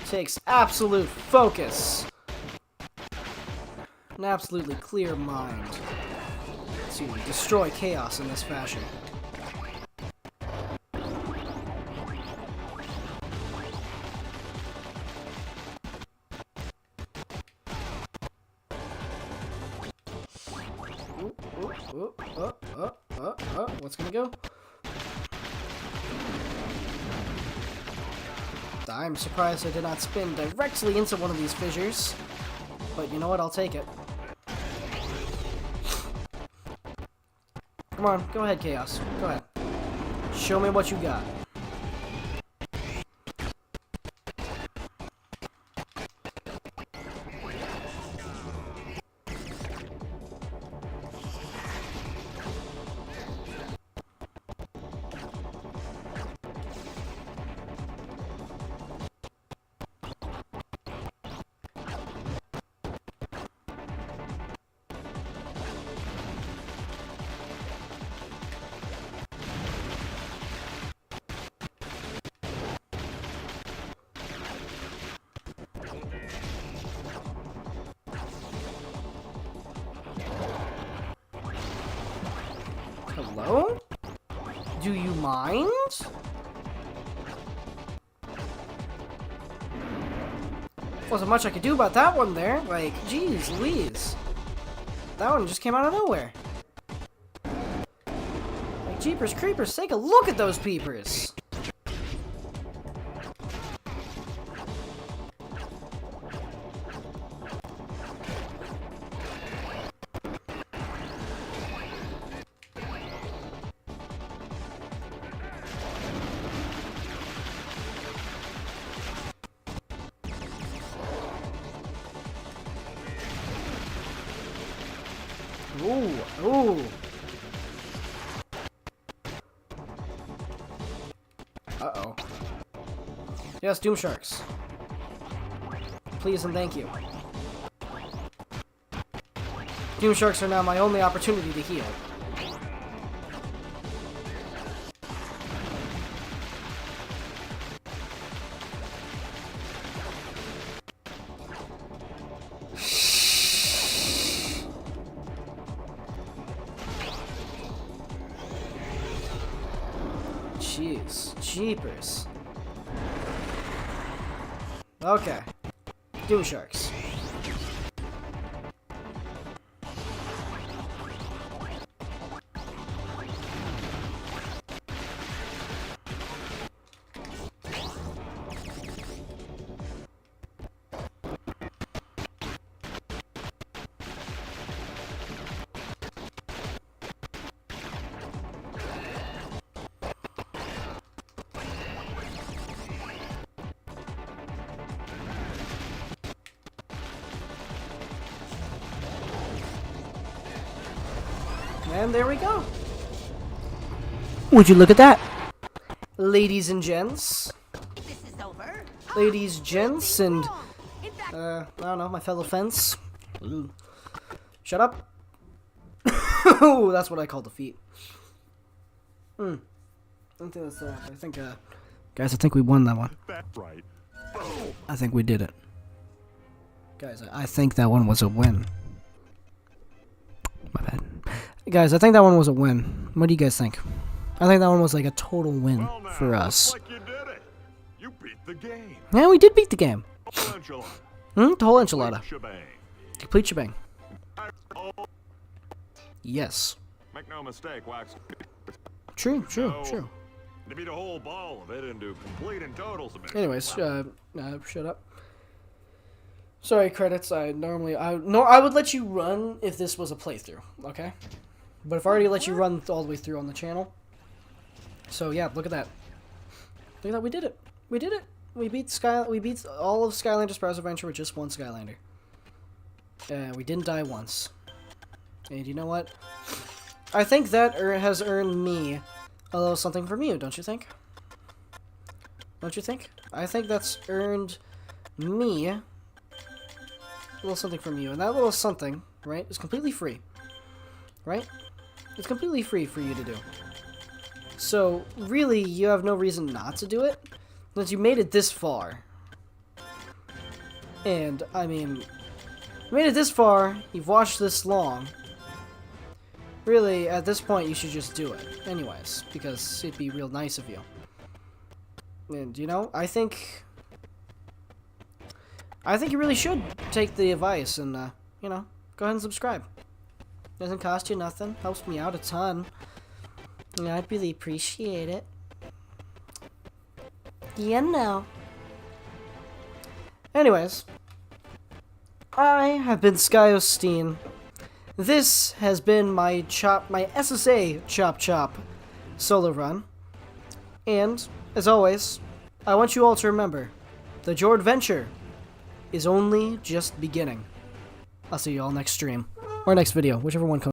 Speaker 1: Takes absolute focus. An absolutely clear mind to destroy Chaos in this fashion. What's gonna go? I'm surprised I did not spin directly into one of these fissures. But you know what? I'll take it. Come on, go ahead, Chaos. Go ahead. Show me what you got. Hello? Do you mind? Wasn't much I could do about that one there. Like, geez Louise. That one just came out of nowhere. Like, jeepers creepers, take a look at those peepers. Ooh, ooh. Uh-oh. Yes, Doom Sharks. Please and thank you. Doom Sharks are now my only opportunity to heal. Jeez, jeepers. Okay. Doom Sharks. And there we go. Would you look at that? Ladies and gents.
Speaker 5: This is over.
Speaker 1: Ladies, gents, and I don't know, my fellow fence. Ooh. Shut up. Ooh, that's what I call defeat. I think that's I think guys, I think we won that one.
Speaker 6: That's right.
Speaker 1: I think we did it. Guys, I think that one was a win. My bad. Guys, I think that one was a win. What do you guys think? I think that one was like a total win
Speaker 6: Well, now,
Speaker 1: for us.
Speaker 6: looks like you did it. You beat the game.
Speaker 1: Yeah, we did beat the game.
Speaker 6: Whole enchilada.
Speaker 1: The whole enchilada.
Speaker 6: Shebang.
Speaker 1: Complete shebang. Yes.
Speaker 6: Make no mistake, Wax.
Speaker 1: True, true,
Speaker 6: No.
Speaker 1: true.
Speaker 6: To beat a whole ball of it into complete and total submission.
Speaker 1: Anyways, shut up. Sorry, credits. I would let you run if this was a playthrough, okay? But I've already let you run all the way through on the channel. So yeah, look at that. Look at that, we did it. We did it. We beat all of Skylanders Spyro's Adventure with just one Skylander. We didn't die once. And you know what? I think that has earned me a little something from you, don't you think? Don't you think? I think that's earned me a little something from you. And that little something, right, is completely free. Right? It's completely free for you to do. So, really, you have no reason not to do it, since you made it this far. And, I mean, you made it this far, you've watched this long. Really, at this point, you should just do it, anyways, because it'd be real nice of you. And, you know, I think you really should take the advice and, you know, go ahead and subscribe. Doesn't cost you nothing, helps me out a ton. Yeah, I'd really appreciate it. You know. Anyways, I have been SkyO'Steen. This has been my SSA Chop solo run. And, as always, I want you all to remember that your adventure is only just beginning. I'll see you all next stream. Or next video, whichever one comes.